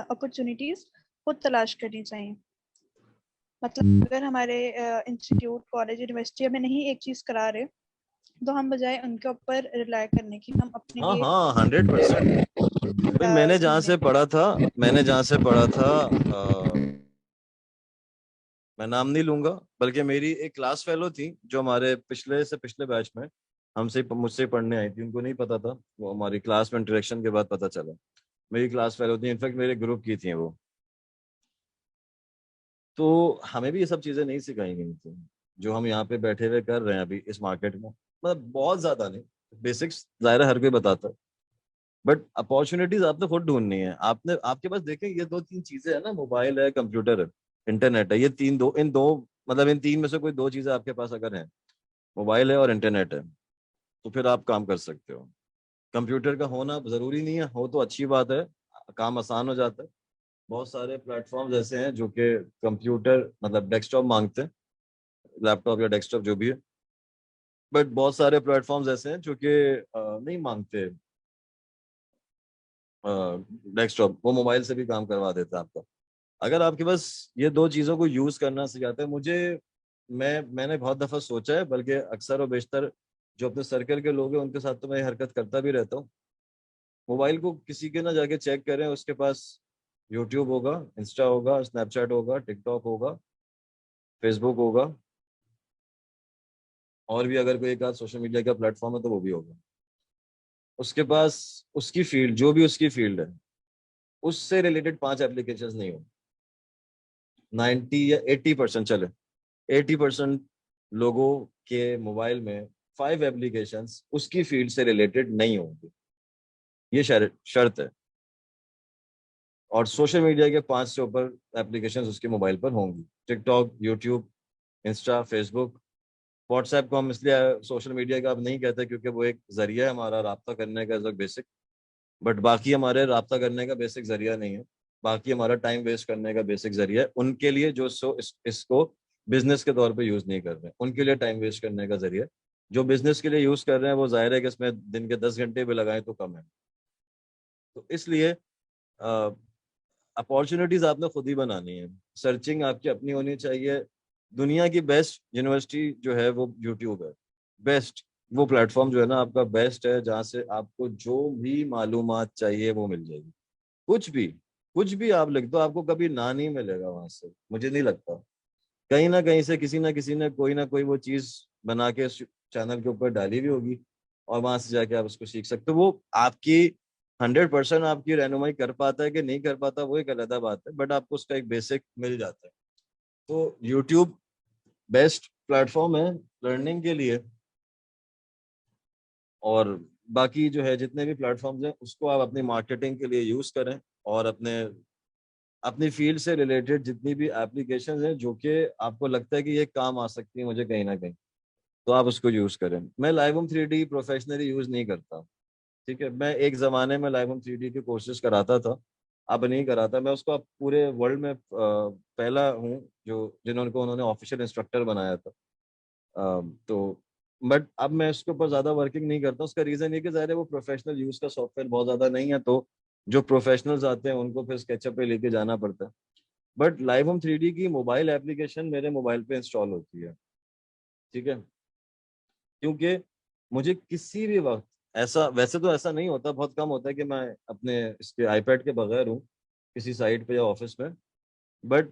अपॉर्चुनिटीज खुद तलाश करनी चाहिए? मतलब अगर हमारे इंस्टीट्यूट, कॉलेज, यूनिवर्सिटी हमें नहीं एक चीज करा रहे, तो हम बजाय उनके ऊपर रिलाय करने की हम अपने हाँ लिए 100%। मैंने जहाँ से पढ़ा था मैं नाम नहीं लूंगा, बल्कि मेरी एक क्लास फेलो थी जो हमारे पिछले बैच में मुझसे पढ़ने आई थी। उनको नहीं पता था, वो हमारी क्लास में इंटरेक्शन के बाद पता चला। मेरी क्लास फेलो थी, इनफैक्ट मेरे ग्रुप की थी वो। तो हमें भी ये सब चीजें नहीं सिखाई गई थी जो हम यहाँ पे बैठे हुए कर रहे हैं अभी इस मार्केट में। मतलब बहुत ज्यादा नहीं, बेसिक्स जाहिर है हर कोई बताता है, बट अपॉर्चुनिटीज आपने खुद ढूंढनी है। आपके पास देखें, ये 2-3 चीजें है ना, मोबाइल है, कंप्यूटर है, इंटरनेट है, ये इन तीन में से कोई 2 चीजें आपके पास अगर है, मोबाइल है और इंटरनेट है, तो फिर आप काम कर सकते हो। कंप्यूटर का होना जरूरी नहीं है, हो तो अच्छी बात है, काम आसान हो जाता है। बहुत सारे प्लेटफॉर्म्स ऐसे हैं जो कि कंप्यूटर मतलब डेस्कटॉप मांगते हैं, लैपटॉप या डेस्कटॉप जो भी है, बट बहुत सारे प्लेटफॉर्म्स ऐसे हैं जो कि नहीं मांगते डेस्कटॉप, वो मोबाइल से भी काम करवा देता है आपका। अगर आपके पास ये 2 चीज़ों को यूज़ करना सीख जाता है। मैंने बहुत दफ़ा सोचा है, बल्कि अक्सर और बेशतर जो अपने सर्कल के लोग हैं उनके साथ तो मैं ये हरकत करता भी रहता हूँ। मोबाइल को किसी के ना जाके चेक करें, उसके पास यूट्यूब होगा, इंस्टा होगा, स्नैपचैट होगा, टिकटॉक होगा, फेसबुक होगा, और भी अगर कोई एक आध सोशल मीडिया का प्लेटफॉर्म है तो वो भी होगा। उसके पास उसकी फील्ड, जो भी उसकी फील्ड है, उससे रिलेटेड 5 एप्लीकेशंस नहीं हो। 90 या 80% चले, 80% लोगों के मोबाइल में 5 एप्लीकेशंस उसकी फील्ड से रिलेटेड नहीं होंगी, ये शर्त है। और सोशल मीडिया के 5 से ऊपर एप्लीकेशंस उसके मोबाइल पर होंगी। TikTok, YouTube, Insta, Facebook, WhatsApp को हम इसलिए सोशल मीडिया का अब नहीं कहते क्योंकि वो एक जरिया है हमारा राब्ता करने का, बेसिक, बट बाकी हमारे राब्ता करने का बेसिक जरिया नहीं है। बाकी हमारा टाइम वेस्ट करने का बेसिक जरिया है उनके लिए जो इसको बिजनेस के तौर पे यूज नहीं कर रहे हैं, उनके लिए टाइम वेस्ट करने का जरिया। जो बिजनेस के लिए यूज कर रहे हैं वो जाहिर है कि इसमें दिन के 10 घंटे भी लगाएं तो कम है। तो इसलिए अपॉर्चुनिटीज आपने खुद ही बनानी है, सर्चिंग आपकी अपनी होनी चाहिए। दुनिया की बेस्ट यूनिवर्सिटी जो है वो यूट्यूब है, बेस्ट वो प्लेटफॉर्म जो है ना आपका बेस्ट है, जहाँ से आपको जो भी मालूमात चाहिए वो मिल जाएगी। कुछ भी आप लिख दो, आपको कभी ना नहीं मिलेगा वहां से, मुझे नहीं लगता। कहीं ना कहीं से किसी ने कोई ना कोई वो चीज बना के चैनल के ऊपर डाली भी होगी, और वहां से जाके आप उसको सीख सकते हो। वो आपकी 100% आपकी रहनुमाई कर पाता है कि नहीं कर पाता वो एक अलग बात है, बट आपको उसका एक बेसिक मिल जाता है। तो यूट्यूब बेस्ट प्लेटफॉर्म है लर्निंग के लिए, और बाकी जो है जितने भी प्लेटफॉर्म्स हैं उसको आप अपनी मार्केटिंग के लिए यूज करें, और अपनी फील्ड से रिलेटेड जितनी भी एप्लीकेशंस हैं जो कि आपको लगता है कि ये काम आ सकती है मुझे कहीं ना कहीं, तो आप उसको यूज करें। मैं लाइवम 3D प्रोफेशनली यूज नहीं करता, ठीक है। मैं एक जमाने में लाइवम 3D की कोर्सेज कराता था, अब नहीं कराता। मैं उसको अब पूरे वर्ल्ड में पहला हूँ जो उन्होंने ऑफिशियल इंस्ट्रक्टर बनाया था। तो बट अब मैं इसके ऊपर ज्यादा वर्किंग नहीं करता। उसका रीजन ये कि ज़ाहिर है वो प्रोफेशनल यूज का सॉफ्टवेयर बहुत ज्यादा नहीं है, तो जो प्रोफेशनल्स आते हैं उनको फिर स्केचअप पे लेके जाना पड़ता है। बट लाइवम 3D की मोबाइल एप्लीकेशन मेरे मोबाइल पे इंस्टॉल होती है, ठीक है। क्योंकि मुझे किसी भी वक्त ऐसा, वैसे तो ऐसा नहीं होता, बहुत कम होता है कि मैं अपने इसके आईपैड के बगैर हूँ किसी साइट पे या ऑफिस में। बट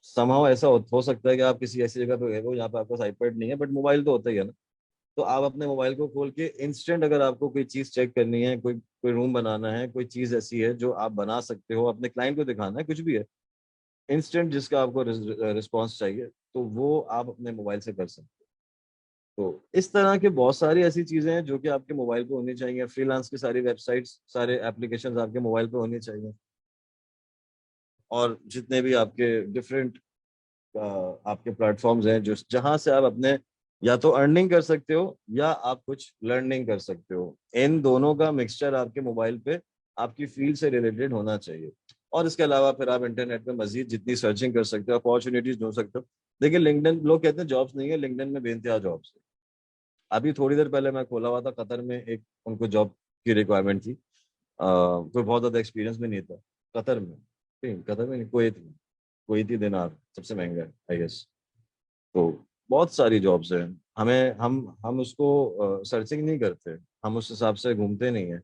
समहाउ ऐसा हो सकता है कि आप किसी ऐसी जगह पे गए हो जहाँ पे आपका आईपैड नहीं है, बट मोबाइल तो होता ही है ना। तो आप अपने मोबाइल को खोल के इंस्टेंट, अगर आपको कोई चीज चेक करनी है, कोई रूम बनाना है, कोई चीज ऐसी है जो आप बना सकते हो, अपने क्लाइंट को दिखाना है, कुछ भी है इंस्टेंट जिसका आपको रिस्पॉन्स चाहिए, तो वो आप अपने मोबाइल से कर सकते हो। तो इस तरह के बहुत सारी ऐसी चीजें हैं जो कि आपके मोबाइल पे होनी चाहिए। फ्रीलांस की सारी वेबसाइट्स, सारे एप्लीकेशंस आपके मोबाइल पे होनी चाहिए, और जितने भी आपके डिफरेंट आपके प्लेटफॉर्म्स हैं जो जहां से आप अपने या तो अर्निंग कर सकते हो या आप कुछ लर्निंग कर सकते हो, इन दोनों का मिक्सचर आपके मोबाइल पे आपकी फील्ड से रिलेटेड होना चाहिए। और इसके अलावा फिर आप इंटरनेट पे मजीद जितनी सर्चिंग कर सकते हो, अपॉर्चुनिटीज ढूंढ सकते हो। देखिए लिंक्डइन, लोग कहते हैं जॉब्स नहीं है, लिंक्डइन में बेइंतहा जॉब्स है। अभी थोड़ी देर पहले मैं खोला हुआ था, कतर में एक उनको जॉब की रिक्वायरमेंट थी। कोई बहुत ज्यादा एक्सपीरियंस भी नहीं था कतर में, नहीं कतर में नहीं, कुवैती दिनार सबसे महंगा है आई गेस। तो बहुत सारी जॉब्स हैं, हमें हम उसको सर्चिंग नहीं करते, हम उस हिसाब से घूमते नहीं है।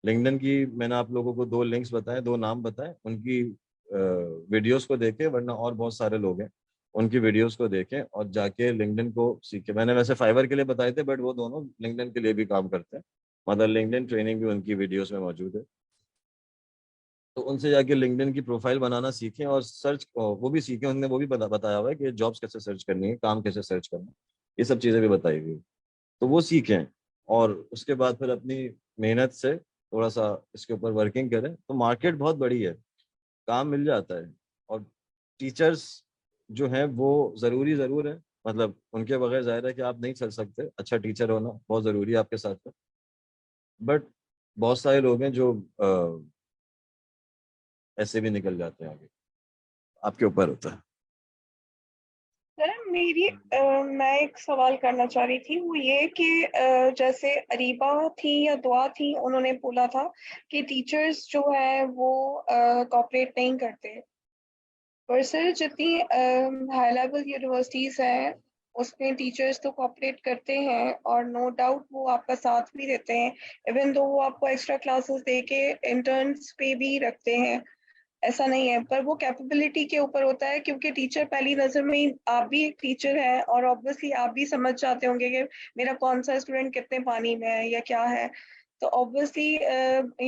लिंक्डइन की मैंने आप लोगों को 2 लिंक्स बताए, 2 नाम बताए, उनकी वीडियोस को देखें, वरना और बहुत सारे लोग हैं उनकी वीडियोस को देखें और जाके लिंक्डइन को सीखें। मैंने वैसे फाइवर के लिए बताए थे, बट वो दोनों लिंक्डइन के लिए भी काम करते हैं, मतलब लिंक्डइन ट्रेनिंग भी उनकी वीडियोस में मौजूद है। तो उनसे जाके लिंक्डइन की प्रोफाइल बनाना सीखें, और सर्च वो भी सीखें। उन्होंने वो भी बताया हुआ है कि जॉब्स कैसे सर्च करनी है, काम कैसे सर्च करना है, ये सब चीज़ें भी बताई हुई है। तो वो सीखें, और उसके बाद फिर अपनी मेहनत से थोड़ा सा इसके ऊपर वर्किंग करें, तो मार्केट बहुत बड़ी है, काम मिल जाता है। और टीचर्स जो हैं वो ज़रूरी ज़रूर है, मतलब उनके बगैर जाहिर है कि आप नहीं चल सकते। अच्छा टीचर होना बहुत ज़रूरी है आपके साथ में। बट बहुत सारे लोग हैं जो ऐसे भी निकल जाते हैं आगे, आपके ऊपर होता है। सर मैं एक सवाल करना चाह रही थी, वो ये कि जैसे अरीबा थी या दुआ थी, उन्होंने बोला था कि टीचर्स जो है वो कॉपरेट नहीं करते। पर सर जितनी हाई लेवल यूनिवर्सिटीज हैं उसमें टीचर्स तो कॉपरेट करते हैं, और नो डाउट वो आपका साथ भी देते हैं, इवन दो वो आपको एक्स्ट्रा क्लासेस दे के इंटर्न्स पे भी रखते हैं, ऐसा नहीं है। पर वो कैपेबिलिटी के ऊपर होता है, क्योंकि टीचर पहली नजर में ही, आप भी एक टीचर हैं और ऑब्वियसली आप भी समझ जाते होंगे कि मेरा कौन सा स्टूडेंट कितने पानी में है या क्या है। तो ऑब्वियसली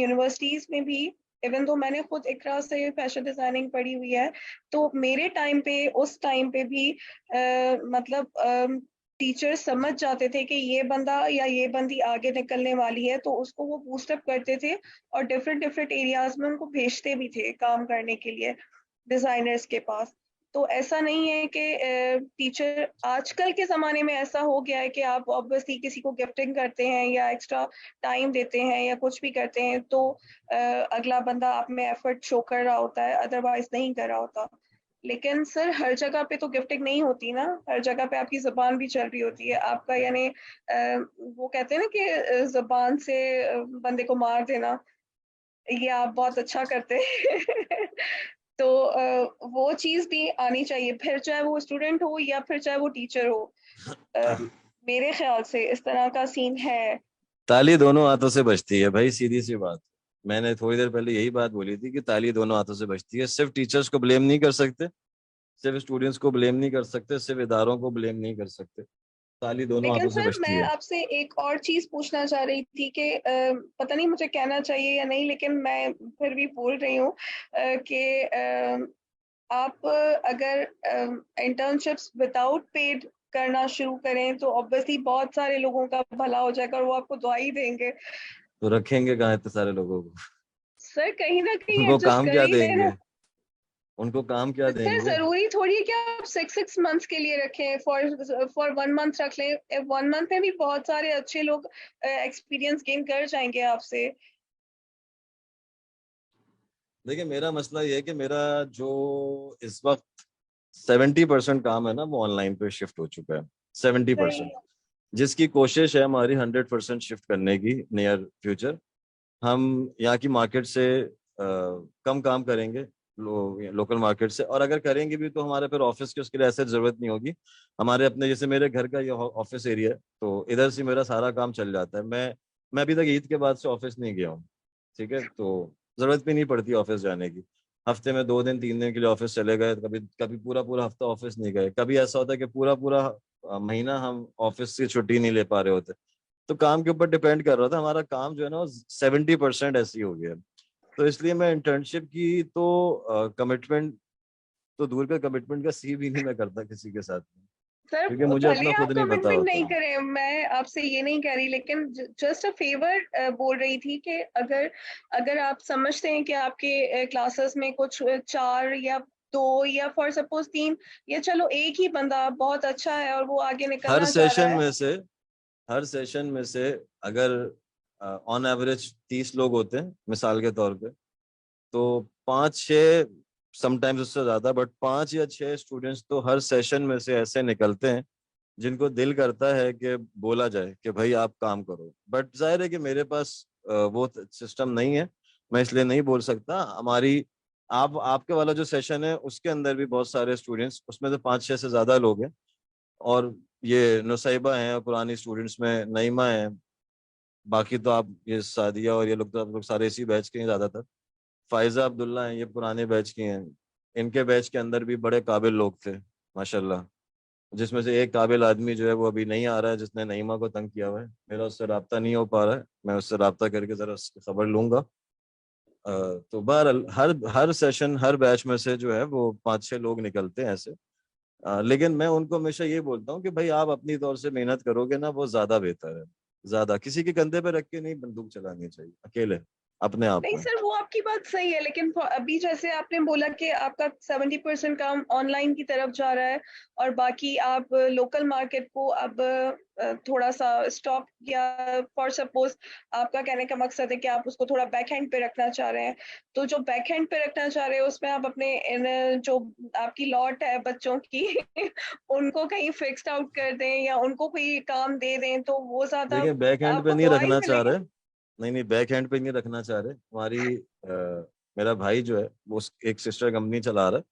यूनिवर्सिटीज में भी, इवन तो मैंने खुद इकरा से फैशन डिजाइनिंग पढ़ी हुई है, तो मेरे टाइम पे, उस टाइम पे भी मतलब टीचर समझ जाते थे कि ये बंदा या ये बंदी आगे निकलने वाली है, तो उसको वो बूस्टअप करते थे और डिफरेंट डिफरेंट एरियाज में उनको भेजते भी थे काम करने के लिए डिजाइनर्स के पास। तो ऐसा नहीं है कि टीचर, आजकल के ज़माने में ऐसा हो गया है कि आप ऑब्वियसली किसी को गिफ्टिंग करते हैं या एक्स्ट्रा टाइम देते हैं या कुछ भी करते हैं, तो अगला बंदा आप में एफर्ट शो कर रहा होता है, अदरवाइज नहीं कर रहा होता। लेकिन सर हर जगह पे तो गिफ्टिंग नहीं होती ना, हर जगह पे आपकी जुबान भी चल रही होती है आपका, यानी वो कहते हैं ना कि जुबान से बंदे को मार देना, ये आप बहुत अच्छा करते हैं। तो वो चीज भी आनी चाहिए, फिर चाहे वो स्टूडेंट हो या फिर चाहे वो टीचर हो। अ, मेरे ख्याल से इस तरह का सीन है। ताली दोनों हाथों से बजती है भाई, सीधी सी बात। मैंने थोड़ी देर पहले यही बात बोली थी कि ताली दोनों हाथों से बजती है। सिर्फ टीचर्स को ब्लेम नहीं कर सकते, सिर्फ स्टूडेंट्स को ब्लेम नहीं कर सकते, सिर्फ इदारों को ब्लेम नहीं कर सकते, ताली दोनों लेकिन हाथों से सर बजती मैं है। आपसे एक और चीज पूछना चाह रही थी कि पता नहीं मुझे कहना चाहिए या नहीं, लेकिन मैं फिर भी बोल रही हूँ कि आप अगर इंटर्नशिप्स विदाउट पेड करना शुरू करें तो ऑब्वियसली बहुत सारे लोगों का भला हो जाएगा और वो आपको दुआ ही देंगे। तो रखेंगे कहाँ इतने सारे लोगों को? सर कहीं ना कहीं उनको एडजस्ट काम कर क्या ही लेना। देंगे? उनको काम क्या सर देंगे? जरूरी थोड़ी है कि आप 6 मंथ्स के लिए रखें, फॉर 1 मंथ रख लें। 1 मंथ में भी बहुत सारे अच्छे लोग एक्सपीरियंस गेन कर जाएंगे आपसे। देखिए मेरा मसला ये है कि मेरा जो इस वक्त 70% काम है ना वो ऑनलाइन पे शिफ्ट हो चुका है। 70%, जिसकी कोशिश है हमारी 100% शिफ्ट करने की नियर फ्यूचर। हम यहाँ की मार्केट से कम काम करेंगे, लोकल मार्केट से, और अगर करेंगे भी तो हमारे फिर ऑफिस की उसके लिए ऐसे जरूरत नहीं होगी। हमारे अपने, जैसे मेरे घर का ये ऑफिस एरिया है तो इधर से मेरा सारा काम चल जाता है। मैं अभी तक ईद के बाद से ऑफिस नहीं गया हूँ, ठीक है, तो जरूरत भी नहीं पड़ती ऑफिस जाने की। हफ्ते में 2 दिन 3 दिन के लिए ऑफिस चले गए, कभी कभी पूरा पूरा हफ्ता ऑफिस नहीं गए, कभी ऐसा होता है कि पूरा पूरा महीना हम ऑफिस से छुट्टी नहीं ले पा रहे होते। तो काम के ऊपर डिपेंड कर रहा था। हमारा काम जो है ना 70% ऐसी हो गया है। तो इसलिए मैं इंटर्नशिप की तो कमिटमेंट तो दूर का, कमिटमेंट का सी भी नहीं मैं करता किसी के साथ, सर क्योंकि मुझे भले अपना आप खुद नहीं पता कमिटमेंट नहीं होता। करें, मैं आपसे ये नहीं कह रही, लेकिन जस्ट अ फेवर बोल रही थी कि अगर अगर आप समझते हैं कि आपके क्लासेस में कुछ 4 या 2 या फॉर सपोज 3 या चलो एक ही बंदा बहुत अच्छा है और वो आगे हर निकलना चाह रहा सेशन है। में से हर सेशन में से अगर ऑन एवरेज 30 लोग होते हैं मिसाल के तौर पे, तो 5-6, समटाइम्स उससे ज्यादा, बट 5 या 6 स्टूडेंट्स तो हर सेशन में से ऐसे निकलते हैं जिनको दिल करता है कि बोला जाए कि भाई आप काम करो। बट जाहिर है कि मेरे पास वो सिस्टम नहीं है, मैं इसलिए नहीं बोल सकता। हमारी आपके वाला जो सेशन है उसके अंदर भी बहुत सारे स्टूडेंट्स, उसमें तो 5-6 से ज्यादा लोग हैं। और ये नुसैबा हैं, पुरानी स्टूडेंट्स में नईमा है, बाकी तो आप ये सादिया और ये लोग तो आप लोग सारे इसी बैच के हैं ज्यादातर। फायजा अब्दुल्ला हैं, ये पुराने बैच की हैं। इनके बैच के अंदर भी बड़े काबिल लोग थे माशाल्लाह, जिसमें से एक काबिल आदमी जो है वो अभी नहीं आ रहा है, जिसने नईमा को तंग किया हुआ है। मेरा उससे राब्ता नहीं हो पा रहा है, मैं उससे राब्ता करके जरा उसकी खबर लूंगा। तो बहरहाल हर हर सेशन हर बैच में से जो है वो 5-6 लोग निकलते हैं ऐसे। लेकिन मैं उनको हमेशा ये बोलता हूँ कि भाई आप अपनी तौर से मेहनत करोगे ना वो ज्यादा बेहतर है। ज्यादा किसी के कंधे पे रख के नहीं बंदूक चलानी चाहिए, अकेले अपने आप नहीं में। सर वो आपकी बात सही है, लेकिन अभी जैसे आपने बोला कि आपका 70% काम ऑनलाइन की तरफ जा रहा है और बाकी आप लोकल मार्केट को अब थोड़ा सा स्टॉक, या फॉर सपोज आपका कहने का मकसद है कि आप उसको थोड़ा बैक हैंड पे रखना चाह रहे हैं, तो जो बैक हैंड पे रखना चाह रहे हैं उसमें आप अपने जो आपकी लॉट है बच्चों की उनको कहीं फिक्स्ड आउट कर दें या उनको कोई काम दे दें तो वो ज्यादा देखिए बैक हैंड पे आपको नहीं दुआ ही रखना चाह मिलेगी। रहे। नहीं नहीं, बैक हैंड पे नहीं रखना चाह रहे। हमारी मेरा भाई जो है वो एक सिस्टर कंपनी चला रहा है,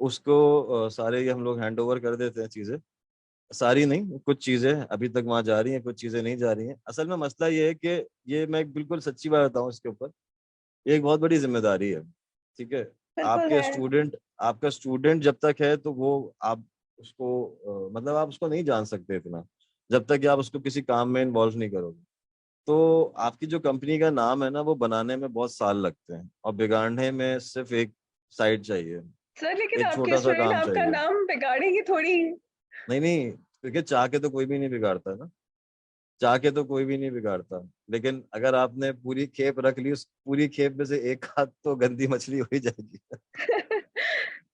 उसको सारे ये हम लोग हैंड ओवर कर देते हैं चीजें। सारी नहीं, कुछ चीजें अभी तक वहां जा रही हैं, कुछ चीजें नहीं जा रही हैं। असल में मसला ये है कि ये मैं बिल्कुल सच्ची बात बताऊं इसके ऊपर, ये एक बहुत बड़ी जिम्मेदारी है, ठीक है। बिल्कुल है। आपका स्टूडेंट जब तक है तो वो आप उसको मतलब आप उसको नहीं जान सकते इतना, जब तक कि आप उसको किसी काम में इन्वॉल्व नहीं करोगे। तो आपकी जो कंपनी का नाम है ना वो बनाने में बहुत साल लगते हैं और बिगाड़ने में सिर्फ एक साइड चाहिए, सर लेकिन एक आपके छोटा सा स्टूडेंट काम आपका चाहिए। नाम बिगाड़ेंगे थोड़ी। नहीं नहीं, क्योंकि चाह के तो कोई भी नहीं बिगाड़ता ना, चाह के तो कोई भी नहीं बिगाड़ता। लेकिन अगर आपने पूरी खेप रख ली, उस पूरी खेप में से एक हाथ तो गंदी मछली हो ही जाएगी।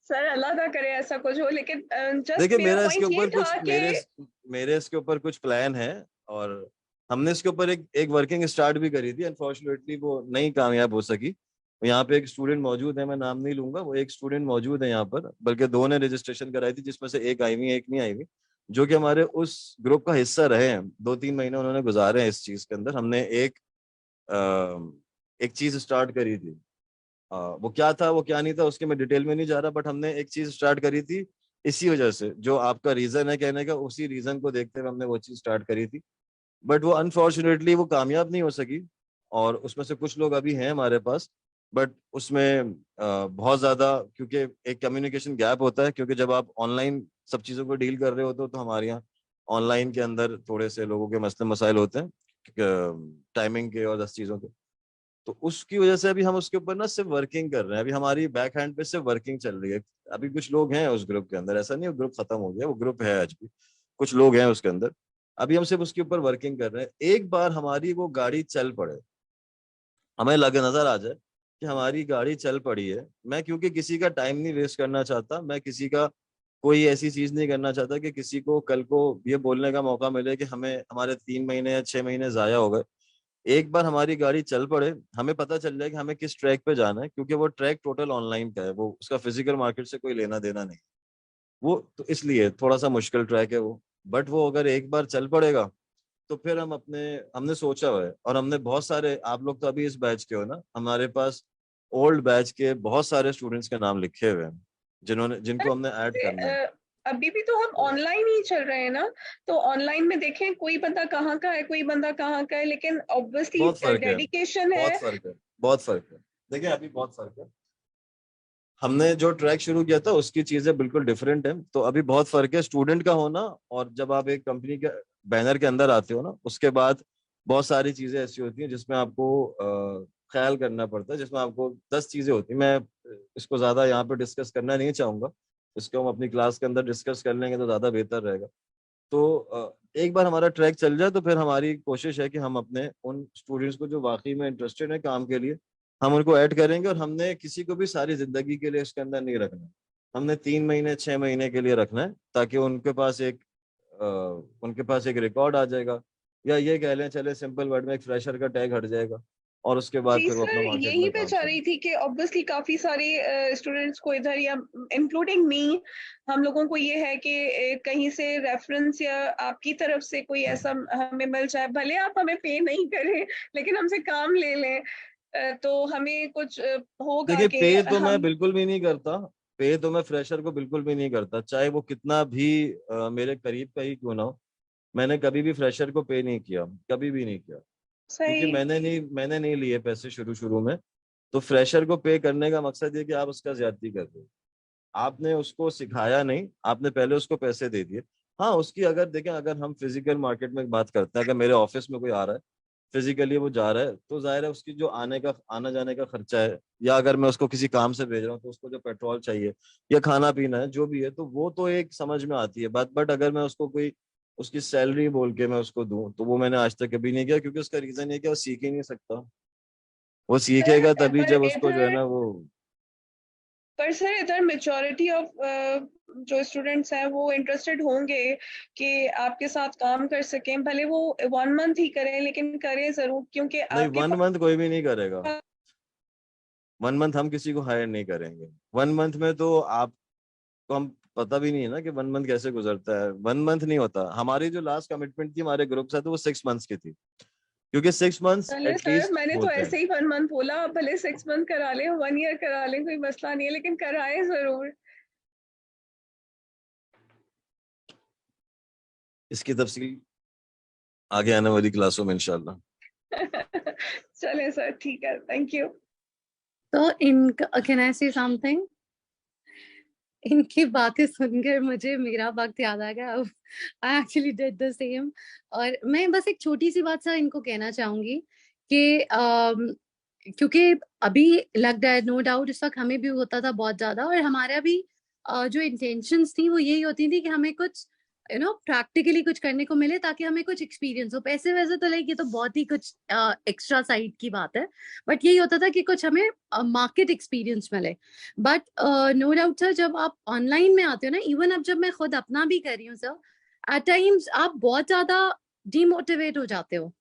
सर अल्लाह ना करे ऐसा कुछ हो, लेकिन जस्ट देखिए मेरा मेरा इसके पॉइंट ये ऊपर था कुछ कि मेरे इसके ऊपर कुछ प्लान है, और हमने इसके ऊपर एक वर्किंग स्टार्ट भी करी थी। अनफॉर्चुनेटली वो नहीं कामयाब हो सकी। यहाँ पे एक स्टूडेंट मौजूद है, मैं नाम नहीं लूंगा, वो एक स्टूडेंट मौजूद है यहाँ पर, बल्कि 2 ने रजिस्ट्रेशन कराई थी, जिसमें से एक आई हुई है एक नहीं आई हुई, जो कि हमारे उस ग्रुप का हिस्सा रहे हैं। 2-3 महीने उन्होंने गुजारे हैं इस चीज के अंदर। हमने एक चीज स्टार्ट करी थी। वो क्या था वो क्या नहीं था उसके मैं डिटेल में नहीं जा रहा, बट हमने एक चीज स्टार्ट करी थी इसी वजह से, जो आपका रीजन है कहने का, उसी रीजन को देखते हुए हमने वो चीज स्टार्ट करी थी। बट वो अनफॉर्चुनेटली वो कामयाब नहीं हो सकी। और उसमें से कुछ लोग अभी हैं हमारे पास, बट उसमें बहुत ज्यादा, क्योंकि एक कम्युनिकेशन गैप होता है, क्योंकि जब आप ऑनलाइन सब चीजों को डील कर रहे होते हो तो हमारे यहाँ ऑनलाइन के अंदर थोड़े से लोगों के मसले मसाइल होते हैं टाइमिंग के और 10 चीजों के। तो उसकी वजह से अभी हम उसके ऊपर ना सिर्फ वर्किंग कर रहे हैं। अभी हमारी बैक हैंड पे सिर्फ वर्किंग चल रही है। अभी कुछ लोग हैं उस ग्रुप के अंदर, ऐसा नहीं वो ग्रुप खत्म हो गया, वो ग्रुप है आज भी। कुछ लोग हैं उसके अंदर, अभी हम सिर्फ उसके ऊपर वर्किंग कर रहे हैं। एक बार हमारी वो गाड़ी चल पड़े, हमें लगे नजर आ जाए कि हमारी गाड़ी चल पड़ी है, मैं क्योंकि किसी का टाइम नहीं वेस्ट करना चाहता, मैं किसी का कोई ऐसी चीज नहीं करना चाहता कि किसी को कल को ये बोलने का मौका मिले कि हमें हमारे 3 महीने या 6 महीने जाया हो गए। एक बार हमारी गाड़ी चल पड़े, हमें पता चल जाए कि हमें किस ट्रैक पे जाना है, क्योंकि वो ट्रैक टोटल ऑनलाइन का है, वो उसका फिजिकल मार्केट से कोई लेना देना नहीं। वो तो इसलिए थोड़ा सा मुश्किल ट्रैक है वो, बट वो अगर एक बार चल पड़ेगा तो फिर हमने सोचा हुआ है, और हमने बहुत सारे, आप लोग तो अभी इस बैच के हो ना, हमारे पास ओल्ड बैच के बहुत सारे स्टूडेंट्स के नाम लिखे हुए हैं जिनको हमने ऐड करना है। अभी भी तो हम ऑनलाइन ही चल रहे हैं ना, तो ऑनलाइन में देखें कोई बंदा कहाँ का है, कोई बंदा कहाँ का है, लेकिन ऑब्वियसली बहुत फर्क है, डेडिकेशन है। बहुत फर्क है। देखिए अभी बहुत फर्क है, हमने जो ट्रैक शुरू किया था उसकी चीजें बिल्कुल डिफरेंट है, तो अभी बहुत फर्क है स्टूडेंट का होना, और जब आप एक कंपनी के बैनर के अंदर आते हो ना, उसके बाद बहुत सारी चीजें ऐसी होती हैं जिसमें आपको ख्याल करना पड़ता है, जिसमें आपको 10 चीजें होती हैं। मैं इसको ज्यादा यहाँ पे डिस्कस करना नहीं चाहूंगा, इसको हम अपनी क्लास के अंदर डिस्कस कर लेंगे तो ज्यादा बेहतर रहेगा। तो एक बार हमारा ट्रैक चल जाए तो फिर हमारी कोशिश है कि हम अपने उन स्टूडेंट्स को जो वाकई में इंटरेस्टेड है काम के लिए, हम उनको ऐड करेंगे। और हमने किसी को भी सारी जिंदगी के लिए इसके अंदर नहीं रखना, हमने 3 महीने 6 महीने के लिए रखना है, ताकि उनके पास एक रिकॉर्ड आ जाएगा, या ये कह लें चले सिंपल वर्ड में एक फ्रेशर का टैग हट जाएगा, और उसके बाद जी फिर वो सर, अपना मार्केट यही में पे काम चाह करें। रही थी कि ऑब्वियसली काफी सारे स्टूडेंट्स को इधर, या इंक्लूडिंग मी, हम लोगों को ये है कि कहीं से रेफरेंस या आपकी तरफ से कोई ऐसा हमें मिल जाए, भले आप हमें पे नहीं करें लेकिन हमसे काम ले लें, तो हमें कुछ होगा देखिए कि पे तो मैं हम। बिल्कुल भी नहीं करता, पे तो मैं फ्रेशर को बिल्कुल भी नहीं करता, चाहे वो कितना भी मेरे करीब का ही क्यों ना हो। मैंने कभी भी फ्रेशर को पे नहीं किया, कभी भी नहीं किया, क्योंकि सही। मैंने नहीं लिए पैसे शुरू शुरू में। तो फ्रेशर को पे करने का मकसद ये कि आप उसका ज्यादती कर रहे हो, आपने उसको सिखाया नहीं, आपने पहले उसको पैसे दे दिए। हाँ उसकी अगर देखें, अगर हम फिजिकल मार्केट में बात करते हैं, अगर मेरे ऑफिस में कोई आ रहा है, फिजिकली वो जा रहा है, तो जाहिर है उसकी जो आना जाने का खर्चा है, या अगर मैं उसको किसी काम से भेज रहा हूँ तो उसको जो पेट्रोल चाहिए या खाना पीना है जो भी है, तो वो तो एक समझ में आती है बात। बट अगर मैं उसको कोई उसकी सैलरी बोल के मैं उसको दूं, तो वो मैंने आज तक कभी नहीं किया, क्योंकि उसका रीजन ये कि वो सीख ही नहीं सकता। वो सर सीखेगा तभी पर जब उसको जो है इधर ना वो। पर सर इधर मेजोरिटी ऑफ जो स्टूडेंट्स हैं वो इंटरेस्टेड होंगे कि आपके साथ काम कर सकें, भले वो 1 मंथ ही करें लेकिन करें जरूर, क्योंकि नहीं, आपके 1 मंथ कोई भी नहीं करेगा, पास। 1 मंथ हम किसी को हायर नहीं करेंगे। 1 मंथ में तो आपको हम पता भी नहीं है ना कि 1 मंथ कैसे गुजरता है। 1 मंथ नहीं होता, हमारी जो लास्ट कमिटमेंट थी हमारे ग्रुप से, तो वो 6 मंथ्स की थी, क्योंकि 6 मंथ्स चले सर, एटलीस्ट मैंने तो होते हैं। ऐसे ही 1 मंथ बोला, आप भले 6 मंथ करा लें, 1 ईयर करा लें, कोई मसला नहीं है, लेकिन कराएं जरूर। इसकी तफसील आगे आने वाली क्लासों में इंशाल्लाह। चले सर, ठीक है, थैंक यू। तो इनका कैन आई से समथिंग, इनकी बातें सुनकर मुझे मेरा वक्त याद आ गया। I actually did the same. और मैं बस एक छोटी सी बात सा इनको कहना चाहूंगी कि क्योंकि अभी लग रहा है, नो डाउट इस वक्त हमें भी होता था बहुत ज्यादा, और हमारा भी जो इंटेंशंस थी वो यही होती थी कि हमें कुछ प्रैक्टिकली कुछ करने को मिले, ताकि हमें कुछ एक्सपीरियंस हो। पैसे वैसे तो लाइक ये तो बहुत ही कुछ एक्स्ट्रा साइड की बात है, बट यही होता था कि कुछ हमें मार्केट एक्सपीरियंस मिले। बट नो डाउट सर, जब आप ऑनलाइन में आते हो ना, इवन अब जब मैं खुद अपना भी कर रही हूँ सर, एट टाइम्स आप बहुत ज्यादा डिमोटिवेट हो जाते हो।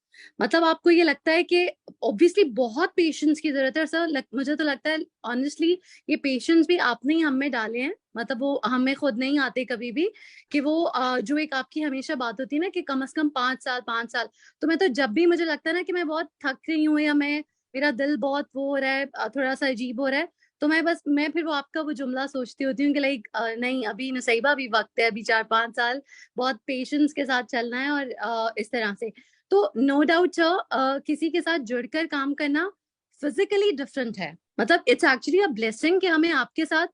मतलब आपको ये लगता है कि ऑब्वियसली बहुत पेशेंस की जरूरत है सर। मुझे तो लगता है ऑनेस्टली ये पेशेंस भी आपने ही हम में डाले हैं, मतलब वो हमें खुद नहीं आते कभी भी। कि वो जो एक आपकी हमेशा बात होती है ना कि कम से कम 5 साल। तो मैं तो जब भी मुझे लगता है ना कि मैं बहुत थक रही हूँ, या मेरा दिल बहुत वो हो रहा है, थोड़ा सा अजीब हो रहा है, तो मैं फिर वो आपका वो जुमला सोचती होती हूँ कि लाइक नहीं, अभी नसीबा भी वक्त है, अभी 4-5 साल बहुत पेशेंस के साथ चलना है, और इस तरह से। तो नो डाउट सर, किसी के साथ जुड़कर काम करना फिजिकली डिफरेंट है। मतलब इट्स एक्चुअली अ ब्लेसिंग कि हमें आपके साथ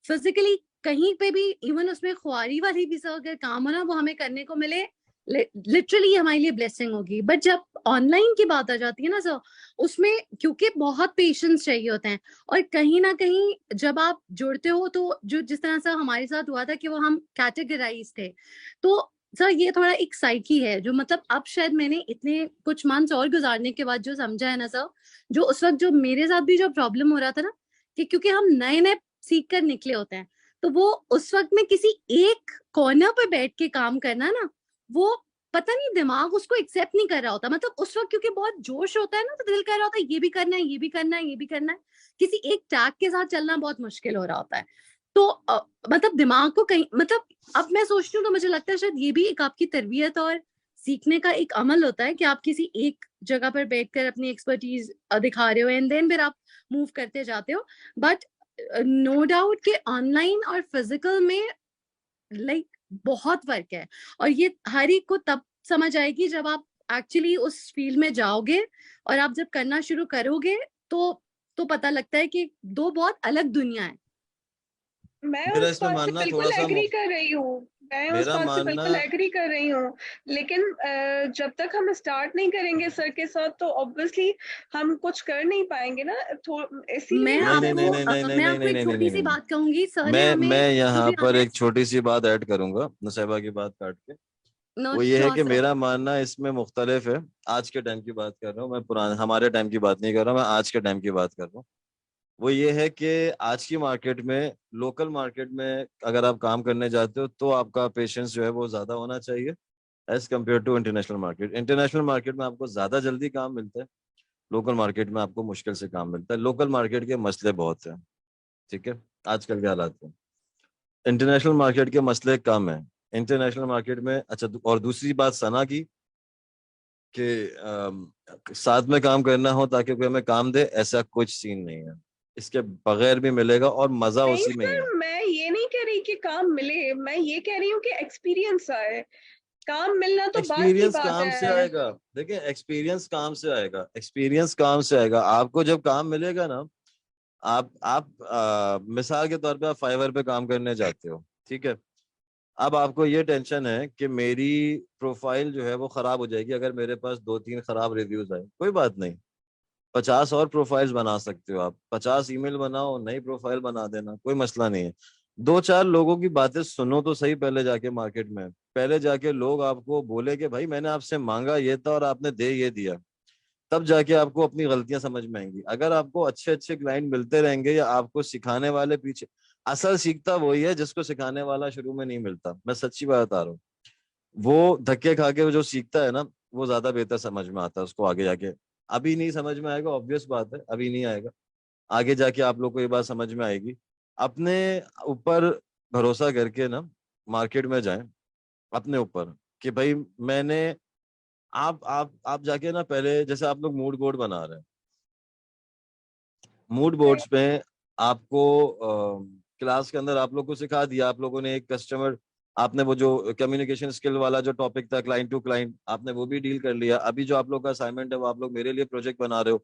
फिजिकली कहीं पे भी, इवन उसमें खुआरी वाली भी सर अगर काम हो ना, वो हमें करने को मिले, लिटरली हमारे लिए ब्लेसिंग होगी। बट जब ऑनलाइन की बात आ जाती है ना सर, उसमें क्योंकि बहुत पेशेंस चाहिए होते हैं, और कहीं ना कहीं जब आप जुड़ते हो तो जो जिस तरह से हमारे साथ हुआ था कि वो हम कैटेगराइज थे, तो सर ये थोड़ा एक साइकी है जो मतलब अब शायद मैंने इतने कुछ मंथ्स और गुजारने के बाद जो समझा है ना सर, जो उस वक्त जो मेरे साथ भी जो प्रॉब्लम हो रहा था ना, कि क्योंकि हम नए नए सीख कर निकले होते हैं, तो वो उस वक्त में किसी एक कॉर्नर पे बैठ के काम करना ना, वो पता नहीं दिमाग उसको एक्सेप्ट नहीं कर रहा होता। मतलब उस वक्त क्योंकि बहुत जोश होता है ना, तो दिल कर रहा होता है ये भी करना है, ये भी करना है, ये भी करना है, किसी एक टैग के साथ चलना बहुत मुश्किल हो रहा होता है। तो मतलब दिमाग को कहीं, मतलब अब मैं सोचती हूँ तो मुझे लगता है शायद ये भी एक आपकी तरबियत और सीखने का एक अमल होता है कि आप किसी एक जगह पर बैठकर अपनी एक्सपर्टीज दिखा रहे हो एंड देन फिर आप मूव करते जाते हो। बट नो डाउट कि ऑनलाइन और फिजिकल में लाइक बहुत फर्क है, और ये हर एक को तब समझ आएगी जब आप एक्चुअली उस फील्ड में जाओगे और आप जब करना शुरू करोगे, तो पता लगता है कि दो बहुत अलग दुनिया है। मैं मेरा उस इसमें बात से मानना बिल्कुल थोड़ा सा एग्री कर रही हूँ, मैं उस मेरा बात से मानना बिल्कुल एग्री कर रही हूँ, लेकिन जब तक हम स्टार्ट नहीं करेंगे सर के साथ तो ऑब्वियसली हम कुछ कर नहीं पाएंगे ना। इसीलिए मैं नहीं नहीं नहीं आपको नहीं नहीं नहीं मैं नहीं आपको नहीं एक नहीं नहीं छोटी नहीं सी नहीं। बात कहूंगी, सर ने मैं हमें टू यहाँ बी पर एक ऑनेस्ट। छोटी सी बात ऐड करूंगा नसैबा की बात काट के। नो वो ये है श्योर कि सर। मेरा मानना इसमें मुख्तलिफ है। आज के टाइम की बात कर रहा हूँ मैं, पुराने हमारे टाइम की बात नहीं कर रहा, मैं आज के टाइम की बात कर रहा हूँ। वो ये है कि आज की मार्केट में, लोकल मार्केट में अगर आप काम करने जाते हो तो आपका पेशेंस जो है वो ज्यादा होना चाहिए as compare to international market. International market में आपको ज्यादा जल्दी काम मिलता है, लोकल मार्केट में आपको मुश्किल से काम मिलता है। लोकल मार्केट के मसले बहुत हैं, ठीक है, आजकल के हालात में। इंटरनेशनल मार्केट के मसले कम है। इंटरनेशनल मार्केट में अच्छा, और दूसरी बात सना की कि साथ में काम करना हो ताकि कोई हमें काम दे, ऐसा कुछ सीन नहीं है। इसके बगैर भी मिलेगा और मजा नहीं उसी में ही है। सर, मैं ये नहीं कह रही कि काम मिले, मैं ये कह रही हूँ कि एक्सपीरियंस आए। काम मिलना तो बात की एक्सपीरियंस बात काम से है। आएगा, देखिए एक्सपीरियंस काम से आएगा, एक्सपीरियंस काम से आएगा। आपको जब काम मिलेगा ना, आप मिसाल के तौर पे आप फाइवर पे काम करने जाते हो, ठीक है। अब आपको ये टेंशन है कि मेरी प्रोफाइल जो है वो खराब हो जाएगी अगर मेरे पास 2-3 खराब रिव्यूज आए। कोई बात नहीं, 50 और प्रोफाइल्स बना सकते हो आप, 50 ईमेल बनाओ, नई प्रोफाइल बना देना, कोई मसला नहीं है। 2-4 लोगों की बातें सुनो तो सही पहले जाके मार्केट में, पहले जाके लोग आपको बोले कि भाई मैंने आपसे मांगा ये था और आपने दे ये दिया, तब जाके आपको अपनी गलतियां समझ में आएंगी। अगर आपको अच्छे अच्छे क्लाइंट मिलते रहेंगे या आपको सिखाने वाले पीछे, असल सीखता वही है जिसको सिखाने वाला शुरू में नहीं मिलता, मैं सच्ची बात बता रहा हूँ। वो धक्के खा के जो सीखता है ना, वो ज्यादा बेहतर समझ में आता है उसको आगे जाके। अभी नहीं समझ में आएगा, ऑब्वियस बात है, अभी नहीं आएगा, आगे जाके आप लोग को ये बात समझ में आएगी। अपने ऊपर भरोसा करके ना मार्केट में जाएं, अपने ऊपर, कि भाई मैंने, आप जाके ना, पहले जैसे आप लोग मूड बोर्ड बना रहे हैं, मूड बोर्ड्स पे आपको क्लास के अंदर आप लोग को सिखा दिया, आप लोगों ने एक कस्टमर, आपने वो जो कम्युनिकेशन स्किल वाला जो टॉपिक था क्लाइंट टू क्लाइंट, आपने वो भी डील कर लिया। अभी जो आप लोग का असाइनमेंट है वो आप लोग मेरे लिए प्रोजेक्ट बना रहे हो,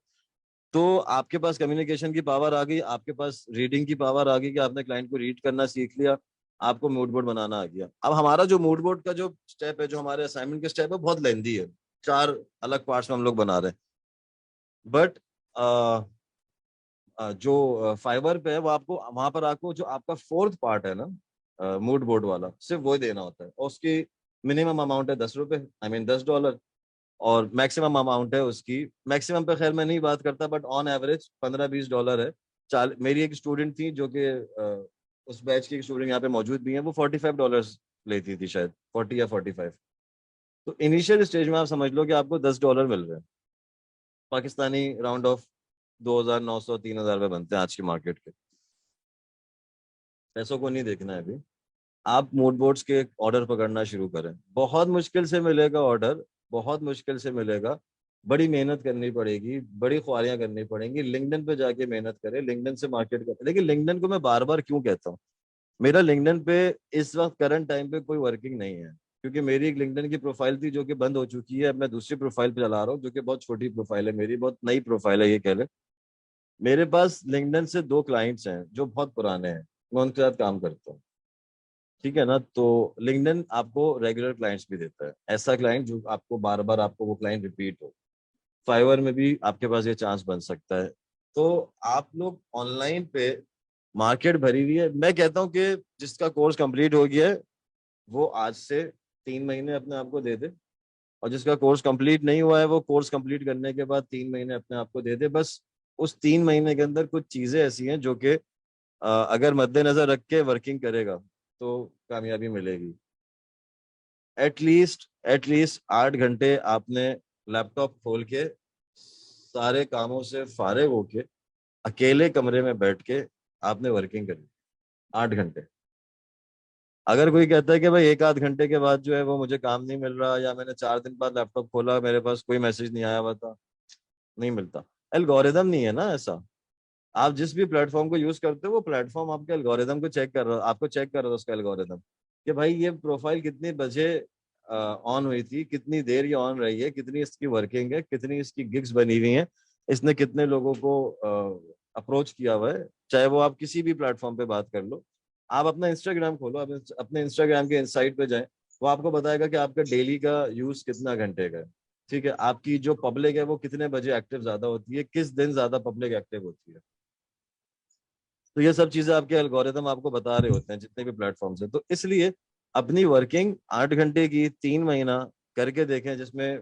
तो आपके पास कम्युनिकेशन की पावर आ गई, आपके पास रीडिंग की पावर आ गई कि आपने क्लाइंट को रीड करना सीख लिया, आपको मूड बोर्ड बनाना आ गया। अब हमारा जो मूड बोर्ड का जो स्टेप है, जो हमारे असाइनमेंट के स्टेप है, बहुत लेंदी है, 4 अलग पार्ट्स में हम लोग बना रहे हैं। बट जो फाइबर पे है वो आपको वहां पर आपको जो आपका 4th पार्ट है ना मूड बोर्ड वाला, सिर्फ वो देना होता है, और उसकी मिनिमम अमाउंट है $10, आई मीन $10, और मैक्सिमम अमाउंट है उसकी, मैक्सिमम पे खैर मैं नहीं बात करता, बट ऑन एवरेज $15-20 है। मेरी एक स्टूडेंट थी जो कि उस बैच की स्टूडेंट यहाँ पे मौजूद भी है, वो $45 लेती थी, शायद 40 या 45। तो इनिशियल स्टेज में आप समझ लो कि आपको $10 मिल रहे हैं, पाकिस्तानी राउंड ऑफ 2,900-3,000 रुपये बनते हैं आज की मार्केट के। पैसों को नहीं देखना है अभी, आप मूड बोर्ड्स के ऑर्डर पकड़ना शुरू करें। बहुत मुश्किल से मिलेगा ऑर्डर, बहुत मुश्किल से मिलेगा, बड़ी मेहनत करनी पड़ेगी, बड़ी ख्वारियां करनी पड़ेंगी। लिंक्डइन पे जाके मेहनत करें, लिंक्डइन से मार्केट करें। लेकिन लिंक्डइन को मैं बार बार क्यों कहता हूँ, मेरा लिंक्डइन पे इस वक्त करंट टाइम पे कोई वर्किंग नहीं है, क्योंकि मेरी एक लिंक्डइन की प्रोफाइल थी जो कि बंद हो चुकी है। अब मैं दूसरी प्रोफाइल पे चला रहा हूँ जो कि बहुत छोटी प्रोफाइल है मेरी, बहुत नई प्रोफाइल है ये कह ले। मेरे पास लिंक्डइन से 2 क्लाइंट्स हैं जो बहुत पुराने हैं, मैं उनके साथ काम करता हूँ, ठीक है ना। तो लिंक्डइन आपको रेगुलर क्लाइंट्स भी देता है, ऐसा क्लाइंट जो आपको बार बार आपको वो क्लाइंट रिपीट हो। फाइवर में भी आपके पास ये चांस बन सकता है। तो आप लोग ऑनलाइन पे, मार्केट भरी हुई है, मैं कहता हूँ कि जिसका कोर्स कंप्लीट हो गया है वो आज से 3 महीने अपने आप को दे दे, और जिसका कोर्स कंप्लीट नहीं हुआ है वो कोर्स कंप्लीट करने के बाद 3 महीने अपने आप को दे दे। बस उस 3 महीने के अंदर कुछ चीजें ऐसी हैं जो कि अगर मद्देनजर रख के वर्किंग करेगा तो कामयाबी मिलेगी। एटलीस्ट 8 घंटे आपने लैपटॉप खोल के सारे कामों से फारिग होके अकेले कमरे में बैठ के आपने वर्किंग करनी 8 घंटे। अगर कोई कहता है कि भाई 1-8 घंटे के बाद जो है वो मुझे काम नहीं मिल रहा, या मैंने 4 दिन बाद लैपटॉप खोला मेरे पास कोई मैसेज नहीं आया हुआ था, नहीं मिलता। एल्गोरिदम नहीं है ना ऐसा। आप जिस भी प्लेटफॉर्म को यूज करते हो वो प्लेटफॉर्म आपके एल्गोरिदम को चेक कर रहा, आपको चेक कर रहा है उसका एल्गोरिदम कि भाई ये प्रोफाइल कितने बजे ऑन हुई थी, कितनी देर ये ऑन रही है, कितनी इसकी वर्किंग है, कितनी इसकी गिग्स बनी हुई हैं, इसने कितने लोगों को अप्रोच किया हुआ है। चाहे वो आप किसी भी प्लेटफॉर्म पे बात कर लो, आप अपना इंस्टाग्राम खोलो, आप अपने इंस्टाग्राम के इनसाइट पे जाएं, वो आपको बताएगा कि आपका डेली का यूज कितना घंटे का है। ठीक है, आपकी जो पब्लिक है वो कितने बजे एक्टिव ज्यादा होती है, किस दिन ज्यादा पब्लिक एक्टिव होती है। तो ये सब चीजें आपके एल्गोरिदम आपको बता रहे होते हैं जितने भी प्लेटफॉर्म्स हैं। तो इसलिए अपनी वर्किंग 8 घंटे की 3 महीना करके देखें, जिसमें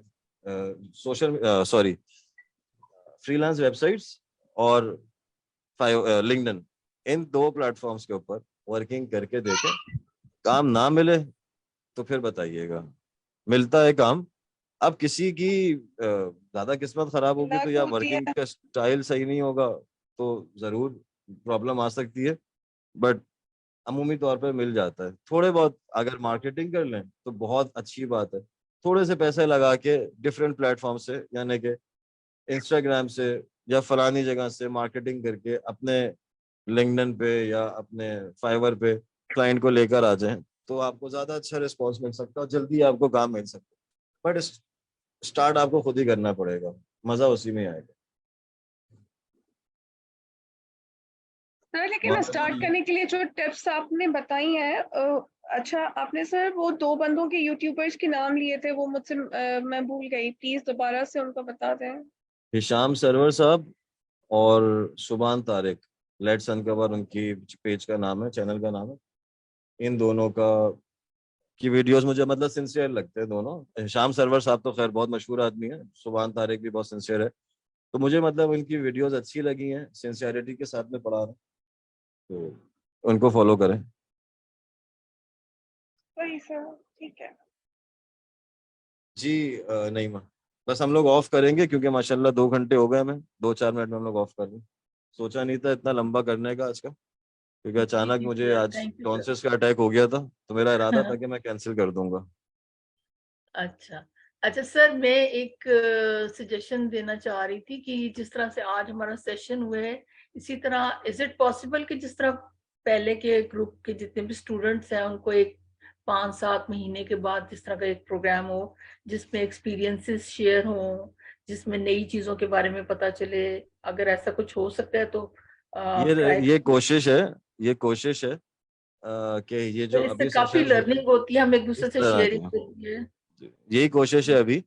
फ्रीलांस वेबसाइट्स और लिंक्डइन, इन 2 प्लेटफॉर्म्स के ऊपर वर्किंग करके देखें। काम ना मिले तो फिर बताइएगा, मिलता है काम। अब किसी की ज्यादा किस्मत खराब होगी तो, या वर्किंग का स्टाइल सही नहीं होगा तो जरूर प्रॉब्लम आ सकती है, बट अमूमी तौर पर मिल जाता है। थोड़े बहुत अगर मार्केटिंग कर लें तो बहुत अच्छी बात है। थोड़े से पैसे लगा के डिफरेंट प्लेटफॉर्म से, यानी कि इंस्टाग्राम से या फलानी जगह से मार्केटिंग करके अपने लिंक्डइन पे या अपने फाइवर पे क्लाइंट को लेकर आ जाएं, तो आपको ज्यादा अच्छा रिस्पॉन्स मिल सकता है, जल्दी आपको काम मिल सकता है। बट स्टार्ट आपको खुद ही करना पड़ेगा, मजा उसी में आएगा। सर लेकिन स्टार्ट करने के लिए जो टिप्स आपने बताई हैं, अच्छा आपने सर वो 2 बंदों के यूट्यूबर्स के नाम लिए थे, वो मुझसे मैं भूल गई, प्लीज दोबारा से उनको बता दें। हिशाम सरवर साहब और सुभान तारिक, लेट्स अनकवर उनकी पेज का नाम है, चैनल का नाम है। इन दोनों का की वीडियोस मुझे मतलब सिंसियर लगते हैं दोनों। हिशाम सरवर साहब तो खैर बहुत मशहूर आदमी है, सुभान तारिक भी बहुत सिंसियर है, तो मुझे मतलब उनकी वीडियोस अच्छी लगी हैं, सिंसियरिटी के साथ में पढ़ा रहे हैं, तो उनको फॉलो करें। सही सर, ठीक है जी नहीं माँ, बस हम लोग ऑफ करेंगे क्योंकि माशाल्लाह 2 घंटे हो गए हमें, 2-4 मिनट में हम लोग ऑफ कर रहे हैं। सोचा नहीं था इतना लंबा करने का आज का, क्योंकि जी अचानक जी मुझे सर, आज थैंक यू सर। टॉन्सिस का अटैक हो गया था, तो मेरा इरादा था कि मैं कैंसिल कर दूंगा। अच्छा अच्छा सर, मैं एक सजेशन देना चाह रही थी कि जिस तरह से आज हमारा सेशन हुआ है, इसी तरह इज इट पॉसिबल कि जिस तरह पहले के ग्रुप के जितने भी स्टूडेंट्स हैं उनको एक 5-7 महीने के बाद जिस तरह का एक प्रोग्राम हो जिसमें एक्सपीरियंसेस शेयर हो, जिसमें नई चीजों के बारे में पता चले, अगर ऐसा कुछ हो सकता है तो ट्राई। ये कोशिश है, ये कोशिश है कि ये तो जो इससे अभी काफी सेशंस हैं लर्निंग होती है, हम एक दूसरे इस से तरह शेयरिंग के, होती है। यही कोशिश है अभी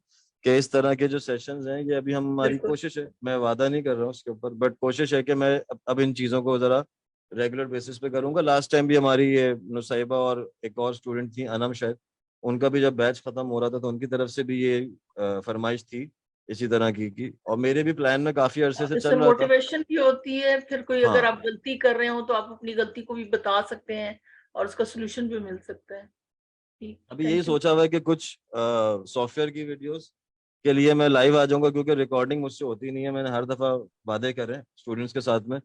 कि इस तरह के जो सेशंस हैं, ये अभी हमारी बिल्कुल कोशिश है, मैं वादा नहीं कर रहा हूँ उसके ऊपर, बट कोशिश है कि मैं अब इन चीज़ों को ज़रा रेगुलर बेसिस पे करूंगा। लास्ट टाइम भी हमारी ये नुसैबा और एक और स्टूडेंट थी अनम शायद, उनका भी जब बैच खत्म हो रहा था तो उनकी तरफ से भी ये फरमाइश थी इसी तरह की, और मेरे भी प्लान में काफी अरसे से इससे चल रहा था। मोटिवेशन भी होती है, फिर कोई अगर आप हाँ, गलती कर रहे हो तो आप अपनी गलती को भी बता सकते हैं और उसका सोल्यूशन भी मिल सकता है। ठीक, अभी यही थैंक यू। सोचा हुआ है कि कुछ सॉफ्टवेयर की वीडियोस के लिए मैं लाइव आ जाऊंगा, क्योंकि रिकॉर्डिंग मुझसे होती नहीं है। मैंने हर दफा वादे करे स्टूडेंट्स के साथ में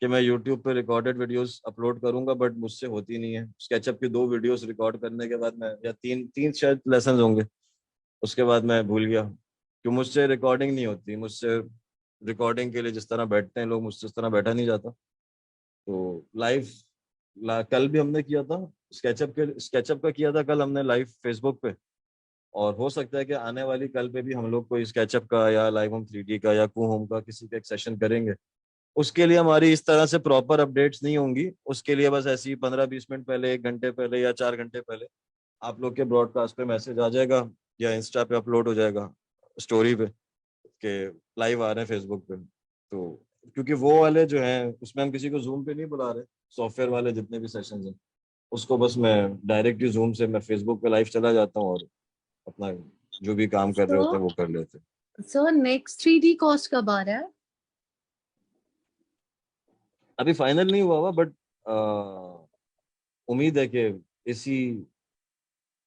कि मैं यूट्यूब पे रिकॉर्डेड वीडियोस अपलोड करूंगा, बट मुझसे होती नहीं है। स्केचअप की 2 वीडियोस रिकॉर्ड करने के बाद मैं, या तीन तीन शायद लेसन होंगे, उसके बाद मैं भूल गया कि मुझसे रिकॉर्डिंग नहीं होती। मुझसे रिकॉर्डिंग के लिए जिस तरह बैठते हैं लोग, मुझसे उस तरह बैठा नहीं जाता। तो लाइव कल भी हमने किया था, स्केचअप का किया था कल हमने लाइव फेसबुक पे, और हो सकता है कि आने वाली कल पे भी हम लोग कोई स्केचअप का या लाइव होम 3D का या कू होम का किसी का एक सेशन करेंगे। उसके लिए हमारी इस तरह से प्रॉपर अपडेट्स नहीं होंगी, उसके लिए बस ऐसी 15-20 मिनट पहले, 1 घंटे पहले या 4 घंटे पहले आप लोग के ब्रॉडकास्ट पे मैसेज आ जाएगा या इंस्टा पे अपलोड हो जाएगा स्टोरी पे कि लाइव आ रहे हैं फेसबुक पे। तो क्योंकि वो वाले जो हैं उसमें हम किसी को जूम पे नहीं बुला रहे, सॉफ्टवेयर वाले जितने भी सेशंस हैं उसको बस मैं डायरेक्टली जूम से मैं फेसबुक पे लाइव चला जाता हूँ और अपना जो भी काम कर रहे होते हैं वो कर लेते हैं। सर नेक्स्ट 3D कॉस्ट कब आ रहा है? अभी फाइनल नहीं हुआ बट उम्मीद है कि इसी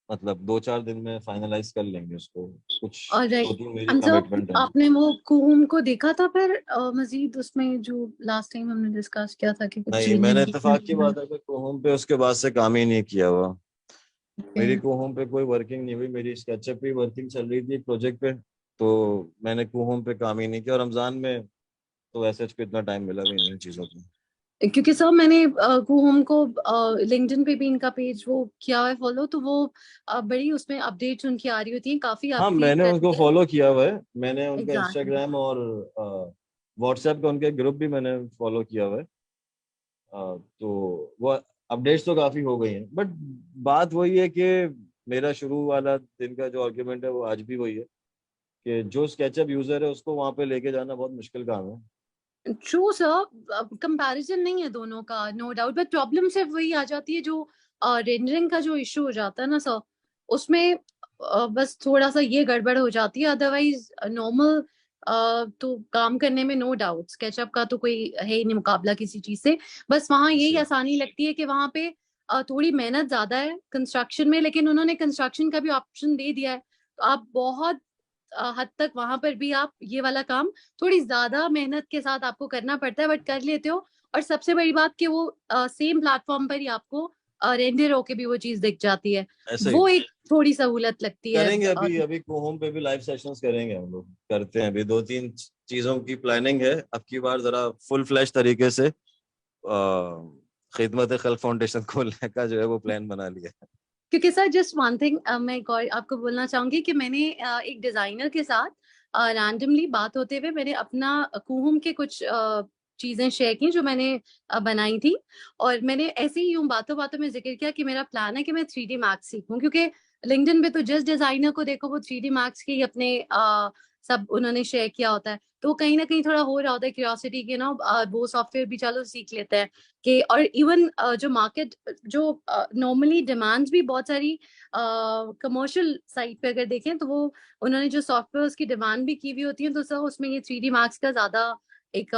मतलब 2-4 दिन में फाइनलाइज कर लेंगे उसको। कुछ और 2-3 मेरी सर कमिटमेंट है। आपने वो कुहुम को देखा था फिर मजीद उसमें जो लास्ट टाइम हमने डिस्कस किया था कि कुछ नहीं, चेंज मैंने इत्तेफाक की बात है कि कोहोम पे उसके बाद से काम ही नहीं किया हुआ। मेरी कोहोम पे कोई वर्किंग नहीं हुई, मेरी स्केचअप पे वर्किंग चल रही थी प्रोजेक्ट पे, तो मैंने कोहोम पे काम ही नहीं किया। और रमजान में तो ऐसे इतना टाइम मिला भी नहीं इन चीजों को। क्योंकि सर मैंने कुहुम को लिंक्डइन पे भी इनका पेज वो किया है फॉलो, तो वो बड़ी उसमें अपडेट्स उनकी आ रही होती हैं, काफी हाँ, अपडेट मैंने उनको करती है। फॉलो किया हुआ है। मैंने उनका एग्जैक्टली। इंस्टाग्राम और व्हाट्सएप का उनके ग्रुप भी मैंने फॉलो किया हुआ है। तो वो अपडेट्स तो काफी हो गई हैं, बट बात वही है कि मेरा शुरू वाला दिन का जो आर्ग्यूमेंट है वो आज भी वही है कि जो स्केचअप यूजर है उसको वहां पे लेके जाना बहुत मुश्किल काम है। ट्रू सर, कंपैरिजन नहीं है दोनों का, नो डाउट, बट प्रॉब्लम सिर्फ वही आ जाती है जो रेंडरिंग का जो इशू हो जाता है ना सर, उसमें बस थोड़ा सा ये गड़बड़ हो जाती है। अदरवाइज नॉर्मल तो काम करने में नो डाउट स्केचअप का तो कोई है ही नहीं मुकाबला किसी चीज से। बस वहाँ यही जी। आसानी लगती है कि वहाँ पे थोड़ी मेहनत ज्यादा है कंस्ट्रक्शन में, लेकिन उन्होंने कंस्ट्रक्शन का भी ऑप्शन दे दिया है, तो आप बहुत हद तक वहां पर भी आप ये वाला काम थोड़ी ज्यादा मेहनत के साथ आपको करना पड़ता है, बट कर लेते हो। और सबसे बड़ी बात कि वो सेम प्लेटफॉर्म पर ही आपको रेंडर होके भी वो चीज दिख जाती है, ऐसे ही वो एक थोड़ी सहूलत लगती है। करेंगे। अभी अभी कोहोम पे भी लाइव सेशंस करेंगे हम लोग, करते हैं। अभी 2-3 चीजों की प्लानिंग है। अब की बार जरा फुल फ्लैश तरीके से खिदमत खल्क फाउंडेशन खोलने का जो है वो प्लान बना लिया है। क्योंकि सर जस्ट वन थिंग मैं एक और आपको बोलना चाहूंगी कि मैंने एक डिजाइनर के साथ रैंडमली बात होते हुए मैंने अपना कुहुम के कुछ चीजें शेयर की जो मैंने बनाई थी, और मैंने ऐसे ही यूं बातों बातों में जिक्र किया कि मेरा प्लान है कि मैं 3D मैक्स सीखूं, क्योंकि लिंक्डइन पे तो जिस डिजाइनर को देखो वो 3D मैक्स के ही अपने सब उन्होंने शेयर किया होता है, तो कहीं ना कहीं थोड़ा हो रहा होता है क्यूरियोसिटी के ना वो सॉफ्टवेयर भी चलो सीख लेते हैं कि। और इवन जो मार्केट जो नॉर्मली डिमांड्स भी बहुत सारी कमर्शियल साइट पे अगर देखें तो वो उन्होंने जो सॉफ्टवेयर की डिमांड भी की हुई होती है, तो सर उसमें ये 3D मार्क्स का ज्यादा एक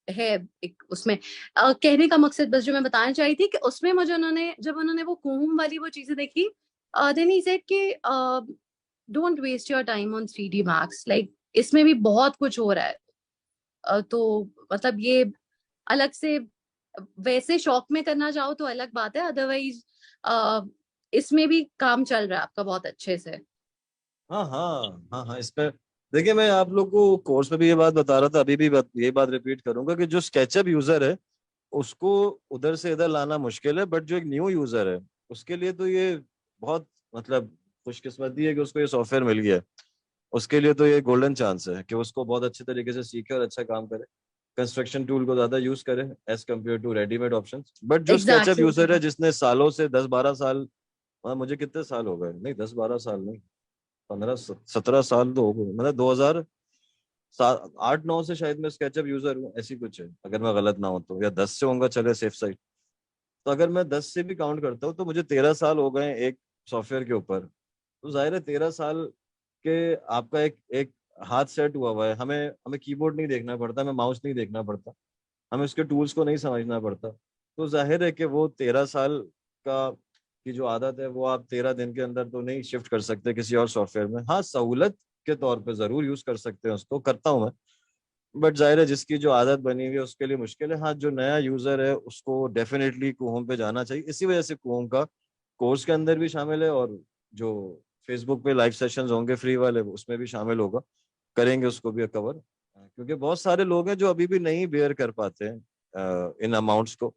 है एक उसमें कहने का मकसद बस जो मैं बताना चाह रही थी कि उसमें मुझे उन्होंने जब उन्होंने वो कुहुम वाली वो चीजें देखी, देन ही सेड कि don't waste your time on 3D marks, like इसमें भी बहुत कुछ हो रहा है। तो मतलब ये अलग से वैसे शौक में करना चाहो तो अलग बात है, अदरवाइज इसमें भी काम चल रहा है आपका बहुत अच्छे से। हाँ हाँ हाँ हाँ, इस पे देखिए, मैं आप लोग को कोर्स में भी ये बात बता रहा था, अभी भी ये बात रिपीट करूंगा कि जो स्केचअप यूजर है उसको उधर से इधर लाना मुश्किल है, बट जो एक न्यू यूजर है उसके लिए तो ये बहुत मतलब खुशकिस्मती है कि उसको ये सॉफ्टवेयर मिल गया है। उसके लिए तो ये गोल्डन चांस है कि उसको बहुत अच्छे तरीके से सीखे और अच्छा काम करे, कंस्ट्रक्शन टूल को ज्यादा यूज करे as compare to readymade option. But जो स्केचअप एग्जैक्टली यूजर है जिसने सालों से 10-12 साल, मुझे कितने साल हो गए, नहीं 10-12 साल नहीं, 15-17 साल तो हो गए, मतलब 2008-9 से शायद मैं स्केचअप यूजर हूँ, ऐसी कुछ है अगर मैं गलत ना हो तो, या 10 से होगा, चले सेफ साइड। तो अगर मैं 10 से भी काउंट करता हूँ तो मुझे 13 साल हो गए एक सॉफ्टवेयर के ऊपर। तो जाहिर है 13 साल के आपका एक एक हाथ सेट हुआ हुआ है। हमें हमें कीबोर्ड नहीं देखना पड़ता, हमें माउस नहीं देखना पड़ता, हमें उसके टूल्स को नहीं समझना पड़ता। तो जाहिर है कि वो 13 साल का की जो आदत है वो आप 13 दिन के अंदर तो नहीं शिफ्ट कर सकते किसी और सॉफ्टवेयर में। हाँ, सहूलत के तौर पे जरूर यूज कर सकते हैं, उसको करता हूँ मैं, बट जाहिर है जिसकी जो आदत बनी हुई है उसके लिए मुश्किल है। हाँ, जो नया यूजर है उसको डेफिनेटली कुहोम पे जाना चाहिए। इसी वजह से कुहोम का कोर्स के अंदर भी शामिल है, और जो फेसबुक पे लाइव सेशंस होंगे फ्री वाले उसमें भी शामिल होगा, करेंगे उसको भी कवर। क्योंकि बहुत सारे लोग हैं जो अभी भी नहीं बेयर कर पाते हैं इन अमाउंट्स को,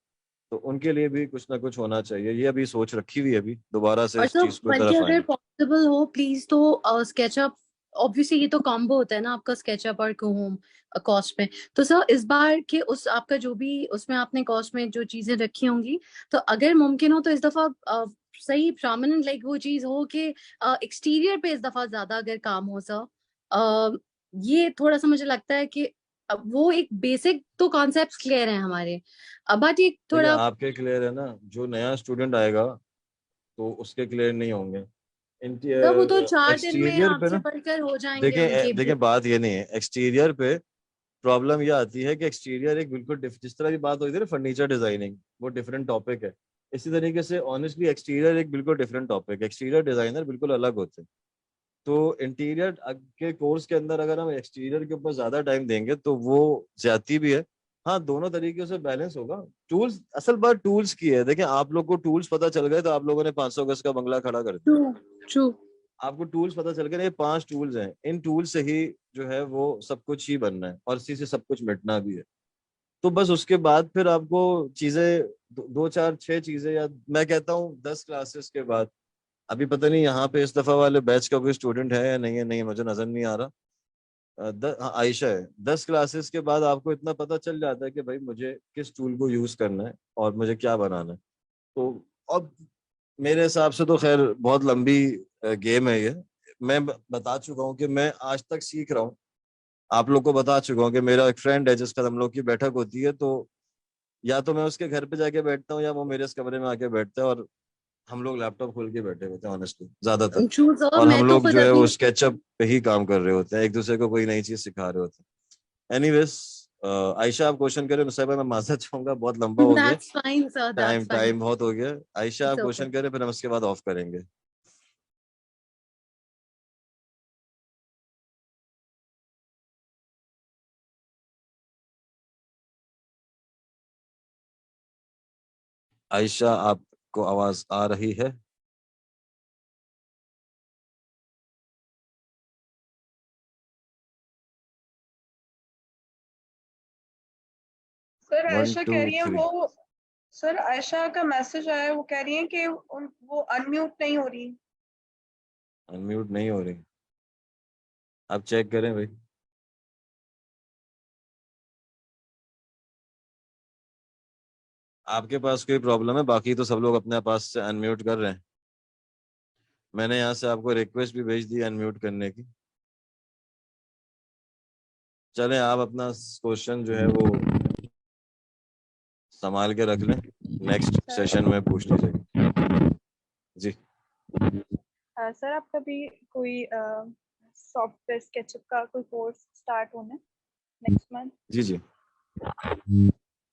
तो उनके लिए भी कुछ ना कुछ होना चाहिए। ये अभी सोच रखी हुई है अभी दोबारा से और इस तो चीज को बल्कि तरफ अगर आएंगे। पॉसिबल हो प्लीज तो स्केचअप, ऑब्वियसली ये तो कॉम्बो होता है ना आपका स्केचअप और कुहुम कॉस्ट में, तो सर इस बार के उस आपका जो भी उसमें आपने कॉस्ट में जो चीजें रखी होंगी, तो अगर मुमकिन हो तो इस दफा सही प्रोमिनेंट लाइक वो चीज हो कि एक्सटीरियर पे इस दफा ज्यादा अगर काम हो सर, ये थोड़ा सा मुझे लगता है कि अब वो एक बेसिक तो कॉन्सेप्ट्स क्लियर हैं हमारे, बट ये देखिए, थोड़ा आपके क्लियर है ना, जो नया स्टूडेंट आएगा तो उसके क्लियर नहीं होंगे। तो वो तो 4 दिन में एक्सटीरियर पे आपसे ना, पढ़कर हो जाएंगे देखिए उनके। बात ये नहीं है एक्सटीरियर पे। प्रॉब्लम ये आती है कि एक्सटीरियर एक बिल्कुल जिस तरह की बात होती है ना फर्नीचर डिजाइनिंग, वो डिफरेंट टॉपिक है। इसी तरीके से ऑनेस्टली एक्सटीरियर एक बिल्कुल डिफरेंट टॉपिक है, एक्सटीरियर डिजाइनर बिल्कुल अलग होते हैं। तो इंटीरियर के कोर्स के अंदर अगर हम एक्सटीरियर के ऊपर ज्यादा टाइम देंगे तो वो ज्यादा भी है। हाँ, दोनों तरीके से बैलेंस होगा। टूल्स, असल बात टूल्स की है। देखिए, आप लोग को टूल्स पता चल गए तो आप लोगों ने 500 गज का बंगला खड़ा कर दिया। ट्रू। आपको टूल्स पता चल गए, ये 5 टूल्स हैं, इन टूल से ही जो है वो सब कुछ ही बनना है और इसी से सब कुछ मिटना भी है। तो बस उसके बाद फिर आपको चीजें 2 4 6 चीजें, या मैं कहता हूँ 10 क्लासेस के बाद, अभी पता नहीं यहाँ पे इस दफा वाले बैच का कोई स्टूडेंट है या नहीं है, नहीं मुझे नजर नहीं आ रहा। हाँ, आयशा है। 10 क्लासेस के बाद आपको इतना पता चल जाता है कि भाई मुझे किस टूल को यूज करना है और मुझे क्या बनाना है। तो अब मेरे हिसाब से तो खैर बहुत लंबी गेम है ये। मैं बता चुका हूँ कि मैं आज तक सीख रहा हूँ। आप लोग को बता चुका हूँ कि मेरा एक फ्रेंड है जिसका हम लोग की बैठक होती है, तो या तो मैं उसके घर पे जाके बैठता हूँ या वो मेरे इस कमरे में आके बैठता है और हम लोग लैपटॉप खोल के बैठे होते हैं ऑनेस्टली ज्यादातर। ट्रू सर, और मैं हम तो लोग खुद जो है वो अभी स्केचअप पे ही काम कर रहे होते हैं, एक दूसरे को कोई नई चीज सिखा रहे होते हैं। एनीवेज, आयशा आप क्वेश्चन करें, मुझसे मैं माजरत चाहूंगा, बहुत लंबा हो गया। That's fine sir, time that's fine. Time बहुत हो गया। आयशा आप इट्स ओके। क्वेश्चन करें, फिर हम उसके बाद ऑफ करेंगे। आयशा, आपको आवाज आ रही है? सर 1 आयशा 2 कह रही है 3। वो, सर आयशा का मैसेज आया है, वो कह रही है कि वो अनम्यूट नहीं हो रही। अनम्यूट नहीं हो रही? आप चेक करें भाई। आपके पास कोई प्रॉब्लम है? बाकी तो सब लोग अपने पास से अनम्यूट कर रहे हैं। मैंने यहाँ से आपको रिक्वेस्ट भी भेज दी अनम्यूट करने की। चलें, आप अपना क्वेश्चन जो है वो संभाल के रख लें, नेक्स्ट सेशन में पूछ लीजिएगा जी। सर आप कभी कोई सॉफ्टवेयर स्केचअप का कोई कोर्स स्टार्ट होना है नेक्स्ट मंथ? जी जी,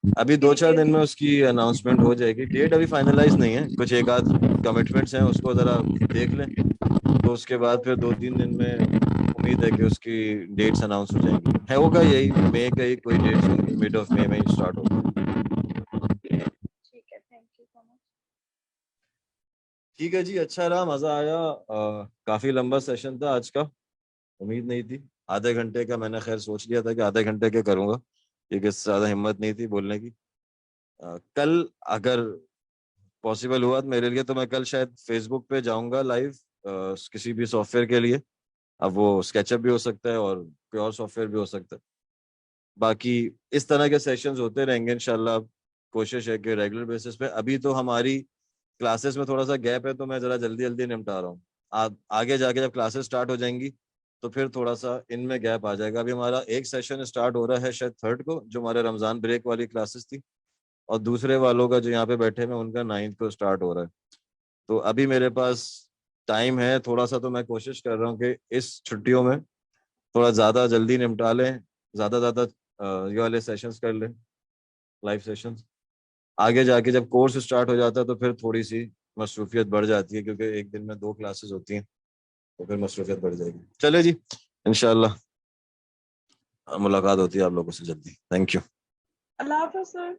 अभी 2 4 दिन में उसकी अनाउंसमेंट हो जाएगी। डेट अभी फाइनलाइज नहीं है, कुछ एक आध कमिटमेंट्स हैं, उसको जरा देख लें। तो उसके बाद फिर 2 3 दिन में उम्मीद है कि उसकी डेट्स अनाउंस हो जाएंगी। है होगा यही मई का ही कोई डेट्स होंगी, मिड ऑफ मई में ही स्टार्ट होगा। ठीक है, थैंक यू सो मच। ठीक है जी, अच्छा रहा, मजा आया। काफी लंबा सेशन था आज का, उम्मीद नहीं थी आधे घंटे का। मैंने खैर सोच लिया था कि आधे घंटे के करूंगा, क्योंकि इससे ज्यादा हिम्मत नहीं थी बोलने की। कल अगर पॉसिबल हुआ तो मेरे लिए, तो मैं कल शायद फेसबुक पे जाऊंगा लाइव किसी भी सॉफ्टवेयर के लिए। अब वो स्केचअप भी हो सकता है और कोई और सॉफ्टवेयर भी हो सकता है। बाकी इस तरह के सेशंस होते रहेंगे इंशाल्लाह। कोशिश है कि रेगुलर बेसिस पे। अभी तो हमारी क्लासेस में थोड़ा सा गैप है, तो मैं जरा जल्दी जल्दी निपटा रहा हूँ। आगे जाके जब क्लासेस स्टार्ट हो जाएंगी तो फिर थोड़ा सा इनमें गैप आ जाएगा। अभी हमारा एक सेशन स्टार्ट हो रहा है शायद 3rd को, जो हमारे रमजान ब्रेक वाली क्लासेस थी, और दूसरे वालों का जो यहाँ पे बैठे हैं उनका 9th को स्टार्ट हो रहा है। तो अभी मेरे पास टाइम है थोड़ा सा, तो मैं कोशिश कर रहा हूँ कि इस छुट्टियों में थोड़ा ज्यादा जल्दी निपटा लें, ज्यादा ये वाले सेशंस कर लें, लाइव सेशंस। आगे जाके जब कोर्स स्टार्ट हो जाता है तो फिर थोड़ी सी मसरूफियत बढ़ जाती है, क्योंकि एक दिन में 2 क्लासेस होती हैं, तो फिर मसरूफियत बढ़ जाएगी। चले जी, इंशाल्लाह मुलाकात होती है आप लोगों से जल्दी। Thank you. अल्लाह हाफ़िज़ सर।